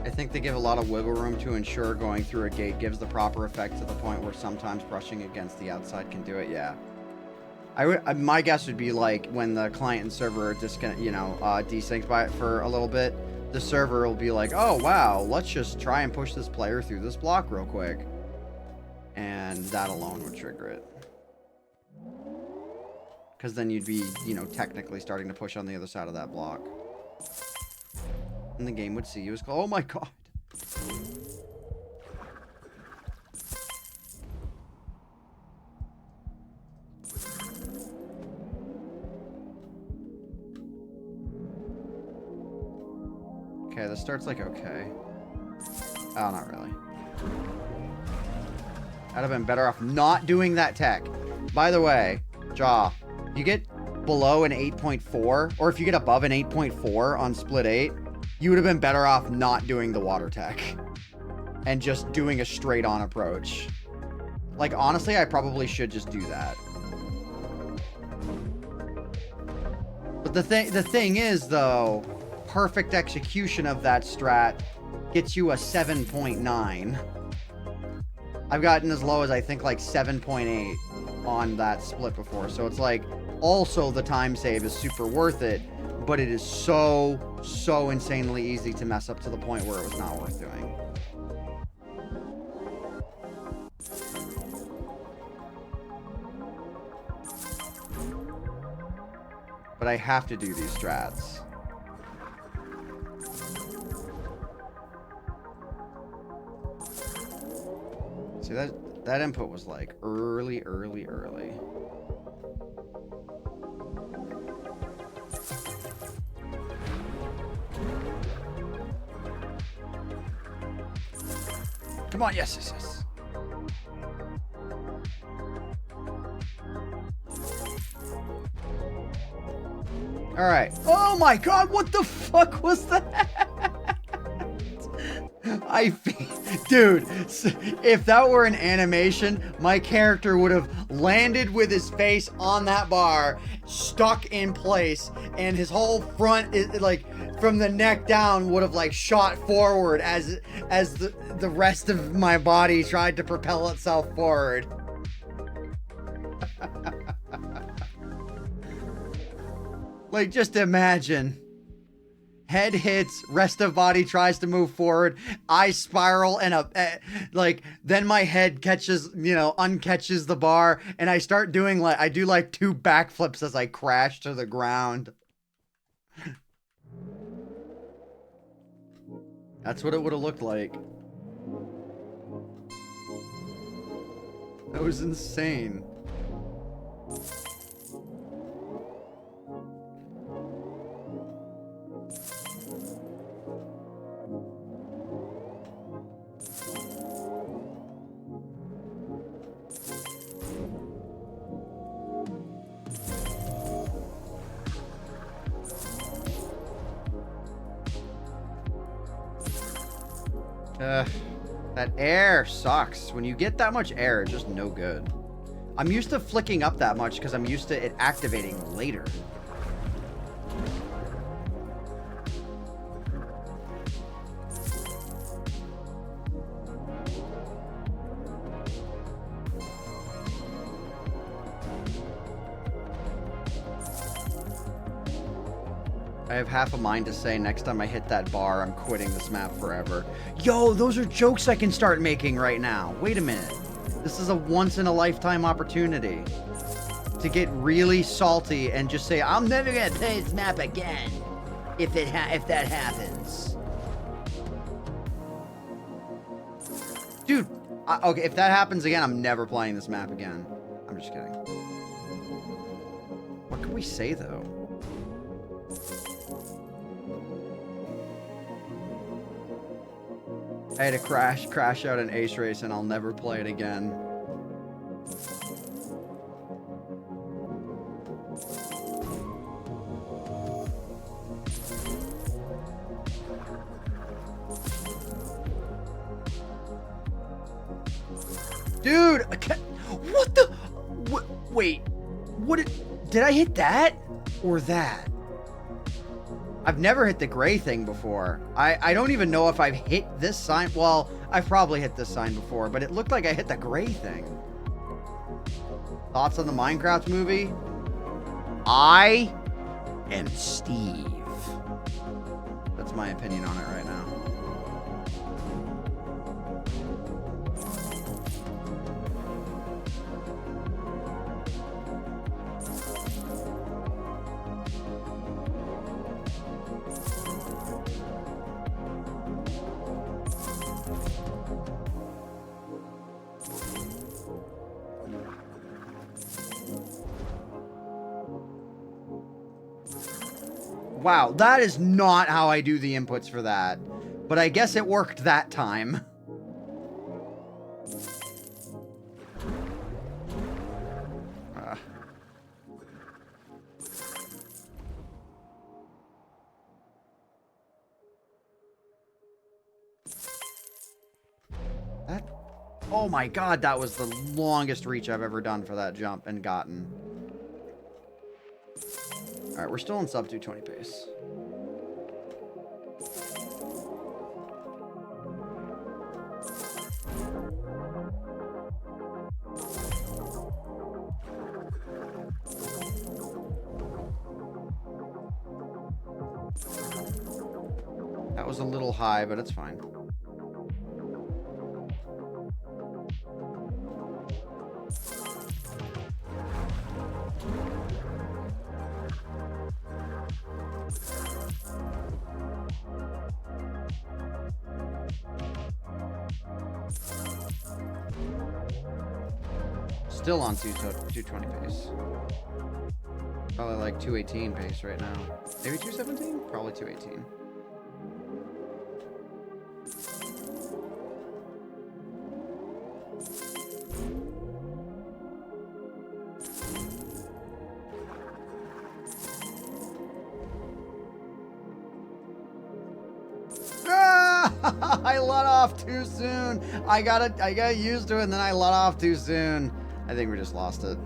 B: I think they give a lot of wiggle room to ensure going through a gate gives the proper effect to the point where sometimes brushing against the outside can do it. Yeah. My guess would be like when the client and server desyncs by it for a little bit, the server will be like, oh wow, let's just try and push this player through this block real quick. And that alone would trigger it. Because then you'd be, technically starting to push on the other side of that block. And the game would see you as, oh my god. Okay, this starts like okay. Oh, not really. I'd have been better off not doing that tech. By the way, Jaw, you get below an 8.4, or if you get above an 8.4 on split 8, you would have been better off not doing the water tech and just doing a straight on approach. Like, honestly, I probably should just do that. But the thing is, though, perfect execution of that strat gets you a 7.9. I've gotten as low as I think like 7.8 on that split before. So it's like, also the time save is super worth it, but it is so insanely easy to mess up to the point where it was not worth doing. But I have to do these strats. See, that input was like early. Come on, yes. All right. Oh my god, what the fuck was that? Dude, if that were an animation, my character would have landed with his face on that bar, stuck in place, and his whole front, like, from the neck down, would have, like, shot forward as the rest of my body tried to propel itself forward. Like, just imagine. Head hits, rest of body tries to move forward, I spiral, and then my head catches, uncatches the bar, and I start doing I do 2 backflips as I crash to the ground. That's what it would have looked like. That was insane. That air sucks. When you get that much air, it's just no good. I'm used to flicking up that much because I'm used to it activating later. I have half a mind to say next time I hit that bar, I'm quitting this map forever. Yo, those are jokes I can start making right now. Wait a minute. This is a once-in-a-lifetime opportunity to get really salty and just say, I'm never gonna play this map again if that happens. Dude, okay, if that happens again, I'm never playing this map again. I'm just kidding. What can we say, though? I had to crash out an ace race, and I'll never play it again. Dude, what the? Wait, what did I hit that or that? I've never hit the gray thing before. I don't even know if I've hit this sign. Well, I've probably hit this sign before, but it looked like I hit the gray thing. Thoughts on the Minecraft movie? I am Steve. That's my opinion on it right now. Wow, that is not how I do the inputs for that. But I guess it worked that time. Oh my god, that was the longest reach I've ever done for that jump and gotten. Alright, we're still in sub 220 pace. That was a little high, but it's fine. Still on 220 pace. Probably like 218 pace right now. Maybe 217? Probably 218. I let off too soon. I got used to it and then I let off too soon. I think we just lost it.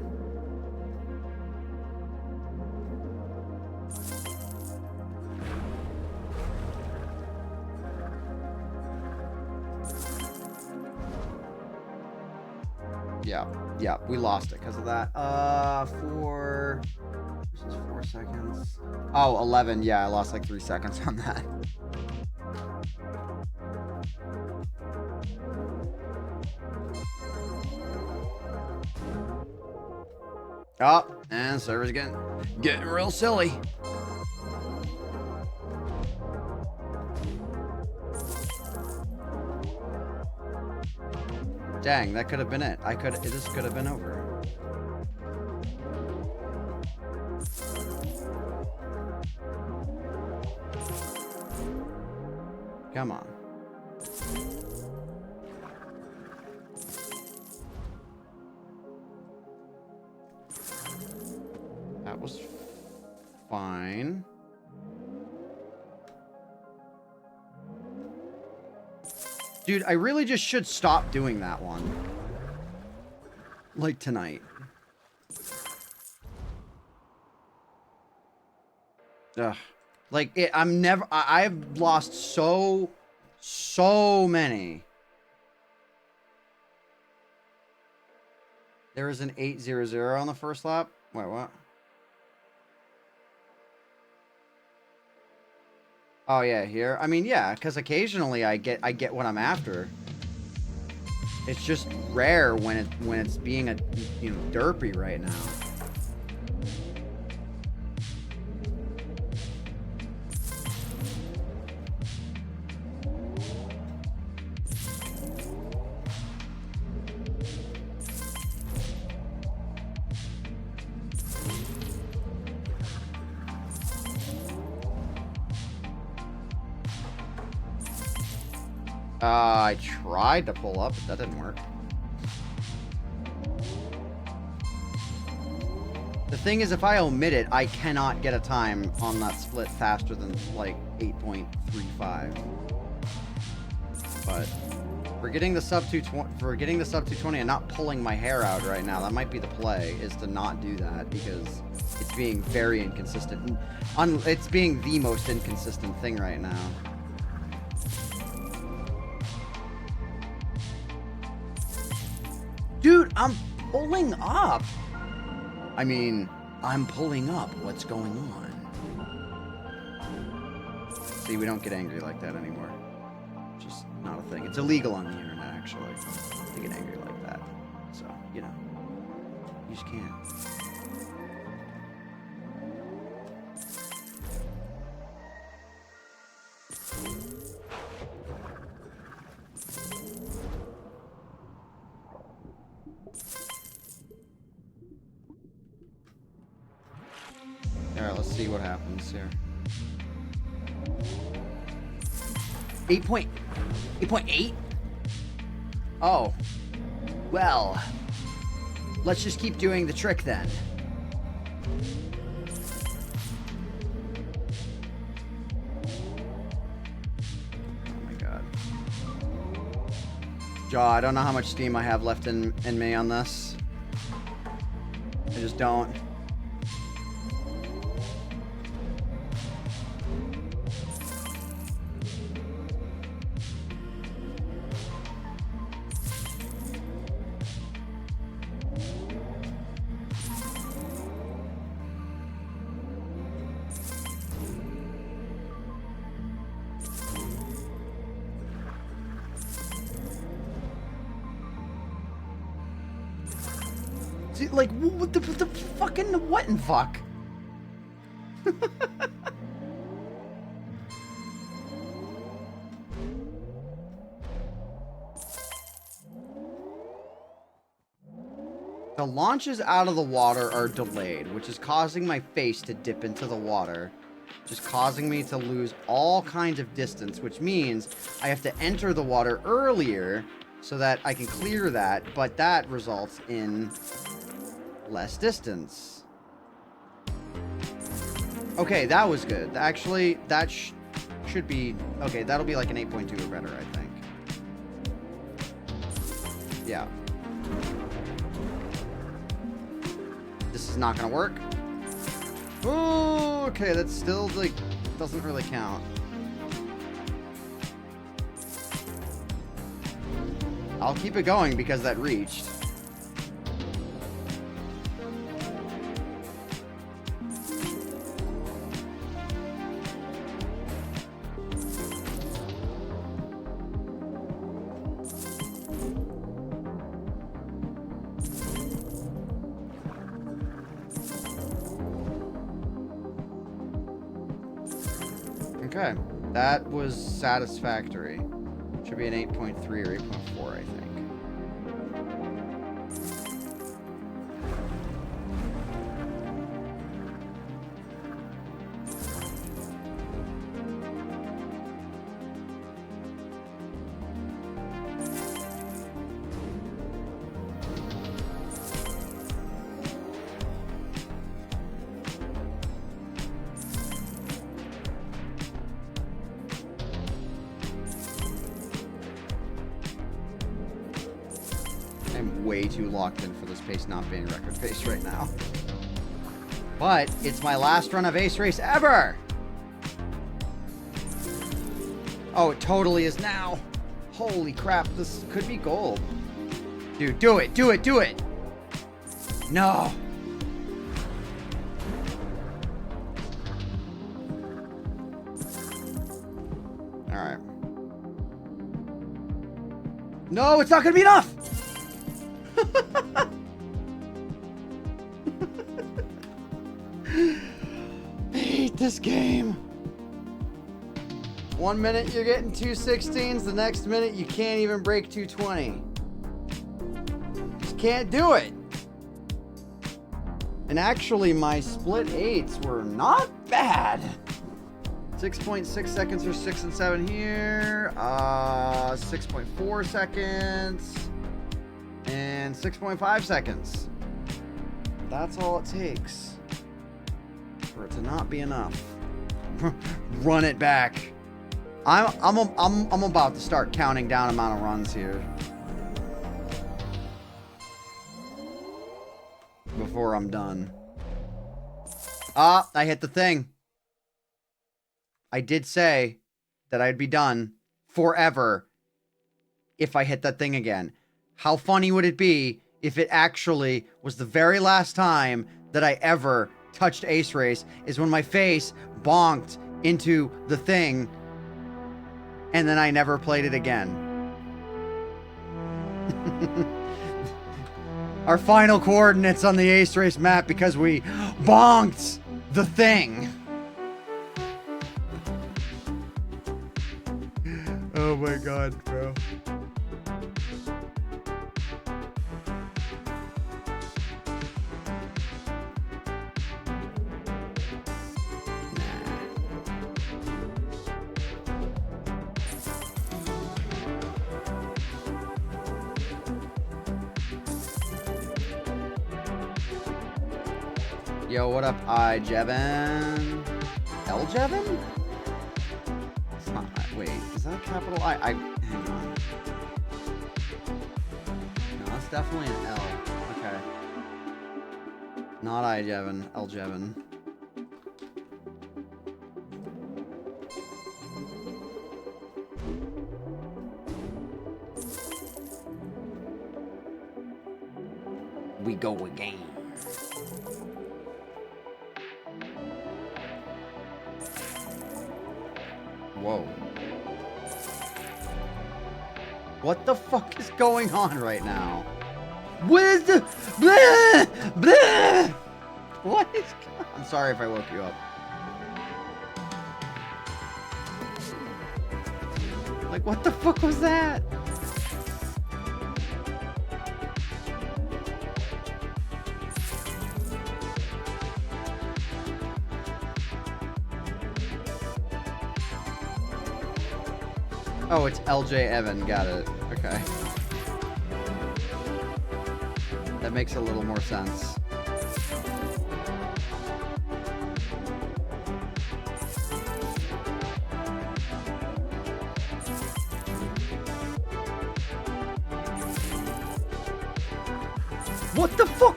B: Yeah, we lost it because of that. This is 4 seconds. Oh, 11. Yeah, I lost like 3 seconds on that. Oh, and server's getting real silly. Dang, that could have been it. This could have been over. Come on. That was fine. Dude, I really just should stop doing that one. Like tonight. Ugh. Like, I've lost so many. There was an 800 on the first lap. Wait, what? Oh yeah, here. I mean, yeah, because occasionally I get what I'm after. It's just rare when it's being a derpy right now. I tried to pull up, but that didn't work. The thing is, if I omit it, I cannot get a time on that split faster than like 8.35. But for getting the sub 220 and not pulling my hair out right now, that might be the play, is to not do that, because it's being very inconsistent. It's being the most inconsistent thing right now. Dude, I'm pulling up. I mean, I'm pulling up. What's going on? See, we don't get angry like that anymore. Just not a thing. It's illegal on the internet, actually, to get angry like that. So, you know, you just can't. Alright, let's see what happens here. 8.8? Oh. Well. Let's just keep doing the trick then. Oh my god. Jaw, I don't know how much steam I have left in me on this. I just don't. See, like, what the fucking what in fuck? The launches out of the water are delayed, which is causing my face to dip into the water, just causing me to lose all kinds of distance, which means I have to enter the water earlier so that I can clear that, but that results in less distance. Okay, that was good. Actually, that should be... Okay, that'll be like an 8.2 or better, I think. Yeah. This is not gonna work. Oh, okay, that's still, like, doesn't really count. I'll keep it going because that reached. Okay, that was satisfactory. Should be an 8.3 or 8.4, I think. I'm way too locked in for this pace not being record pace right now. But it's my last run of Ace Race ever! Oh, it totally is now. Holy crap, this could be gold. Dude, do it, do it, do it! No! Alright. No, it's not gonna be enough! I hate this game. 1 minute you're getting 216s, the next minute you can't even break 220. Just can't do it. And actually my split 8s were not bad. 6.6 seconds for 6 and 7 here. 6.4 seconds. And 6.5 seconds. That's all it takes for it to not be enough. Run it back. I'm about to start counting down amount of runs here before I'm done. Ah, I hit the thing. I did say that I'd be done forever if I hit that thing again. How funny would it be if it actually was the very last time that I ever touched Ace Race, is when my face bonked into the thing and then I never played it again. Our final coordinates on the Ace Race map because we bonked the thing. Oh my god, bro. Yo, what up, Jevin? Jevin? It's not, wait, is that a capital I? Hang on. No, that's definitely an L. Okay. Not Jevin, Jevin. We go again. Whoa. What the fuck is going on right now? What is the... Blah! Blah! What is... I'm sorry if I woke you up. Like, what the fuck was that? Oh, it's LJ Evan. Got it. Okay. That makes a little more sense. What the fuck?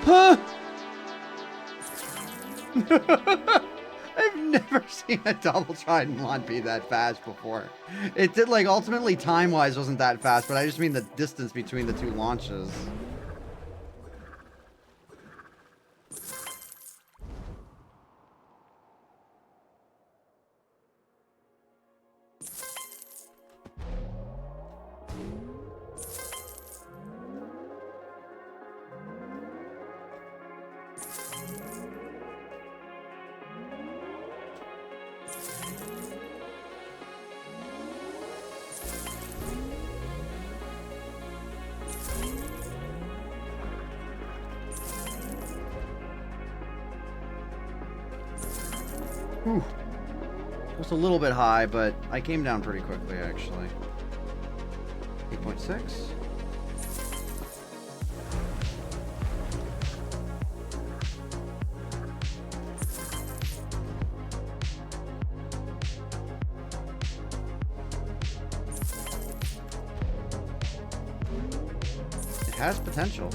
B: Huh? I've never seen a double trident mod be that fast before. It did, like, ultimately time-wise wasn't that fast, but I just mean the distance between the two launches. Whew. It was a little bit high, but I came down pretty quickly, actually. 8.6. It has potential.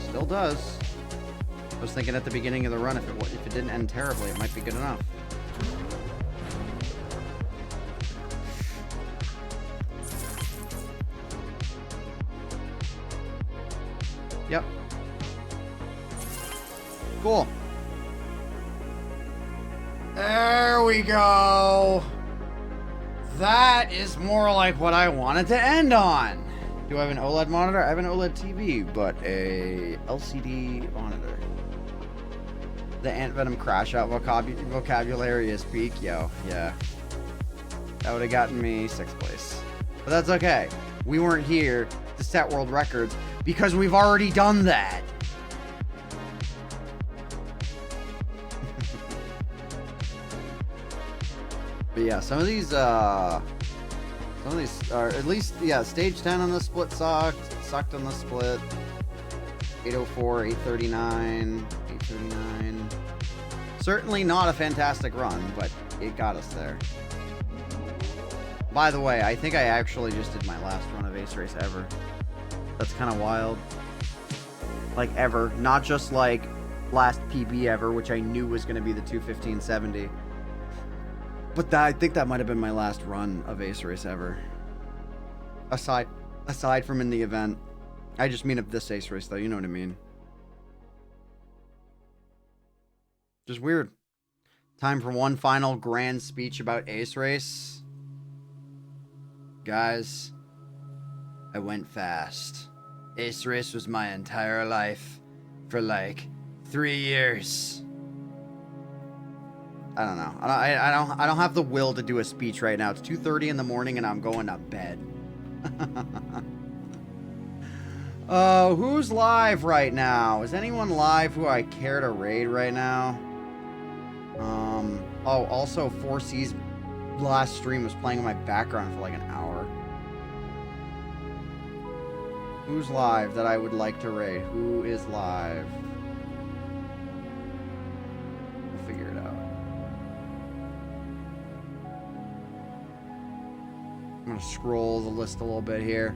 B: Still does. I was thinking at the beginning of the run, if it didn't end terribly, it might be good enough. Yep. Cool. There we go. That is more like what I wanted to end on. Do I have an OLED monitor? I have an OLED TV, but a LCD monitor. The AntVenom crash out vocabulary is peak. Yo, yeah. That would have gotten me 6th place. But that's okay. We weren't here to set world records because we've already done that. But yeah, some of these Some of these are at least, yeah, stage 10 on the split sucked on the split. 804, 839, 839. Certainly not a fantastic run, but it got us there. By the way, I think I actually just did my last run of Ace Race ever. That's kind of wild. Like, ever. Not just, like, last PB ever, which I knew was going to be the 2:15.70. But I think that might have been my last run of Ace Race ever. Aside from in the event. I just mean of this Ace Race, though. You know what I mean. Just weird. Time for one final grand speech about Ace Race. Guys, I went fast. Ace Race was my entire life for like 3 years. I don't know. I don't have the will to do a speech right now. It's 2:30 in the morning and I'm going to bed. Who's live right now? Is anyone live who I care to raid right now? Oh, also 4C's last stream was playing in my background for like an hour. Who's live that I would like to raid? Who is live? We'll figure it out. I'm gonna scroll the list a little bit here.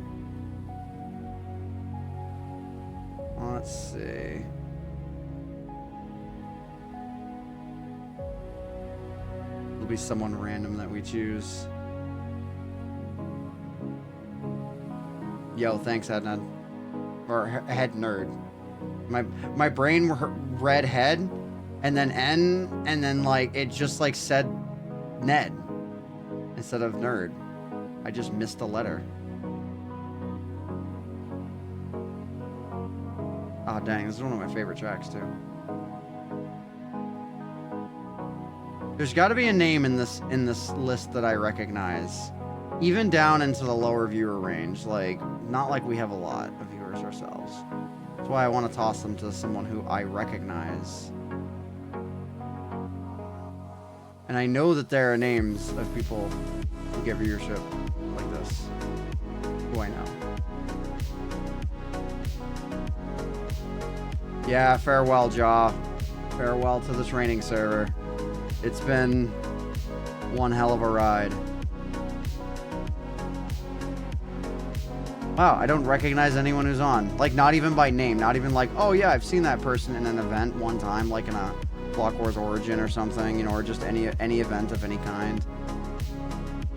B: Let's see. It'll be someone random that we choose. Yo, thanks, Head Nerd. Or Head Nerd. My brain read head, and then N, and then like it just like said Ned instead of nerd. I just missed a letter. Oh dang, this is one of my favorite tracks too. There's got to be a name in this list that I recognize, even down into the lower viewer range. Like, not like we have a lot of viewers ourselves. That's why I want to toss them to someone who I recognize. And I know that there are names of people who get viewership like this, who I know. Yeah, farewell, Jaw. Farewell to the training server. It's been one hell of a ride. Wow, I don't recognize anyone who's on. Like, not even by name. Not even like, oh yeah, I've seen that person in an event one time, like in a Block Wars Origin or something, you know, or just any event of any kind.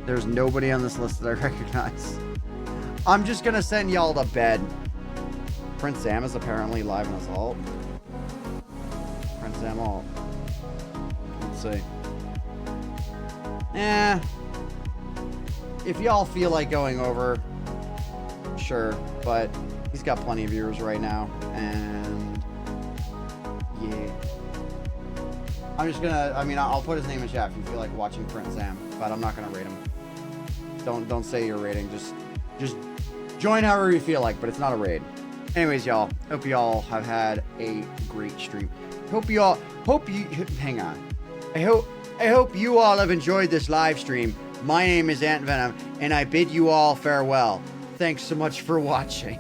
B: There's nobody on this list that I recognize. I'm just gonna send y'all to bed. Prince Sam is apparently live in Assault. Prince Sam alt. Let's see. If y'all feel like going over, sure, but he's got plenty of viewers right now, and yeah. I'm just gonna, I mean, I'll put his name in chat if you feel like watching Prince Sam, but I'm not gonna rate him. Don't say you're rating, just join however you feel like, but it's not a raid. Anyways, y'all, hope y'all have had a great stream. Hang on. I hope you all have enjoyed this live stream. My name is AntVenom, and I bid you all farewell. Thanks so much for watching.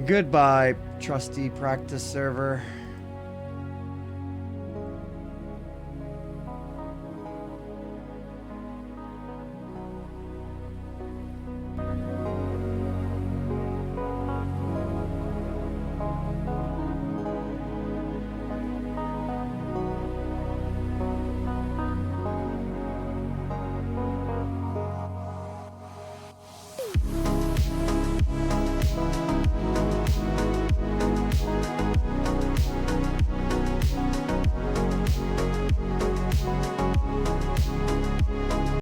B: Goodbye, trusty practice server.